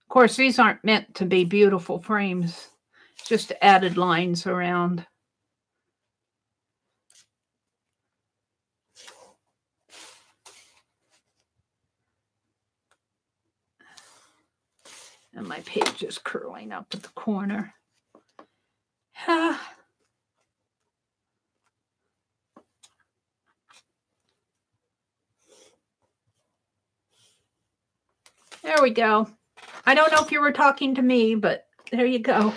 Of course, these aren't meant to be beautiful frames, just added lines around. And my page is curling up at the corner. There we go. I don't know if you were talking to me, but there you go.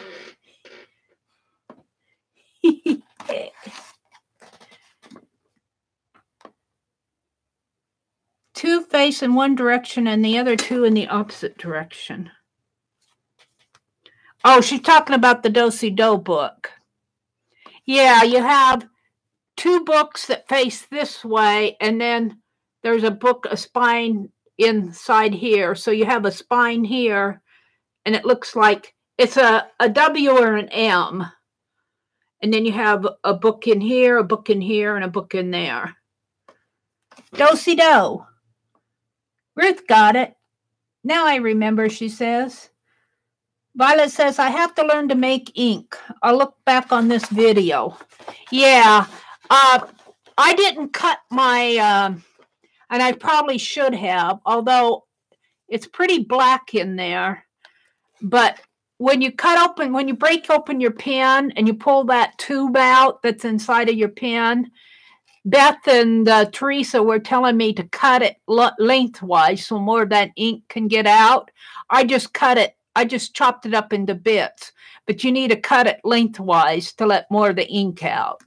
Two face in one direction and the other two in the opposite direction. Oh, she's talking about the Do-Si-Do book. Yeah, you have two books that face this way, and then there's a spine inside here. So you have a spine here, and it looks like it's a W or an M. And then you have a book in here, a book in here, and a book in there. Do-Si-Do. Ruth got it. Now I remember, she says. Violet says, I have to learn to make ink. I'll look back on this video. Yeah. I didn't cut my, and I probably should have, although it's pretty black in there. But when you break open your pen and you pull that tube out that's inside of your pen, Beth and Teresa were telling me to cut it lengthwise so more of that ink can get out. I just cut it. I just chopped it up into bits. But you need to cut it lengthwise to let more of the ink out.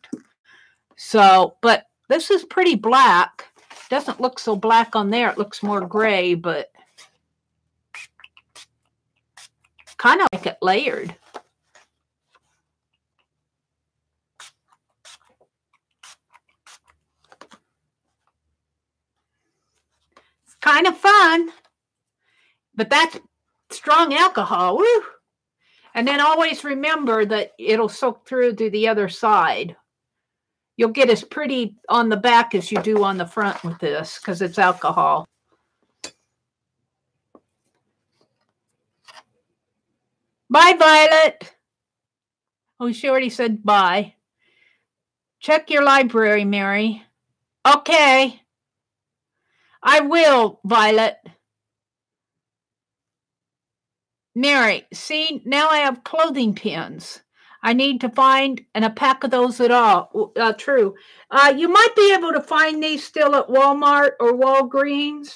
So, but this is pretty black. Doesn't look so black on there. It looks more gray, but kind of like it layered. It's kind of fun, but that's strong alcohol. Woo! And then always remember that it'll soak through to the other side. You'll get as pretty on the back as you do on the front with this because it's alcohol. Bye, Violet. Oh, she already said bye. Check your library, Meri. Okay. I will, Violet. Meri, see, now I have clothing pins. I need to find and a pack of those at all. True. You might be able to find these still at Walmart or Walgreens.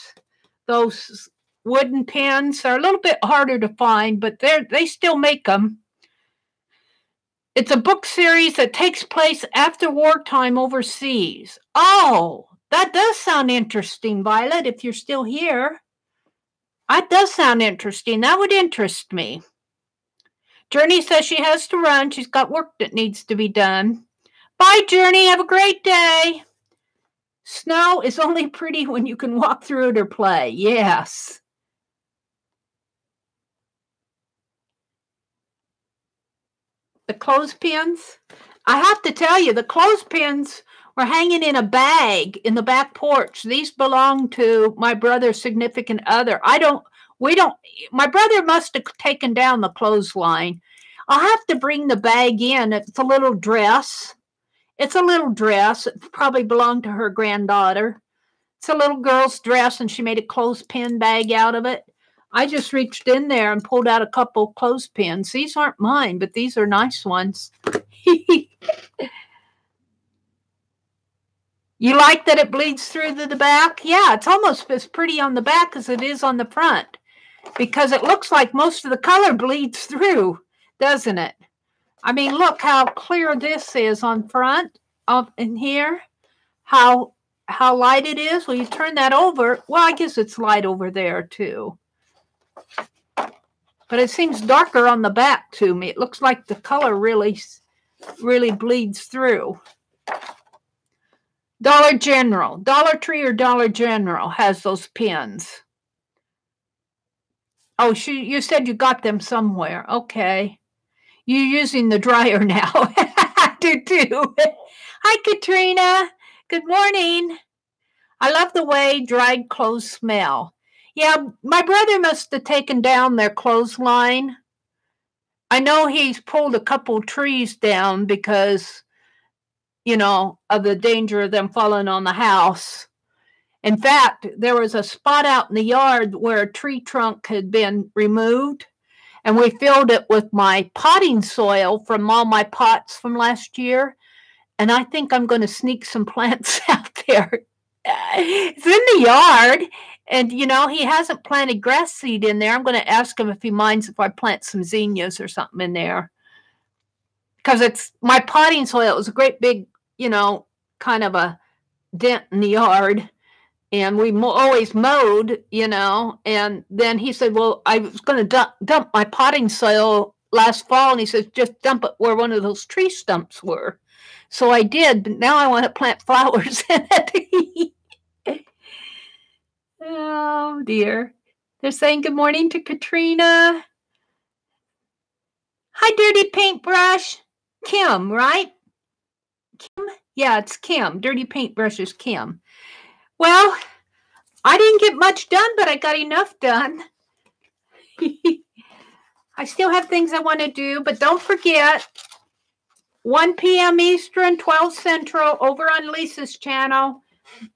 Those wooden pins are a little bit harder to find, but they still make them. It's a book series that takes place after wartime overseas. Oh, that does sound interesting, Violet, if you're still here. That does sound interesting. That would interest me. Journey says she has to run. She's got work that needs to be done. Bye, Journey. Have a great day. Snow is only pretty when you can walk through it or play. Yes. The clothespins. I have to tell you, the clothespins were hanging in a bag in the back porch. These belong to my brother's significant other. My brother must have taken down the clothesline. I'll have to bring the bag in. It's a little dress. It's a little dress. It probably belonged to her granddaughter. It's a little girl's dress, and she made a clothespin bag out of it. I just reached in there and pulled out a couple clothespins. These aren't mine, but these are nice ones. You like that it bleeds through to the back? Yeah, it's almost as pretty on the back as it is on the front because it looks like most of the color bleeds through, doesn't it? I mean, look how clear this is on front up in here. How light it is. Well, you turn that over. Well, I guess it's light over there too. But it seems darker on the back to me. It looks like the color really bleeds through. Dollar General. Dollar Tree or Dollar General has those pins. Oh, you said you got them somewhere. Okay. You're using the dryer now. I do too. Hi, Katrina. Good morning. I love the way dried clothes smell. Yeah, my brother must have taken down their clothesline. I know he's pulled a couple trees down because, of the danger of them falling on the house. In fact, there was a spot out in the yard where a tree trunk had been removed, and we filled it with my potting soil from all my pots from last year. And I think I'm going to sneak some plants out there. It's in the yard. And, he hasn't planted grass seed in there. I'm going to ask him if he minds if I plant some zinnias or something in there. Because it's my potting soil. It was a great big, kind of a dent in the yard. And we always mowed, And then he said, well, I was going to dump my potting soil last fall. And he said, just dump it where one of those tree stumps were. So I did. But now I want to plant flowers in it. Oh, dear. They're saying good morning to Katrina. Hi, Dirty Paintbrush. Kim, right? Kim? Yeah, it's Kim. Dirty Paintbrush is Kim. Well, I didn't get much done, but I got enough done. I still have things I want to do, but don't forget, 1 p.m. Eastern, 12 Central, over on Lisa's channel.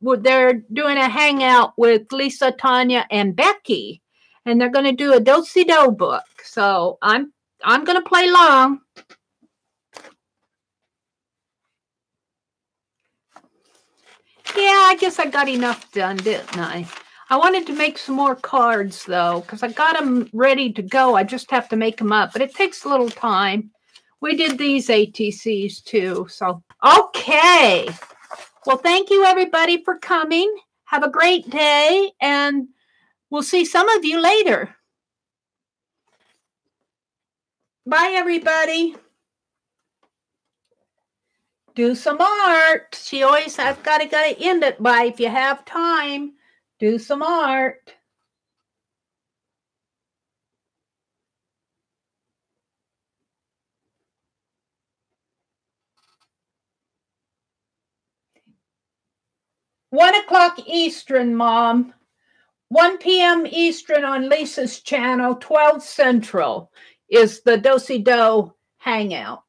They're doing a hangout with Lisa, Tanya, and Becky, and they're going to do a do-si-do book. So I'm going to play along. Yeah, I guess I got enough done, didn't I? I wanted to make some more cards, though, because I got them ready to go. I just have to make them up, but it takes a little time. We did these ATCs, too. So, okay. Well, thank you, everybody, for coming. Have a great day, and we'll see some of you later. Bye, everybody. Do some art. She always has got to end it by, if you have time, do some art. 1 o'clock Eastern, Mom. 1 p.m. Eastern on Lisa's channel, 12 Central is the Do-Si-Do hangout.